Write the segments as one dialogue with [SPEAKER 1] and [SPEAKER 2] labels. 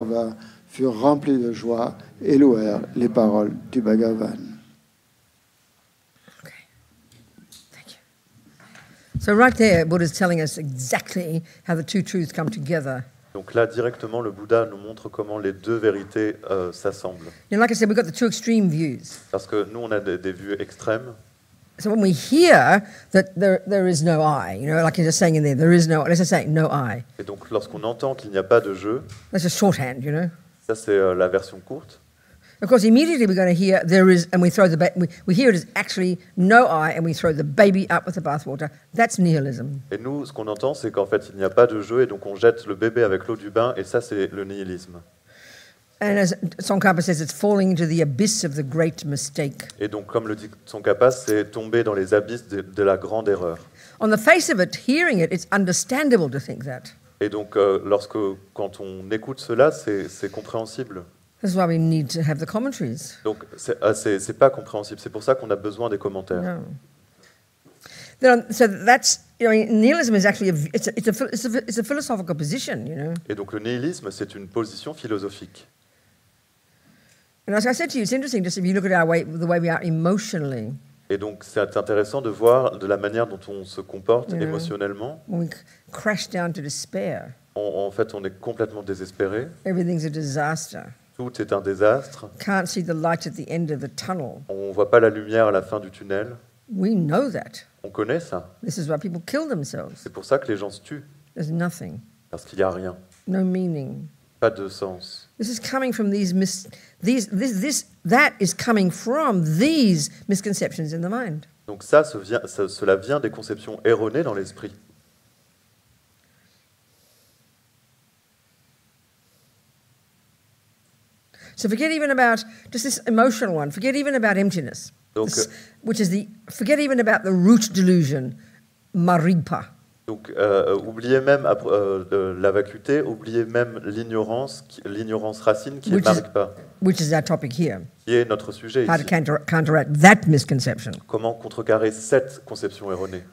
[SPEAKER 1] Pandava furent remplis de joie et louèrent les paroles du Bhagavan.
[SPEAKER 2] Okay. Thank you. So right there, Buddha's telling us exactly how the two truths come together.
[SPEAKER 3] Donc là, directement, le Bouddha nous montre comment les deux vérités s'assemblent.
[SPEAKER 2] And like I said, we've got the two extreme views.
[SPEAKER 3] Parce que nous, on a des vues extrêmes.
[SPEAKER 2] So when we hear that there is no I, you know, like you're just saying in there is no, let's just say no I.
[SPEAKER 3] Et donc, lorsqu'on entend qu'il n'y a pas de jeu,
[SPEAKER 2] That's a shorthand, you know.
[SPEAKER 3] ça c'est la version courte.
[SPEAKER 2] Of course, immediately we're going to hear there is, and we throw we hear it as actually no I, and we throw the baby up with the bathwater. That's nihilism.
[SPEAKER 3] Et nous, ce qu'on entend, c'est qu'en fait, il n'y a pas de jeu, et donc on jette le bébé avec l'eau du bain, et ça, c'est le nihilisme.
[SPEAKER 2] And as Tsongkhapa says, it's falling into the abyss of the great mistake.
[SPEAKER 3] Et donc, comme le dit Tsongkhapa, c'est tomber dans les abysses de la grande erreur.
[SPEAKER 2] On the face of it, hearing it, it's understandable to think that.
[SPEAKER 3] Et donc, quand on écoute cela, c'est compréhensible.
[SPEAKER 2] That's why we need to have the commentaries.
[SPEAKER 3] Donc, c'est pas compréhensible. C'est pour ça qu'on a besoin des commentaires.
[SPEAKER 2] No. So that's, you know, nihilism is actually it's a philosophical position, you know.
[SPEAKER 3] Et donc, le nihilisme, c'est une position philosophique.
[SPEAKER 2] And as I said to you, it's interesting just if you look at the way we are emotionally.
[SPEAKER 3] Et donc, c'est intéressant de voir de la manière dont on se comporte émotionnellement.
[SPEAKER 2] When we crash down to despair.
[SPEAKER 3] En fait, on est complètement désespéré.
[SPEAKER 2] Everything's a disaster.
[SPEAKER 3] Tout est un désastre.
[SPEAKER 2] Can't see the light at the end of the tunnel.
[SPEAKER 3] On voit pas la lumière à la fin du tunnel.
[SPEAKER 2] We know that.
[SPEAKER 3] On connaît ça.
[SPEAKER 2] This is why people kill themselves.
[SPEAKER 3] C'est pour ça que les gens se tuent.
[SPEAKER 2] There's nothing.
[SPEAKER 3] Parce qu'il n'y a rien.
[SPEAKER 2] No meaning.
[SPEAKER 3] Pas de sens.
[SPEAKER 2] This is coming from that is coming from these misconceptions in the mind.
[SPEAKER 3] Donc cela vient des conceptions erronées dans l'esprit.
[SPEAKER 2] So forget even about just this emotional one. Forget even about emptiness.
[SPEAKER 3] Donc,
[SPEAKER 2] forget even about the root delusion, maripa.
[SPEAKER 3] Donc, oubliez même la vacuité, oubliez même l'ignorance racine qui est maripa.
[SPEAKER 2] Which is our topic here.
[SPEAKER 3] Qui est notre sujet ici.
[SPEAKER 2] How to counteract that misconception.
[SPEAKER 3] Comment contrecarrer cette conception erronée.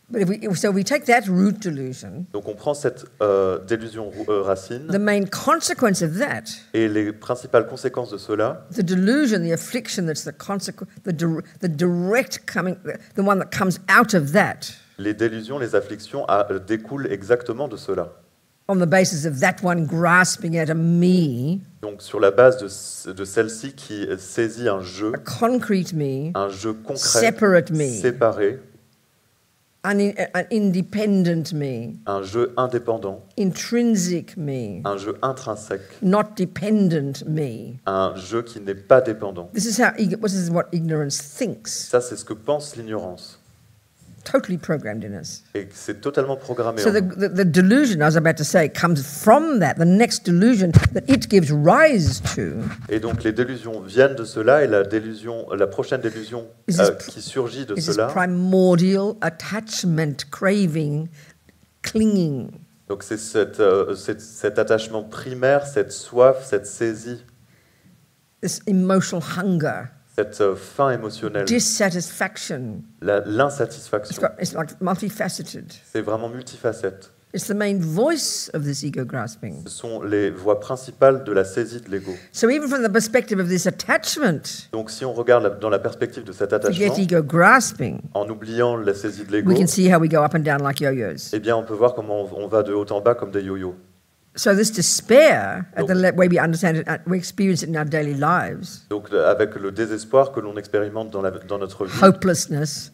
[SPEAKER 2] But so we take that root delusion.
[SPEAKER 3] Donc on prend cette délusion racine.
[SPEAKER 2] The main consequence of that.
[SPEAKER 3] Et les principales conséquences de cela.
[SPEAKER 2] The delusion, the affliction that's the consequence, the direct coming, the one that comes out of that.
[SPEAKER 3] Les délusions, les afflictions découlent exactement de cela.
[SPEAKER 2] On the basis of that one grasping at a me.
[SPEAKER 3] Donc sur la base de celle-ci qui saisit un jeu.
[SPEAKER 2] A concrete me.
[SPEAKER 3] Un jeu concret.
[SPEAKER 2] Separate me.
[SPEAKER 3] Séparé.
[SPEAKER 2] An independent me.
[SPEAKER 3] Un jeu indépendant.
[SPEAKER 2] Intrinsic me.
[SPEAKER 3] Un jeu intrinsèque.
[SPEAKER 2] Not dependent me.
[SPEAKER 3] Un jeu qui n'est pas dépendant.
[SPEAKER 2] This is what ignorance thinks.
[SPEAKER 3] Ça, c'est ce que pense l'ignorance.
[SPEAKER 2] Totally programmed in us.
[SPEAKER 3] Et c'est totalement programmé.
[SPEAKER 2] So the delusion, I was about to say, comes from that, the next delusion that it gives rise to.
[SPEAKER 3] Et donc les délusions viennent de cela, et la prochaine délusion qui surgit de cela.
[SPEAKER 2] Primordial attachment, craving, clinging.
[SPEAKER 3] Donc c'est cet attachement primaire, cette soif, cette saisie.
[SPEAKER 2] This emotional hunger.
[SPEAKER 3] Cette faim émotionnelle.
[SPEAKER 2] Dissatisfaction.
[SPEAKER 3] L'insatisfaction.
[SPEAKER 2] It's like multifaceted.
[SPEAKER 3] C'est vraiment multifacette.
[SPEAKER 2] It's the main voice of this ego grasping.
[SPEAKER 3] Ce sont les voix principales de la saisie de l'ego.
[SPEAKER 2] So even from the perspective of this attachment.
[SPEAKER 3] Donc si on regarde dans la perspective de cet attachement,
[SPEAKER 2] forget ego grasping.
[SPEAKER 3] En oubliant la saisie de l'ego,
[SPEAKER 2] we can see how we go up and down like yo-yos.
[SPEAKER 3] Eh bien, on peut voir comment on va de haut en bas comme des yo-yo.
[SPEAKER 2] So this despair, at the way we understand it, we experience it in our daily lives.
[SPEAKER 3] Donc avec le désespoir que l'on expérimente dans notre vie.
[SPEAKER 2] Hopelessness.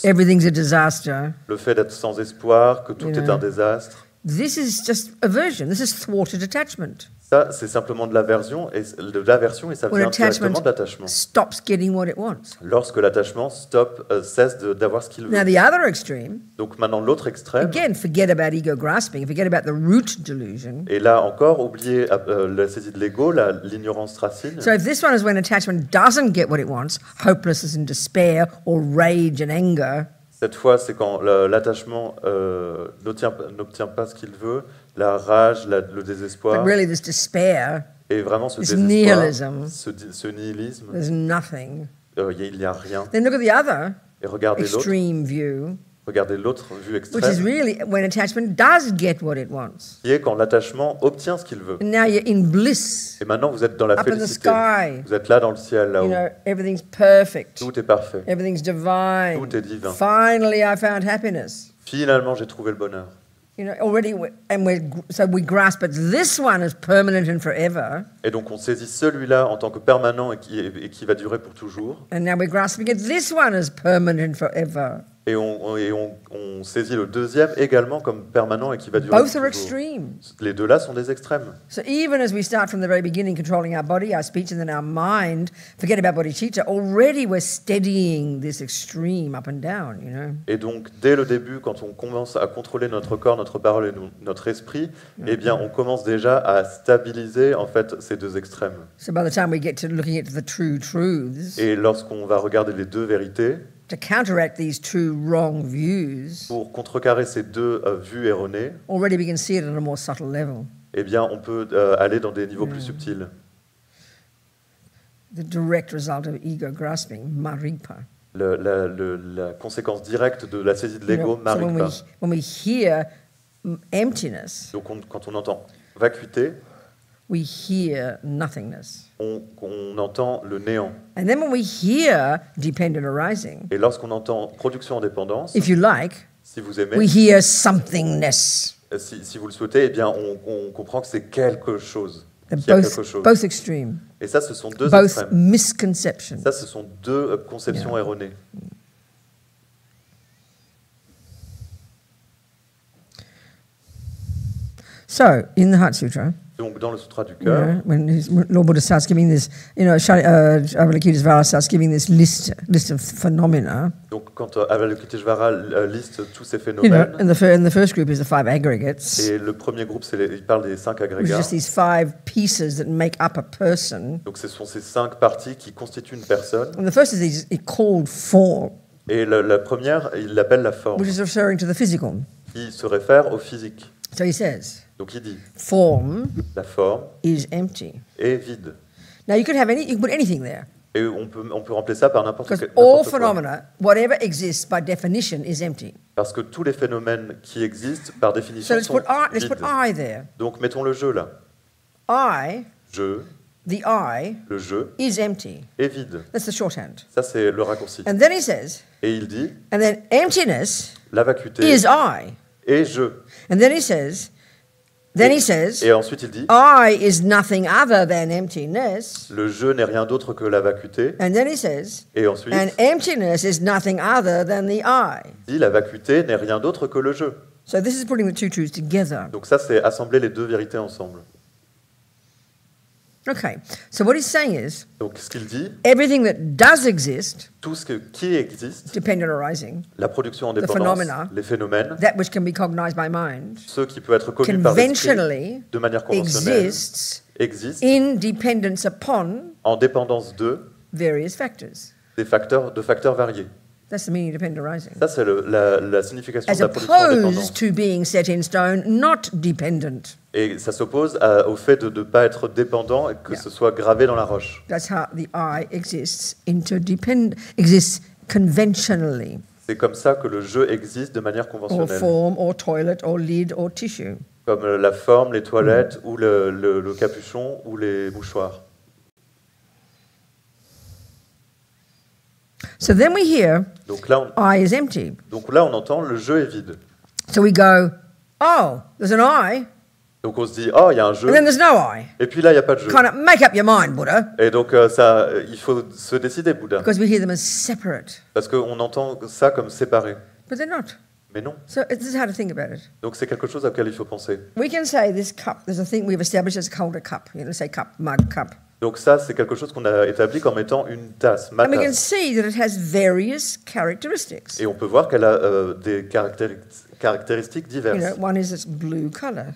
[SPEAKER 2] Everything's a disaster.
[SPEAKER 3] Le fait d'être sans espoir, que tout est un désastre.
[SPEAKER 2] This is just aversion. This is thwarted attachment.
[SPEAKER 3] Ça, c'est simplement de l'aversion et ça vient directement de l'attachement.
[SPEAKER 2] Stops getting what it wants.
[SPEAKER 3] Lorsque l'attachement cesse d'avoir ce qu'il veut.
[SPEAKER 2] Now the other extreme.
[SPEAKER 3] Donc maintenant l'autre extrême.
[SPEAKER 2] Again, forget about ego grasping. Forget about the root delusion.
[SPEAKER 3] Et là encore, oubliez la saisie de l'ego, l'ignorance racine.
[SPEAKER 2] So if this one is when attachment doesn't get what it wants, hopelessness and despair, or rage and anger.
[SPEAKER 3] Cette fois, c'est quand l'attachement n'obtient pas ce qu'il veut, la rage, le désespoir.
[SPEAKER 2] But really, this despair,
[SPEAKER 3] et vraiment ce désespoir, ce nihilisme,
[SPEAKER 2] there's nothing.
[SPEAKER 3] Il n'y a rien.
[SPEAKER 2] Then look at the other
[SPEAKER 3] et regardez
[SPEAKER 2] extreme view.
[SPEAKER 3] Regardez l'autre vue
[SPEAKER 2] which is
[SPEAKER 3] extrême,
[SPEAKER 2] really when attachment does get what it wants.
[SPEAKER 3] qui est quand l'attachement obtient ce qu'il veut.
[SPEAKER 2] And now you're in bliss,
[SPEAKER 3] Et maintenant, vous êtes dans la
[SPEAKER 2] up in the
[SPEAKER 3] félicité.
[SPEAKER 2] sky.
[SPEAKER 3] Vous êtes là dans le ciel,
[SPEAKER 2] You
[SPEAKER 3] là-haut.
[SPEAKER 2] know, everything's perfect.
[SPEAKER 3] Tout est parfait.
[SPEAKER 2] Everything's divine.
[SPEAKER 3] Tout est divin.
[SPEAKER 2] Finally, I found happiness.
[SPEAKER 3] Finalement, j'ai trouvé le bonheur.
[SPEAKER 2] You know, already, so we grasp it. This one is permanent and forever.
[SPEAKER 3] Et donc, on saisit celui-là en tant que permanent et qui va durer pour toujours.
[SPEAKER 2] And now we're grasping it. This one is permanent and forever.
[SPEAKER 3] Et on saisit le deuxième également comme permanent et qui va durer
[SPEAKER 2] Both
[SPEAKER 3] pour
[SPEAKER 2] are
[SPEAKER 3] toujours.
[SPEAKER 2] extreme.
[SPEAKER 3] Les deux-là sont des extrêmes.
[SPEAKER 2] So even as we start from the very beginning controlling our body, our speech, and then our mind, forget about bodhicitta, already we're steadying this extreme up and down, you know.
[SPEAKER 3] Et donc, dès le début, quand on commence à contrôler notre corps, notre parole et notre esprit, eh bien, on commence déjà à stabiliser en fait ces deux extrêmes.
[SPEAKER 2] So by the time we get to looking at the true truths,
[SPEAKER 3] Et lorsqu'on va regarder les deux vérités,
[SPEAKER 2] to counteract these two wrong views,
[SPEAKER 3] pour contrecarrer ces deux vues erronées,
[SPEAKER 2] already we can see it at a more subtle level.
[SPEAKER 3] eh bien, on peut aller dans des niveaux plus subtils.
[SPEAKER 2] The direct result of ego grasping, maripa.
[SPEAKER 3] La conséquence directe de la saisie de l'ego,
[SPEAKER 2] So
[SPEAKER 3] marikpa.
[SPEAKER 2] when we hear emptiness,
[SPEAKER 3] Donc, quand on entend vacuité,
[SPEAKER 2] we hear nothingness.
[SPEAKER 3] on entend le néant.
[SPEAKER 2] And then when we hear dependent arising,
[SPEAKER 3] Et lorsqu'on entend production en dépendance,
[SPEAKER 2] if you like,
[SPEAKER 3] si vous aimez,
[SPEAKER 2] we hear somethingness.
[SPEAKER 3] si vous le souhaitez, eh bien, on comprend que c'est quelque chose.
[SPEAKER 2] They're
[SPEAKER 3] Qu'il y a quelque chose.
[SPEAKER 2] both extreme,
[SPEAKER 3] Et ça, ce sont deux
[SPEAKER 2] both
[SPEAKER 3] extrêmes.
[SPEAKER 2] misconceptions.
[SPEAKER 3] Ça, ce sont deux conceptions erronées.
[SPEAKER 2] So, in the Heart Sutra,
[SPEAKER 3] Donc, dans le Sutra du
[SPEAKER 2] you
[SPEAKER 3] cœur,
[SPEAKER 2] know, when Lord Buddha starts giving this, you know, Avalokitesvara starts giving this list of phenomena,
[SPEAKER 3] donc quand Avalokiteshvara liste tous ces
[SPEAKER 2] you know,
[SPEAKER 3] phénomènes,
[SPEAKER 2] and the first group is the five aggregates,
[SPEAKER 3] et le premier groupe, il parle des 5
[SPEAKER 2] which is
[SPEAKER 3] agrégats.
[SPEAKER 2] just these five pieces that make up a person.
[SPEAKER 3] Donc, ce sont ces 5 parties qui constituent une personne.
[SPEAKER 2] And the first is called form,
[SPEAKER 3] Et la première, il l'appelle la forme,
[SPEAKER 2] which is referring to the physical.
[SPEAKER 3] qui se réfère au physique.
[SPEAKER 2] So he says,
[SPEAKER 3] Donc, il dit,
[SPEAKER 2] form
[SPEAKER 3] la forme
[SPEAKER 2] is empty.
[SPEAKER 3] est vide.
[SPEAKER 2] Now you can put anything there,
[SPEAKER 3] Et on peut remplir ça par n'importe
[SPEAKER 2] because
[SPEAKER 3] quoi.
[SPEAKER 2] all phenomena, whatever exists by definition, is empty.
[SPEAKER 3] Parce que tous les phénomènes qui existent, par
[SPEAKER 2] So
[SPEAKER 3] définition,
[SPEAKER 2] let's
[SPEAKER 3] sont
[SPEAKER 2] put
[SPEAKER 3] vides.
[SPEAKER 2] I there.
[SPEAKER 3] Donc, mettons le jeu là.
[SPEAKER 2] I,
[SPEAKER 3] The
[SPEAKER 2] I,
[SPEAKER 3] le jeu,
[SPEAKER 2] is empty.
[SPEAKER 3] est vide.
[SPEAKER 2] That's the shorthand.
[SPEAKER 3] Ça, c'est le raccourci.
[SPEAKER 2] And then he says,
[SPEAKER 3] Et il dit,
[SPEAKER 2] and then emptiness
[SPEAKER 3] la vacuité
[SPEAKER 2] is I.
[SPEAKER 3] est je.
[SPEAKER 2] And then he says,
[SPEAKER 3] Et ensuite, il dit,
[SPEAKER 2] I is nothing other than emptiness.
[SPEAKER 3] le je n'est rien d'autre que la vacuité.
[SPEAKER 2] And then he says,
[SPEAKER 3] Et ensuite,
[SPEAKER 2] and emptiness is nothing other than the I.
[SPEAKER 3] il dit, la vacuité n'est rien d'autre que le je.
[SPEAKER 2] So this is putting the two truths together.
[SPEAKER 3] Donc ça, c'est assembler les deux vérités ensemble.
[SPEAKER 2] Okay, so what he's saying is,
[SPEAKER 3] Donc, ce qu'il dit,
[SPEAKER 2] everything that does exist,
[SPEAKER 3] tout ce qui existe,
[SPEAKER 2] dependent on arising,
[SPEAKER 3] la production en
[SPEAKER 2] The
[SPEAKER 3] dépendance,
[SPEAKER 2] phenomena.
[SPEAKER 3] les phénomènes,
[SPEAKER 2] that which can be cognized by mind,
[SPEAKER 3] ceux qui peuvent être connus par l'esprit
[SPEAKER 2] conventionally
[SPEAKER 3] de manière conventionnelle,
[SPEAKER 2] exists
[SPEAKER 3] existent
[SPEAKER 2] in dependence upon
[SPEAKER 3] en dépendance de
[SPEAKER 2] various factors.
[SPEAKER 3] de facteurs variés.
[SPEAKER 2] That's the meaning of dependent arising.
[SPEAKER 3] Ça, c'est la signification
[SPEAKER 2] As
[SPEAKER 3] de la production en dépendance.
[SPEAKER 2] opposed to being set in stone, not dependent.
[SPEAKER 3] Et ça s'oppose au fait de ne pas être dépendant et que
[SPEAKER 2] Yeah.
[SPEAKER 3] ce soit gravé dans la roche.
[SPEAKER 2] That's how the I exists conventionally,
[SPEAKER 3] C'est comme ça que le jeu existe de manière
[SPEAKER 2] or
[SPEAKER 3] conventionnelle.
[SPEAKER 2] form, or toilet, or lid, or tissue.
[SPEAKER 3] Comme la forme, les toilettes, ou le capuchon, ou les mouchoirs.
[SPEAKER 2] So then we hear
[SPEAKER 3] Donc là,
[SPEAKER 2] I is empty.
[SPEAKER 3] on entend le jeu est vide.
[SPEAKER 2] So we go, oh, there's an I,
[SPEAKER 3] Donc on se dit, oh, il y a un jeu,
[SPEAKER 2] and then there's no I.
[SPEAKER 3] et puis là, il n'y a pas de jeu.
[SPEAKER 2] Kind of make up your mind, Buddha,
[SPEAKER 3] Et donc il faut se décider, Bouddha.
[SPEAKER 2] because we hear them as separate.
[SPEAKER 3] Parce qu'on entend ça comme séparé.
[SPEAKER 2] But they're not.
[SPEAKER 3] Mais non.
[SPEAKER 2] So this is how to think about it.
[SPEAKER 3] Donc c'est quelque chose auquel il faut penser.
[SPEAKER 2] We can say this cup, there's a thing we've established as called a cup. You know, say cup, mug, cup.
[SPEAKER 3] Donc ça, c'est quelque chose qu'on a établi comme étant une tasse, ma
[SPEAKER 2] And we can
[SPEAKER 3] tasse.
[SPEAKER 2] see that it has various characteristics.
[SPEAKER 3] Et on peut voir qu'elle a des caractéristiques
[SPEAKER 2] You
[SPEAKER 3] diverses.
[SPEAKER 2] know, one is its blue color.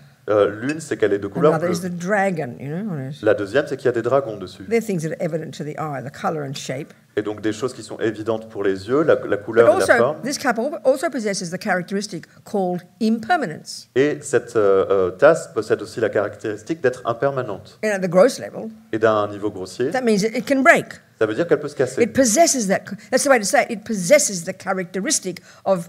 [SPEAKER 3] L'une, c'est qu'elle est de couleur
[SPEAKER 2] Another is
[SPEAKER 3] bleue.
[SPEAKER 2] the dragon, you know, on it.
[SPEAKER 3] La deuxième, c'est qu'il y a des dragons dessus.
[SPEAKER 2] They're things that are evident to the eye, the color and shape.
[SPEAKER 3] Et donc des choses qui sont évidentes pour les yeux, la
[SPEAKER 2] But
[SPEAKER 3] couleur et la
[SPEAKER 2] also,
[SPEAKER 3] forme.
[SPEAKER 2] this cup also possesses the characteristic called impermanence.
[SPEAKER 3] Et cette tasse possède aussi la caractéristique d'être impermanente.
[SPEAKER 2] And at the gross level,
[SPEAKER 3] Et d'un niveau grossier,
[SPEAKER 2] that means it can break.
[SPEAKER 3] ça veut dire qu'elle peut se casser.
[SPEAKER 2] It possesses that, that's the way to say it possesses the characteristic of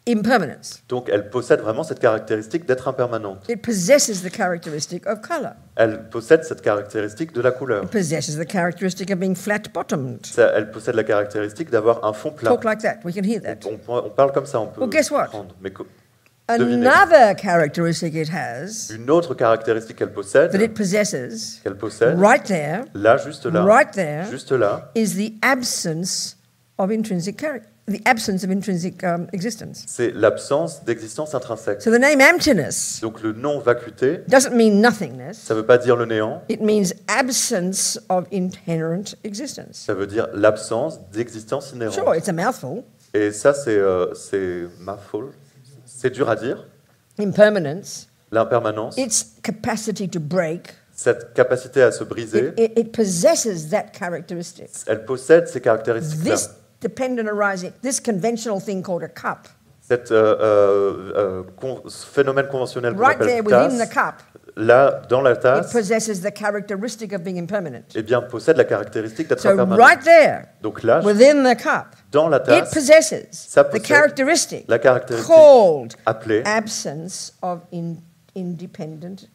[SPEAKER 2] impermanence.
[SPEAKER 3] Donc elle possède vraiment cette caractéristique d'être impermanente.
[SPEAKER 2] It possesses the characteristic of color.
[SPEAKER 3] Elle possède cette caractéristique de la couleur.
[SPEAKER 2] It possesses the characteristic of being flat-bottomed.
[SPEAKER 3] Elle possède la caractéristique d'avoir un fond plat.
[SPEAKER 2] Talk like that. We can hear that.
[SPEAKER 3] On parle comme ça, on peut
[SPEAKER 2] Well, guess what?
[SPEAKER 3] comprendre. Mais devinez.
[SPEAKER 2] Another characteristic it has
[SPEAKER 3] Une autre caractéristique qu'elle possède,
[SPEAKER 2] that it possesses right there,
[SPEAKER 3] là, juste là,
[SPEAKER 2] right there,
[SPEAKER 3] juste là,
[SPEAKER 2] is the absence of intrinsic character, the absence of intrinsic existence.
[SPEAKER 3] c'est l'absence d'existence intrinsèque.
[SPEAKER 2] So the name emptiness
[SPEAKER 3] Donc le nom vacuité,
[SPEAKER 2] doesn't mean nothingness.
[SPEAKER 3] ça ne veut pas dire le néant,
[SPEAKER 2] It means absence of inherent existence.
[SPEAKER 3] ça veut dire l'absence d'existence inhérente.
[SPEAKER 2] Sure, it's a mouthful.
[SPEAKER 3] Et ça, c'est mouthful. C'est dur à dire.
[SPEAKER 2] Impermanence,
[SPEAKER 3] L'impermanence,
[SPEAKER 2] its capacity to break,
[SPEAKER 3] cette capacité à se briser,
[SPEAKER 2] it possesses that characteristic.
[SPEAKER 3] elle possède ces caractéristiques-là.
[SPEAKER 2] This dependent arising, this conventional thing called a cup,
[SPEAKER 3] Cet phénomène conventionnel qu'on
[SPEAKER 2] right there
[SPEAKER 3] appelle
[SPEAKER 2] within the
[SPEAKER 3] tasse,
[SPEAKER 2] cup,
[SPEAKER 3] là, dans la
[SPEAKER 2] it
[SPEAKER 3] tasse,
[SPEAKER 2] possesses the characteristic of being impermanent.
[SPEAKER 3] eh bien, possède la caractéristique d'être
[SPEAKER 2] So
[SPEAKER 3] impermanent.
[SPEAKER 2] right there,
[SPEAKER 3] Donc là,
[SPEAKER 2] within the cup,
[SPEAKER 3] dans la
[SPEAKER 2] it
[SPEAKER 3] tasse,
[SPEAKER 2] possesses
[SPEAKER 3] ça
[SPEAKER 2] the
[SPEAKER 3] possède
[SPEAKER 2] characteristic
[SPEAKER 3] la caractéristique
[SPEAKER 2] called
[SPEAKER 3] appelée
[SPEAKER 2] absence of independence,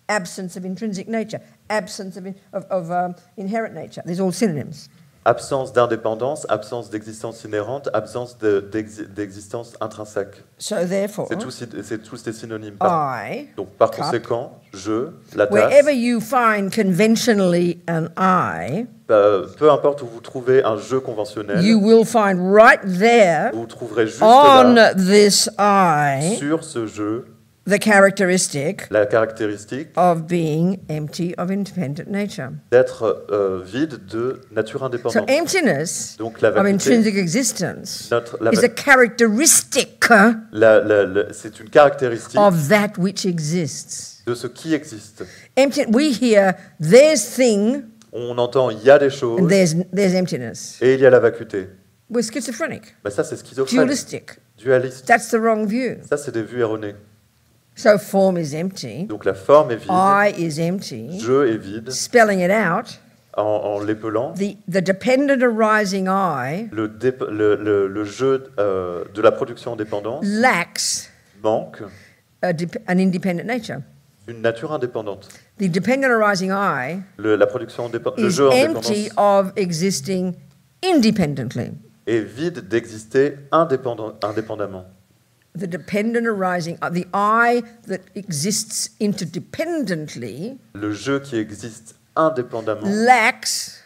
[SPEAKER 2] absence of intrinsic nature, absence of inherent nature. These are all synonyms.
[SPEAKER 3] absence d'indépendance, absence d'existence inhérente, absence d'existence intrinsèque.
[SPEAKER 2] So therefore,
[SPEAKER 3] C'est tous des synonymes.
[SPEAKER 2] I,
[SPEAKER 3] Donc par
[SPEAKER 2] cup,
[SPEAKER 3] conséquent, je, la tasse,
[SPEAKER 2] wherever you find conventionally an I,
[SPEAKER 3] peu importe où vous trouvez un jeu conventionnel,
[SPEAKER 2] you will find right there
[SPEAKER 3] vous trouverez juste
[SPEAKER 2] on
[SPEAKER 3] là,
[SPEAKER 2] this I
[SPEAKER 3] sur ce jeu,
[SPEAKER 2] the characteristic
[SPEAKER 3] la caractéristique
[SPEAKER 2] of being empty of independent nature.
[SPEAKER 3] d'être vide de nature
[SPEAKER 2] So
[SPEAKER 3] indépendante.
[SPEAKER 2] emptiness
[SPEAKER 3] Donc la
[SPEAKER 2] of
[SPEAKER 3] vacuité,
[SPEAKER 2] intrinsic existence
[SPEAKER 3] la
[SPEAKER 2] is a characteristic
[SPEAKER 3] c'est une caractéristique
[SPEAKER 2] of that which exists.
[SPEAKER 3] de ce qui existe.
[SPEAKER 2] Empty, we hear there's thing
[SPEAKER 3] On entend il y a des choses
[SPEAKER 2] and there's emptiness.
[SPEAKER 3] et il y a la vacuité.
[SPEAKER 2] We're schizophrenic,
[SPEAKER 3] Ben ça, c'est schizophrène,
[SPEAKER 2] dualistic.
[SPEAKER 3] dualiste.
[SPEAKER 2] That's the wrong view.
[SPEAKER 3] Ça, c'est des vues erronées.
[SPEAKER 2] So form is empty,
[SPEAKER 3] Donc la forme est vide,
[SPEAKER 2] I is empty.
[SPEAKER 3] je est vide,
[SPEAKER 2] Spelling it out,
[SPEAKER 3] en l'épelant.
[SPEAKER 2] the dependent arising I
[SPEAKER 3] Le jeu de la production en dépendance
[SPEAKER 2] lacks
[SPEAKER 3] manque
[SPEAKER 2] an independent nature.
[SPEAKER 3] une nature indépendante.
[SPEAKER 2] The dependent arising I
[SPEAKER 3] La production le
[SPEAKER 2] is
[SPEAKER 3] jeu en
[SPEAKER 2] empty
[SPEAKER 3] dépendance
[SPEAKER 2] of existing independently.
[SPEAKER 3] est vide d'exister indépendamment.
[SPEAKER 2] The dependent arising, the I that exists interdependently
[SPEAKER 3] Le jeu qui existe indépendamment
[SPEAKER 2] lacks,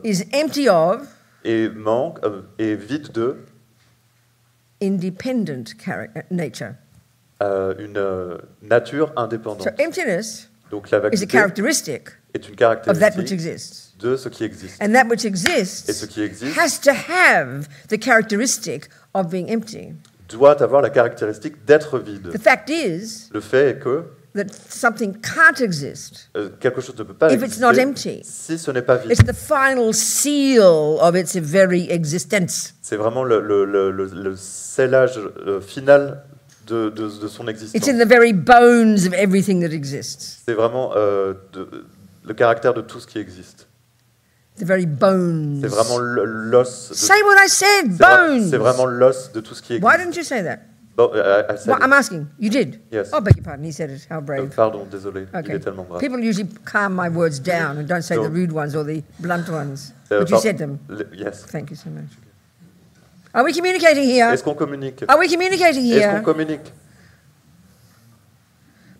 [SPEAKER 2] is empty of
[SPEAKER 3] et manque est vide de
[SPEAKER 2] independent nature.
[SPEAKER 3] une nature
[SPEAKER 2] So
[SPEAKER 3] indépendante.
[SPEAKER 2] emptiness
[SPEAKER 3] Donc la
[SPEAKER 2] is a
[SPEAKER 3] vacuité
[SPEAKER 2] characteristic
[SPEAKER 3] est une
[SPEAKER 2] of that which
[SPEAKER 3] caractéristique
[SPEAKER 2] exists.
[SPEAKER 3] de ce qui existe.
[SPEAKER 2] And that which
[SPEAKER 3] Et ce
[SPEAKER 2] exists
[SPEAKER 3] qui existe
[SPEAKER 2] has to have the characteristic of being empty.
[SPEAKER 3] doit avoir la caractéristique d'être vide.
[SPEAKER 2] The fact is
[SPEAKER 3] Le fait est que
[SPEAKER 2] that something can't exist
[SPEAKER 3] quelque chose ne peut pas
[SPEAKER 2] if it's not
[SPEAKER 3] exister
[SPEAKER 2] empty.
[SPEAKER 3] si ce n'est pas vide.
[SPEAKER 2] It's the final seal of its very existence.
[SPEAKER 3] C'est vraiment le scellage final de son
[SPEAKER 2] It's
[SPEAKER 3] existence.
[SPEAKER 2] in the very bones of everything that exists.
[SPEAKER 3] C'est vraiment le caractère de tout ce qui existe.
[SPEAKER 2] The very bones.
[SPEAKER 3] C'est vraiment l'os.
[SPEAKER 2] Say what I said,
[SPEAKER 3] C'est
[SPEAKER 2] bones.
[SPEAKER 3] vraiment l'os de tout ce qui existe.
[SPEAKER 2] Why didn't you say that?
[SPEAKER 3] Bon, I said
[SPEAKER 2] Well,
[SPEAKER 3] it.
[SPEAKER 2] I'm asking. You did?
[SPEAKER 3] Yes.
[SPEAKER 2] Oh, beg your pardon. He said it. How brave.
[SPEAKER 3] Pardon, désolé. Il
[SPEAKER 2] Okay.
[SPEAKER 3] est tellement brave.
[SPEAKER 2] People usually calm my words down and don't say the
[SPEAKER 3] So-
[SPEAKER 2] rude ones or the blunt ones. But you
[SPEAKER 3] Par-
[SPEAKER 2] said them.
[SPEAKER 3] Yes.
[SPEAKER 2] Thank you so much. Are we communicating here?
[SPEAKER 3] Est-ce qu'on communique?
[SPEAKER 2] Are we communicating
[SPEAKER 3] Est-ce qu'on
[SPEAKER 2] here?
[SPEAKER 3] communique?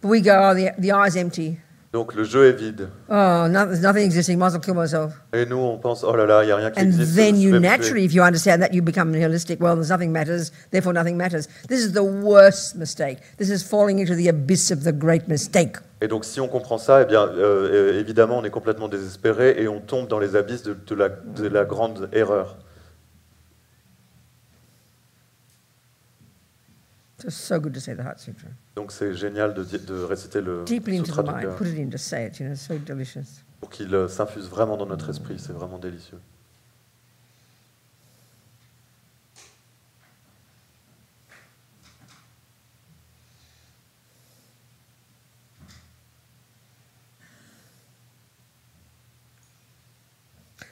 [SPEAKER 2] But we go, oh, the eye's empty.
[SPEAKER 3] Donc le jeu est vide.
[SPEAKER 2] Oh, there's nothing existing. Might as well kill myself.
[SPEAKER 3] Et nous, on pense, oh là là, il n'y a rien qui
[SPEAKER 2] And
[SPEAKER 3] existe.
[SPEAKER 2] then
[SPEAKER 3] je
[SPEAKER 2] you
[SPEAKER 3] vais me
[SPEAKER 2] naturally,
[SPEAKER 3] tuer.
[SPEAKER 2] if you understand that, you become nihilistic. Well, there's nothing matters, therefore nothing matters. This is the worst mistake. This is falling into the abyss of the great mistake.
[SPEAKER 3] Et donc si on comprend ça, eh bien, évidemment, on est complètement désespéré et on tombe dans les abysses de la grande erreur.
[SPEAKER 2] It's so good to say the Heart Sutra.
[SPEAKER 3] Donc c'est génial de réciter le
[SPEAKER 2] Deeply into
[SPEAKER 3] Sutra
[SPEAKER 2] the
[SPEAKER 3] du
[SPEAKER 2] mind.
[SPEAKER 3] cœur
[SPEAKER 2] Put it in to say it, it's so delicious.
[SPEAKER 3] pour qu'il s'infuse vraiment dans notre esprit. C'est vraiment délicieux.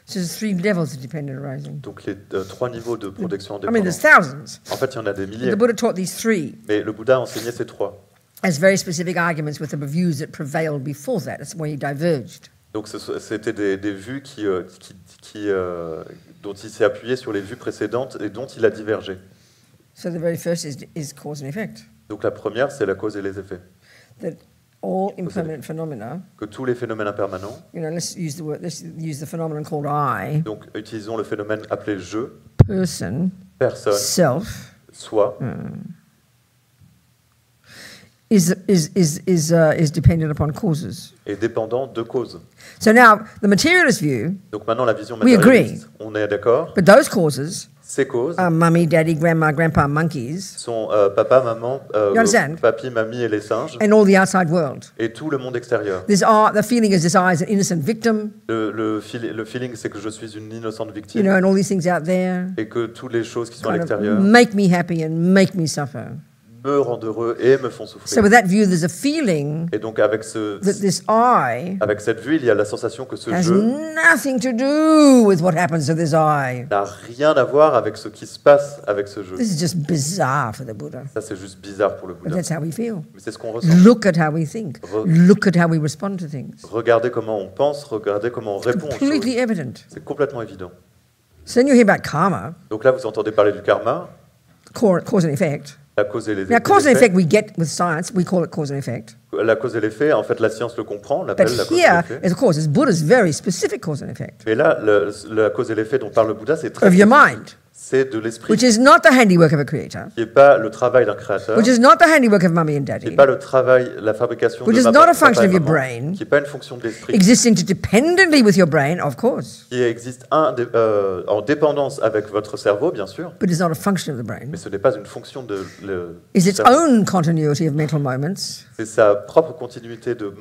[SPEAKER 2] So there's 3 levels of dependent arising.
[SPEAKER 3] Donc les 3 niveaux de protection
[SPEAKER 2] I mean,
[SPEAKER 3] indépendante.
[SPEAKER 2] there's thousands.
[SPEAKER 3] En fait, il y en a des milliers.
[SPEAKER 2] The Buddha taught these 3
[SPEAKER 3] Mais le Bouddha a enseigné ces 3.
[SPEAKER 2] as very specific arguments with the views that prevailed before that. That's where he diverged.
[SPEAKER 3] Donc c'était des vues dont il s'est appuyé sur les vues précédentes et dont il a divergé.
[SPEAKER 2] So the very first is cause and effect.
[SPEAKER 3] Donc la première, c'est la cause et les effets.
[SPEAKER 2] That all impermanent phenomena,
[SPEAKER 3] Que tous les phénomènes impermanents,
[SPEAKER 2] let's use the phenomenon called I,
[SPEAKER 3] donc utilisons le phénomène appelé je,
[SPEAKER 2] person,
[SPEAKER 3] personne,
[SPEAKER 2] self,
[SPEAKER 3] soi,
[SPEAKER 2] is dependent upon causes.
[SPEAKER 3] est dépendant de causes.
[SPEAKER 2] So now the materialist view,
[SPEAKER 3] Donc maintenant la vision
[SPEAKER 2] We agree.
[SPEAKER 3] matérialiste, on est d'accord,
[SPEAKER 2] but those causes
[SPEAKER 3] ces causes
[SPEAKER 2] are mummy, daddy, grandma, grandpa, monkeys,
[SPEAKER 3] sont papa, maman,
[SPEAKER 2] You understand?
[SPEAKER 3] papi, mamie et les singes,
[SPEAKER 2] and all the outside world.
[SPEAKER 3] et tout le monde extérieur.
[SPEAKER 2] The feeling is this I is an innocent victim,
[SPEAKER 3] Le feeling, c'est que je suis une innocente victime,
[SPEAKER 2] and all these things out there
[SPEAKER 3] et que toutes les choses qui sont à
[SPEAKER 2] kind of
[SPEAKER 3] l'extérieur
[SPEAKER 2] make me happy and make me suffer.
[SPEAKER 3] me rendent heureux et me font
[SPEAKER 2] So
[SPEAKER 3] souffrir.
[SPEAKER 2] with that view, there's a feeling
[SPEAKER 3] Et donc avec
[SPEAKER 2] that this I
[SPEAKER 3] avec cette vue, il y a la sensation que ce
[SPEAKER 2] has
[SPEAKER 3] jeu
[SPEAKER 2] nothing to do with what happens to this I.
[SPEAKER 3] n'a rien à voir avec ce qui se passe avec ce jeu.
[SPEAKER 2] This is just bizarre for the Buddha.
[SPEAKER 3] Ça, c'est juste bizarre pour le
[SPEAKER 2] But
[SPEAKER 3] Bouddha.
[SPEAKER 2] that's how we feel.
[SPEAKER 3] Mais c'est ce qu'on ressent.
[SPEAKER 2] Look at how we think. Look at how we respond to things.
[SPEAKER 3] Regardez comment on pense, regardez comment on répond aux choses.
[SPEAKER 2] Completely evident.
[SPEAKER 3] C'est complètement évident.
[SPEAKER 2] So then you hear about karma,
[SPEAKER 3] Donc là, vous entendez parler du karma,
[SPEAKER 2] cause and effect.
[SPEAKER 3] la cause et les
[SPEAKER 2] Now, cause and
[SPEAKER 3] effets.
[SPEAKER 2] effect we get with science. We call it cause and effect.
[SPEAKER 3] La cause et l'effet, en fait, la science le comprend, on
[SPEAKER 2] But
[SPEAKER 3] l'appelle la cause et
[SPEAKER 2] here,
[SPEAKER 3] l'effet.
[SPEAKER 2] of course, is Buddha's very specific cause and effect
[SPEAKER 3] Mais là, la cause et l'effet dont parle le Bouddha, c'est très
[SPEAKER 2] of your
[SPEAKER 3] spécifique.
[SPEAKER 2] mind,
[SPEAKER 3] C'est de l'esprit,
[SPEAKER 2] which is not the handiwork of a creator,
[SPEAKER 3] qui n'est pas le travail d'un créateur,
[SPEAKER 2] which is not the handiwork of mummy and
[SPEAKER 3] qui n'est
[SPEAKER 2] daddy,
[SPEAKER 3] pas le travail, la fabrication
[SPEAKER 2] Which
[SPEAKER 3] de
[SPEAKER 2] is
[SPEAKER 3] papa
[SPEAKER 2] not a
[SPEAKER 3] et
[SPEAKER 2] function of your
[SPEAKER 3] maman,
[SPEAKER 2] brain.
[SPEAKER 3] qui n'est pas une fonction de l'esprit,
[SPEAKER 2] existing dependently with your brain, of course,
[SPEAKER 3] qui existe en dépendance avec votre cerveau, bien sûr,
[SPEAKER 2] but is not a function of the brain.
[SPEAKER 3] mais ce n'est pas une fonction de
[SPEAKER 2] Is its
[SPEAKER 3] cerveau.
[SPEAKER 2] own continuity of mental moments
[SPEAKER 3] C'est sa propre continuité de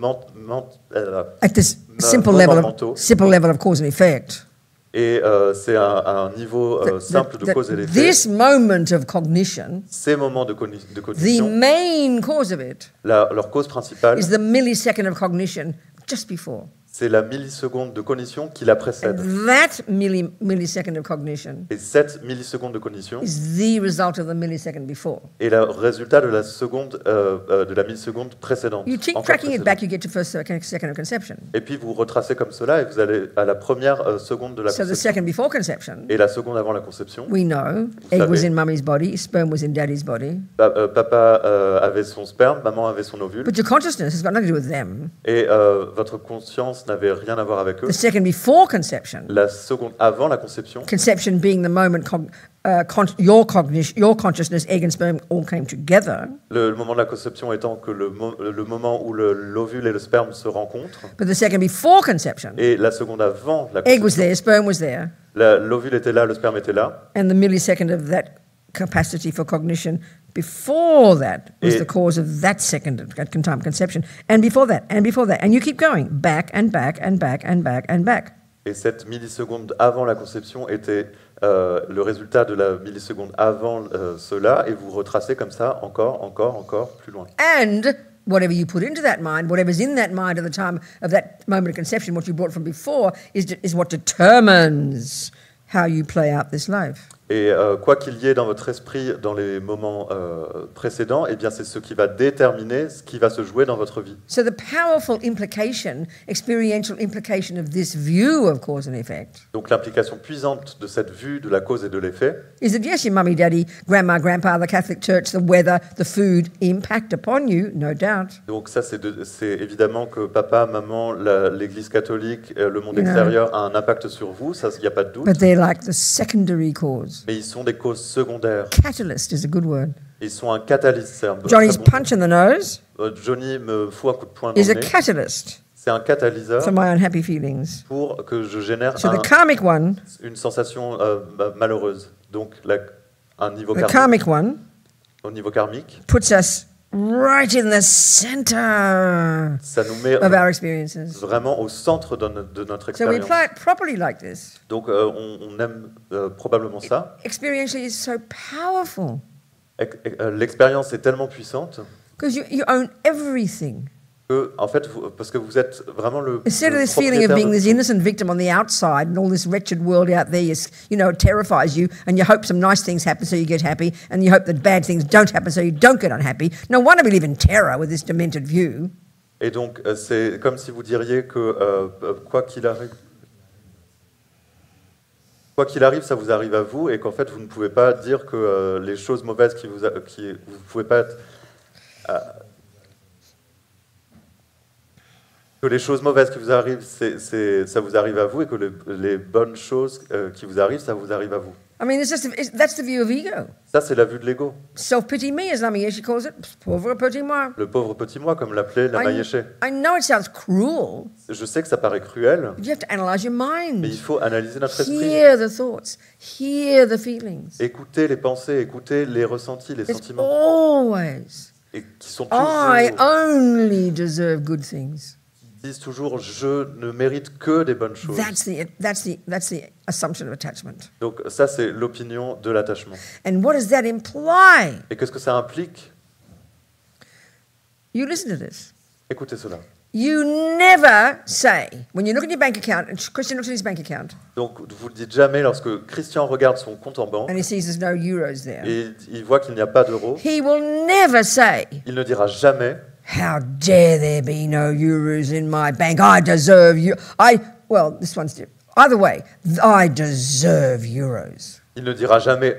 [SPEAKER 2] at this
[SPEAKER 3] moments
[SPEAKER 2] simple level of cause and effect.
[SPEAKER 3] et c'est un niveau simple de cause et d'effet.
[SPEAKER 2] This moment of cognition,
[SPEAKER 3] Ces moments de
[SPEAKER 2] the
[SPEAKER 3] cognition,
[SPEAKER 2] main cause of it
[SPEAKER 3] leur cause principale,
[SPEAKER 2] is the millisecond of cognition just before.
[SPEAKER 3] c'est la milliseconde de cognition qui la précède.
[SPEAKER 2] And that millisecond of cognition
[SPEAKER 3] Et cette milliseconde de cognition
[SPEAKER 2] is the result of the millisecond before.
[SPEAKER 3] est le résultat de la milliseconde précédente.
[SPEAKER 2] You keep
[SPEAKER 3] encore
[SPEAKER 2] tracking it
[SPEAKER 3] précédente.
[SPEAKER 2] back, you get to first second of conception.
[SPEAKER 3] Et puis vous retracez comme cela et vous allez à la première seconde de la
[SPEAKER 2] So the
[SPEAKER 3] conception.
[SPEAKER 2] second before conception,
[SPEAKER 3] Et la seconde avant la conception,
[SPEAKER 2] we know egg was
[SPEAKER 3] savez.
[SPEAKER 2] in mummy's body, sperm was in daddy's body.
[SPEAKER 3] papa avait son sperme, maman avait son ovule.
[SPEAKER 2] But your consciousness has got nothing to do with them.
[SPEAKER 3] Et votre conscience n'avait rien à voir avec eux.
[SPEAKER 2] The second before conception,
[SPEAKER 3] La seconde avant la conception,
[SPEAKER 2] conception being the moment your consciousness, egg and sperm all came together.
[SPEAKER 3] le moment de la conception étant que le moment où l'ovule et le sperme se rencontrent.
[SPEAKER 2] But the second before conception,
[SPEAKER 3] Et la seconde avant la
[SPEAKER 2] egg was
[SPEAKER 3] conception,
[SPEAKER 2] there, sperm was there,
[SPEAKER 3] l'ovule était là, le sperme était là.
[SPEAKER 2] and the millisecond of that capacity for cognition before that was
[SPEAKER 3] Et-
[SPEAKER 2] the cause of that second at time conception, and before that, and before that, and you keep going back and back and back and back and back.
[SPEAKER 3] Et cette milliseconde avant la conception était le résultat de la milliseconde avant cela, et vous retracez comme ça encore plus loin.
[SPEAKER 2] And whatever you put into that mind, whatever's in that mind at the time of that moment of conception, what you brought from before, is what determines how you play out this life.
[SPEAKER 3] Et quoi qu'il y ait dans votre esprit dans les moments précédents, eh bien c'est ce qui va déterminer ce qui va se jouer dans votre vie.
[SPEAKER 2] So the powerful implication, experiential implication of this view of cause and effect
[SPEAKER 3] Donc l'implication puissante de cette vue de la cause et de l'effet,
[SPEAKER 2] is that yes, your mummy, daddy, grandma, grandpa, the Catholic Church, the weather, the food impact upon you, no doubt.
[SPEAKER 3] donc ça c'est évidemment que papa, maman, l'Église catholique, le monde
[SPEAKER 2] You know.
[SPEAKER 3] extérieur a un impact sur vous, ça il n'y a pas de doute,
[SPEAKER 2] But they're like the secondary cause.
[SPEAKER 3] mais ils sont des causes secondaires.
[SPEAKER 2] Catalyst is a good word.
[SPEAKER 3] Ils sont un catalyste. C'est un
[SPEAKER 2] Johnny's
[SPEAKER 3] très bon
[SPEAKER 2] punch in the nose
[SPEAKER 3] mot. Johnny me fout un coup de poing dans
[SPEAKER 2] is a
[SPEAKER 3] le nez.
[SPEAKER 2] catalyst
[SPEAKER 3] C'est un catalyseur
[SPEAKER 2] for my unhappy feelings.
[SPEAKER 3] pour que je génère
[SPEAKER 2] So the karmic one,
[SPEAKER 3] une sensation malheureuse. Donc un niveau
[SPEAKER 2] the
[SPEAKER 3] karmique,
[SPEAKER 2] karmic one
[SPEAKER 3] au niveau karmique,
[SPEAKER 2] puts us right in the center
[SPEAKER 3] ça nous met
[SPEAKER 2] of our experiences.
[SPEAKER 3] vraiment au centre de notre
[SPEAKER 2] So we
[SPEAKER 3] expérience.
[SPEAKER 2] apply it properly like this.
[SPEAKER 3] Donc on aime probablement ça.
[SPEAKER 2] Experientially is so powerful
[SPEAKER 3] L'expérience est tellement puissante
[SPEAKER 2] because you own everything.
[SPEAKER 3] En fait, parce que vous êtes vraiment
[SPEAKER 2] Instead of
[SPEAKER 3] le
[SPEAKER 2] this feeling of
[SPEAKER 3] propriétaire
[SPEAKER 2] being
[SPEAKER 3] de
[SPEAKER 2] this
[SPEAKER 3] tout.
[SPEAKER 2] innocent victim on the outside and all this wretched world out there, terrifies you, and you hope some nice things happen so you get happy, and you hope that bad things don't happen so you don't get unhappy. No wonder we live in terror with this demented view.
[SPEAKER 3] Et donc, c'est comme si vous diriez que quoi qu'il arrive, ça vous arrive à vous, et qu'en fait, vous ne pouvez pas dire que les choses mauvaises vous pouvez pas être, que les choses mauvaises qui vous arrivent, ça vous arrive à vous, et que les bonnes choses qui vous arrivent, ça vous arrive à vous.
[SPEAKER 2] I mean, that's the view of ego.
[SPEAKER 3] Ça, c'est la vue de l'ego.
[SPEAKER 2] Self-pity me, as Lamieshi calls it. Pauvre petit moi.
[SPEAKER 3] Le pauvre petit moi, comme l'appelait la Maïeché.
[SPEAKER 2] I know it sounds cruel,
[SPEAKER 3] Je sais que ça paraît cruel,
[SPEAKER 2] but you have to analyze your mind.
[SPEAKER 3] mais il faut analyser notre esprit.
[SPEAKER 2] Hear the thoughts. Hear the feelings.
[SPEAKER 3] Écouter les pensées, écouter les ressentis, les
[SPEAKER 2] It's
[SPEAKER 3] sentiments,
[SPEAKER 2] always,
[SPEAKER 3] et qui sont
[SPEAKER 2] I
[SPEAKER 3] toujours,
[SPEAKER 2] only deserve good things.
[SPEAKER 3] qui disent toujours, je ne mérite que des bonnes choses.
[SPEAKER 2] That's the assumption of attachment.
[SPEAKER 3] Donc ça, c'est l'opinion de l'attachement.
[SPEAKER 2] And what does that imply?
[SPEAKER 3] Et qu'est-ce que ça implique?
[SPEAKER 2] You listen to this.
[SPEAKER 3] Écoutez cela.
[SPEAKER 2] You never say, when you look at your bank account, and Christian looks at his bank account,
[SPEAKER 3] Donc vous ne le dites jamais lorsque Christian regarde son compte en banque
[SPEAKER 2] and he sees there's no euros there.
[SPEAKER 3] et il voit qu'il n'y a pas d'euros.
[SPEAKER 2] He will never say,
[SPEAKER 3] Il ne dira jamais,
[SPEAKER 2] how dare there be no euros in my bank? I deserve you. Well, this one's different. Either way, I deserve euros.
[SPEAKER 3] il ne dira jamais,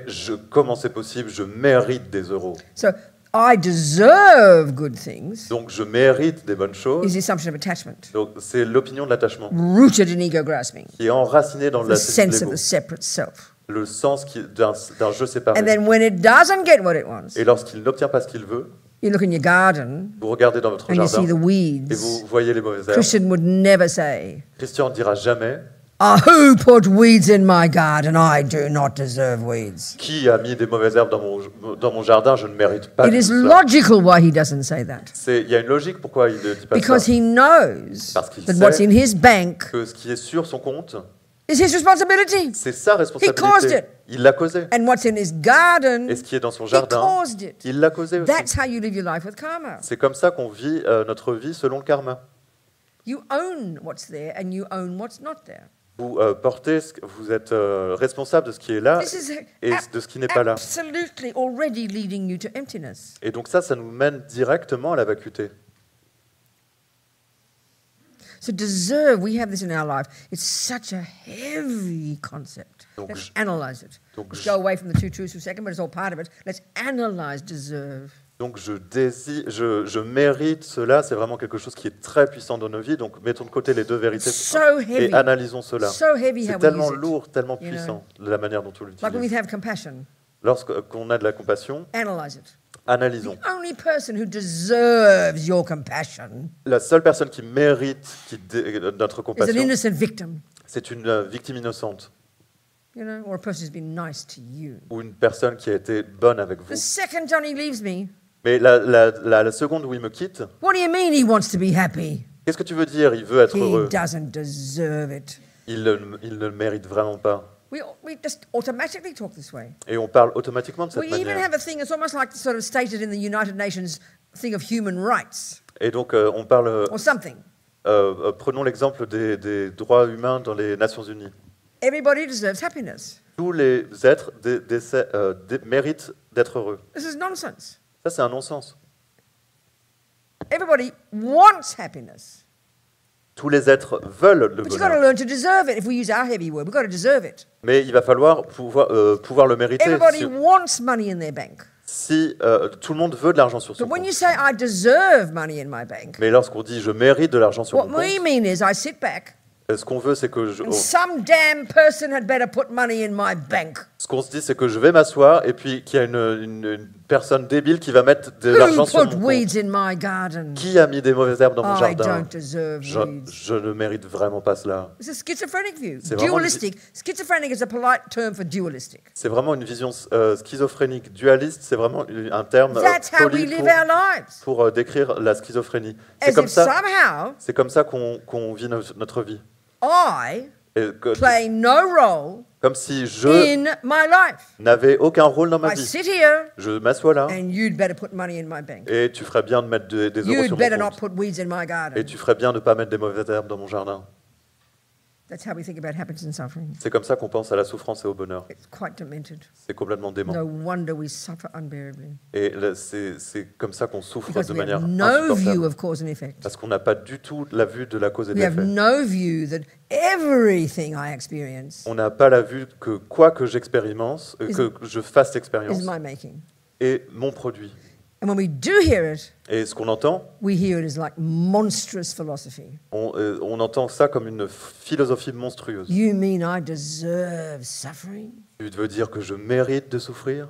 [SPEAKER 3] comment c'est possible, je mérite des euros.
[SPEAKER 2] So I deserve good things
[SPEAKER 3] Donc je mérite des bonnes
[SPEAKER 2] is
[SPEAKER 3] choses.
[SPEAKER 2] the assumption of attachment,
[SPEAKER 3] Donc c'est l'opinion de l'attachement
[SPEAKER 2] rooted in ego grasping,
[SPEAKER 3] qui est enracinée dans
[SPEAKER 2] the
[SPEAKER 3] la
[SPEAKER 2] sense of
[SPEAKER 3] l'ego.
[SPEAKER 2] the separate self.
[SPEAKER 3] Le sens d'un jeu séparé.
[SPEAKER 2] And then when it doesn't get what it wants,
[SPEAKER 3] Et lorsqu'il n'obtient pas ce qu'il veut,
[SPEAKER 2] you look in your garden
[SPEAKER 3] vous regardez dans votre
[SPEAKER 2] and you see the
[SPEAKER 3] jardin et
[SPEAKER 2] weeds.
[SPEAKER 3] vous voyez les mauvaises herbes.
[SPEAKER 2] Christian would never say,
[SPEAKER 3] Christian ne dira jamais,
[SPEAKER 2] who put weeds in my garden? I do not deserve weeds.
[SPEAKER 3] qui a mis des mauvaises herbes dans mon jardin, je ne mérite pas
[SPEAKER 2] It
[SPEAKER 3] tout
[SPEAKER 2] is
[SPEAKER 3] ça.
[SPEAKER 2] logical why he doesn't say that.
[SPEAKER 3] Il y a une logique pourquoi il ne dit pas
[SPEAKER 2] Because
[SPEAKER 3] ça.
[SPEAKER 2] he knows
[SPEAKER 3] Parce qu'il
[SPEAKER 2] that
[SPEAKER 3] sait
[SPEAKER 2] what's in his bank
[SPEAKER 3] que ce qui est sur son compte,
[SPEAKER 2] is his responsibility.
[SPEAKER 3] c'est sa
[SPEAKER 2] caused
[SPEAKER 3] responsabilité.
[SPEAKER 2] it.
[SPEAKER 3] Il l'a causé.
[SPEAKER 2] And what's in his garden,
[SPEAKER 3] Et ce qui est dans son
[SPEAKER 2] he
[SPEAKER 3] jardin,
[SPEAKER 2] caused it.
[SPEAKER 3] il l'a causé aussi.
[SPEAKER 2] That's how you live your life with karma.
[SPEAKER 3] C'est comme ça qu'on vit notre vie selon le karma.
[SPEAKER 2] You own what's there and you own what's not there.
[SPEAKER 3] Vous vous êtes responsable de ce qui est là
[SPEAKER 2] This is
[SPEAKER 3] et de ce qui n'est pas là.
[SPEAKER 2] absolutely already leading you to emptiness.
[SPEAKER 3] Et donc ça nous mène directement à la vacuité.
[SPEAKER 2] So deserve, we have this in our life. It's such a heavy concept.
[SPEAKER 3] Donc
[SPEAKER 2] Let's
[SPEAKER 3] je-
[SPEAKER 2] analyze it.
[SPEAKER 3] donc
[SPEAKER 2] Let's
[SPEAKER 3] je-
[SPEAKER 2] go away from the two truths for a second, but it's all part of it. Let's analyze deserve.
[SPEAKER 3] Donc je mérite cela, c'est vraiment quelque chose qui est très puissant dans nos vies. Donc mettons de côté les deux vérités
[SPEAKER 2] So heavy.
[SPEAKER 3] et analysons cela.
[SPEAKER 2] So heavy how
[SPEAKER 3] C'est
[SPEAKER 2] we
[SPEAKER 3] tellement
[SPEAKER 2] use it.
[SPEAKER 3] lourd, tellement
[SPEAKER 2] You
[SPEAKER 3] puissant de la manière dont on
[SPEAKER 2] Like when we
[SPEAKER 3] l'utilise.
[SPEAKER 2] have compassion,
[SPEAKER 3] Lorsqu'on a de la compassion,
[SPEAKER 2] analyze it.
[SPEAKER 3] analysons.
[SPEAKER 2] The only person who deserves your compassion
[SPEAKER 3] La seule personne qui mérite notre
[SPEAKER 2] is an
[SPEAKER 3] compassion,
[SPEAKER 2] innocent victim,
[SPEAKER 3] c'est une victime innocente
[SPEAKER 2] or a person who's been nice to you.
[SPEAKER 3] ou une personne qui a été bonne avec vous.
[SPEAKER 2] The second Johnny leaves me,
[SPEAKER 3] Mais la seconde où il me quitte,
[SPEAKER 2] what do you mean he wants to be happy?
[SPEAKER 3] qu'est-ce que tu veux dire? Il veut être
[SPEAKER 2] He
[SPEAKER 3] heureux.
[SPEAKER 2] doesn't deserve it.
[SPEAKER 3] Il ne le mérite vraiment pas.
[SPEAKER 2] We just automatically talk this way.
[SPEAKER 3] Et on parle automatiquement de cette
[SPEAKER 2] We even
[SPEAKER 3] manière.
[SPEAKER 2] have a thing, it's almost like sort of stated in the United Nations thing of human rights
[SPEAKER 3] Et donc on parle,
[SPEAKER 2] or something.
[SPEAKER 3] prenons l'exemple des droits humains dans les Nations Unies.
[SPEAKER 2] Everybody deserves happiness.
[SPEAKER 3] Tous les êtres méritent d'être heureux.
[SPEAKER 2] This is nonsense.
[SPEAKER 3] Ça, c'est un non-sens.
[SPEAKER 2] Everybody wants happiness.
[SPEAKER 3] Tous les êtres veulent le
[SPEAKER 2] But you've got to
[SPEAKER 3] bonheur.
[SPEAKER 2] learn to deserve it. If we use our heavy word, we've got to deserve it.
[SPEAKER 3] Mais il va falloir pouvoir le mériter.
[SPEAKER 2] Everybody wants money in their bank.
[SPEAKER 3] Si tout le monde veut de l'argent sur son
[SPEAKER 2] But when you
[SPEAKER 3] compte.
[SPEAKER 2] say, I deserve money in my bank,
[SPEAKER 3] Mais lorsqu'on dit je mérite de l'argent sur
[SPEAKER 2] what
[SPEAKER 3] mon
[SPEAKER 2] we
[SPEAKER 3] compte,
[SPEAKER 2] mean is I sit back
[SPEAKER 3] ce qu'on veut, c'est que
[SPEAKER 2] and some damn person had better put money in my bank.
[SPEAKER 3] ce qu'on se dit, c'est que je vais m'asseoir et puis qu'il y a une personne débile qui va mettre de
[SPEAKER 2] Who
[SPEAKER 3] l'argent sur
[SPEAKER 2] put
[SPEAKER 3] mon compte.
[SPEAKER 2] weeds in my garden?
[SPEAKER 3] Qui a mis des mauvaises herbes dans mon
[SPEAKER 2] I
[SPEAKER 3] jardin?
[SPEAKER 2] don't deserve
[SPEAKER 3] Je,
[SPEAKER 2] weeds.
[SPEAKER 3] je ne mérite vraiment pas cela.
[SPEAKER 2] It's a schizophrenic view.
[SPEAKER 3] C'est vraiment
[SPEAKER 2] Dualistic. Schizophrenic is a polite term for dualistic.
[SPEAKER 3] C'est vraiment une vision schizophrénique, dualiste. C'est vraiment un terme
[SPEAKER 2] That's how we
[SPEAKER 3] poli
[SPEAKER 2] live our lives.
[SPEAKER 3] pour décrire la schizophrénie.
[SPEAKER 2] As if somehow
[SPEAKER 3] C'est comme ça qu'on vit notre vie.
[SPEAKER 2] I
[SPEAKER 3] Et
[SPEAKER 2] play no role
[SPEAKER 3] comme si je
[SPEAKER 2] in my life.
[SPEAKER 3] n'avais aucun rôle dans ma
[SPEAKER 2] I
[SPEAKER 3] vie.
[SPEAKER 2] sit here
[SPEAKER 3] Je m'assois là
[SPEAKER 2] and you'd better put money in my bank.
[SPEAKER 3] et tu ferais bien de mettre des euros
[SPEAKER 2] You'd
[SPEAKER 3] sur
[SPEAKER 2] better
[SPEAKER 3] mon
[SPEAKER 2] not
[SPEAKER 3] compte.
[SPEAKER 2] put weeds in my
[SPEAKER 3] Et
[SPEAKER 2] garden.
[SPEAKER 3] tu ferais bien de ne pas mettre des mauvaises herbes dans mon jardin.
[SPEAKER 2] That's how we think about happiness and suffering.
[SPEAKER 3] C'est comme ça qu'on pense à la souffrance et au bonheur.
[SPEAKER 2] It's quite demented.
[SPEAKER 3] C'est complètement dément.
[SPEAKER 2] No wonder we suffer unbearably.
[SPEAKER 3] Et là, c'est comme ça qu'on souffre
[SPEAKER 2] Because
[SPEAKER 3] de
[SPEAKER 2] we
[SPEAKER 3] manière
[SPEAKER 2] have no view
[SPEAKER 3] insupportable.
[SPEAKER 2] of cause and effect.
[SPEAKER 3] Parce qu'on n'a pas du tout la vue de la cause et de
[SPEAKER 2] We have
[SPEAKER 3] l'effet.
[SPEAKER 2] no view that everything I experience
[SPEAKER 3] On n'a pas la vue que quoi que j'expérimente, que je fasse l'expérience,
[SPEAKER 2] is my making.
[SPEAKER 3] est mon produit.
[SPEAKER 2] And when we do hear it,
[SPEAKER 3] Et ce qu'on entend,
[SPEAKER 2] we hear it as like monstrous philosophy.
[SPEAKER 3] on entend ça comme une philosophie monstrueuse.
[SPEAKER 2] You mean I deserve suffering?
[SPEAKER 3] Tu veux dire que je mérite de souffrir?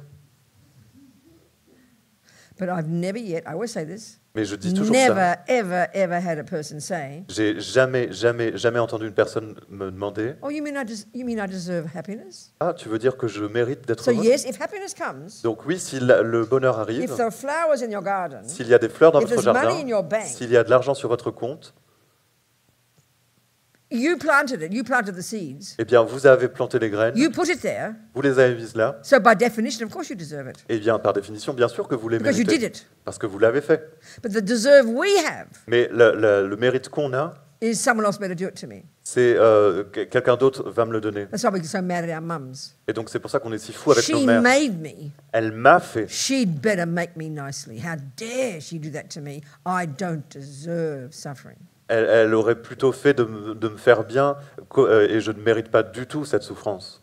[SPEAKER 2] But I've never yet, I always say this,
[SPEAKER 3] Mais je dis toujours
[SPEAKER 2] never,
[SPEAKER 3] ça.
[SPEAKER 2] ever had a person say,
[SPEAKER 3] J'ai jamais entendu une personne me demander
[SPEAKER 2] oh, you mean I deserve happiness?
[SPEAKER 3] « Ah, tu veux dire que je mérite d'être
[SPEAKER 2] So
[SPEAKER 3] heureux ?»
[SPEAKER 2] yes, if happiness comes,
[SPEAKER 3] Donc oui, si le bonheur arrive,
[SPEAKER 2] if there are flowers in your garden,
[SPEAKER 3] s'il y a des fleurs dans
[SPEAKER 2] if
[SPEAKER 3] votre
[SPEAKER 2] there's money
[SPEAKER 3] jardin,
[SPEAKER 2] in your bank,
[SPEAKER 3] s'il y a de l'argent sur votre compte,
[SPEAKER 2] you planted it, you planted the seeds,
[SPEAKER 3] eh bien, vous avez planté les graines,
[SPEAKER 2] you put it there,
[SPEAKER 3] vous les avez mises là,
[SPEAKER 2] so by definition, of course you deserve it,
[SPEAKER 3] eh bien, par définition, bien sûr que vous les
[SPEAKER 2] because you did
[SPEAKER 3] méritez,
[SPEAKER 2] it.
[SPEAKER 3] parce que vous l'avez fait.
[SPEAKER 2] But the deserve we have
[SPEAKER 3] Mais le mérite qu'on a,
[SPEAKER 2] is someone else better do it to me.
[SPEAKER 3] c'est quelqu'un d'autre va me le donner.
[SPEAKER 2] That's why we get so mad at our mums.
[SPEAKER 3] Et donc, c'est pour ça qu'on est si fou avec nos
[SPEAKER 2] She
[SPEAKER 3] mères.
[SPEAKER 2] made me.
[SPEAKER 3] Elle m'a fait.
[SPEAKER 2] She'd better make me nicely. How dare she do that to me? I don't deserve suffering.
[SPEAKER 3] Elle aurait plutôt fait de me faire bien, et je ne mérite pas du tout cette souffrance.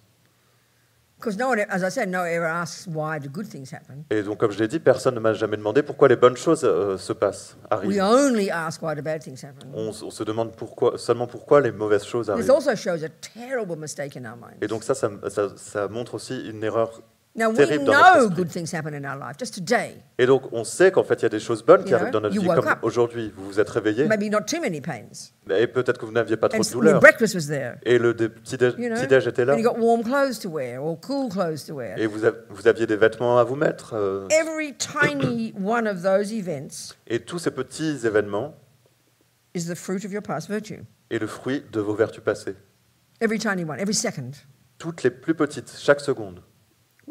[SPEAKER 2] Because no one, as I said, no one ever asks why the good things happen.
[SPEAKER 3] Et donc, comme je l'ai dit, personne ne m'a jamais demandé pourquoi les bonnes choses se passent,
[SPEAKER 2] We
[SPEAKER 3] arrivent.
[SPEAKER 2] only ask why the bad things happen.
[SPEAKER 3] On se demande seulement pourquoi les mauvaises choses
[SPEAKER 2] This
[SPEAKER 3] arrivent.
[SPEAKER 2] also shows a terrible mistake in our minds.
[SPEAKER 3] Et donc ça montre aussi une erreur
[SPEAKER 2] Now, we
[SPEAKER 3] terrible dans notre
[SPEAKER 2] know
[SPEAKER 3] esprit.
[SPEAKER 2] good things happen in our life. Just today,
[SPEAKER 3] Et donc, on sait qu'en fait, il y a des choses bonnes qui
[SPEAKER 2] You
[SPEAKER 3] arrivent
[SPEAKER 2] know,
[SPEAKER 3] dans notre
[SPEAKER 2] you
[SPEAKER 3] vie,
[SPEAKER 2] woke
[SPEAKER 3] comme
[SPEAKER 2] up.
[SPEAKER 3] aujourd'hui, vous vous êtes réveillé,
[SPEAKER 2] maybe not too many pains.
[SPEAKER 3] et peut-être que vous n'aviez pas trop
[SPEAKER 2] And
[SPEAKER 3] de
[SPEAKER 2] the
[SPEAKER 3] douleur.
[SPEAKER 2] breakfast was there.
[SPEAKER 3] Et le petit-déj
[SPEAKER 2] You know,
[SPEAKER 3] était là.
[SPEAKER 2] and you got warm clothes to wear or cool clothes to wear.
[SPEAKER 3] Et vous aviez des vêtements à vous mettre.
[SPEAKER 2] Every tiny one of those events
[SPEAKER 3] Et tous ces petits événements
[SPEAKER 2] is the fruit of your past virtue.
[SPEAKER 3] est le fruit de vos vertus passées.
[SPEAKER 2] Every tiny one, every second.
[SPEAKER 3] Toutes les plus petites, chaque seconde.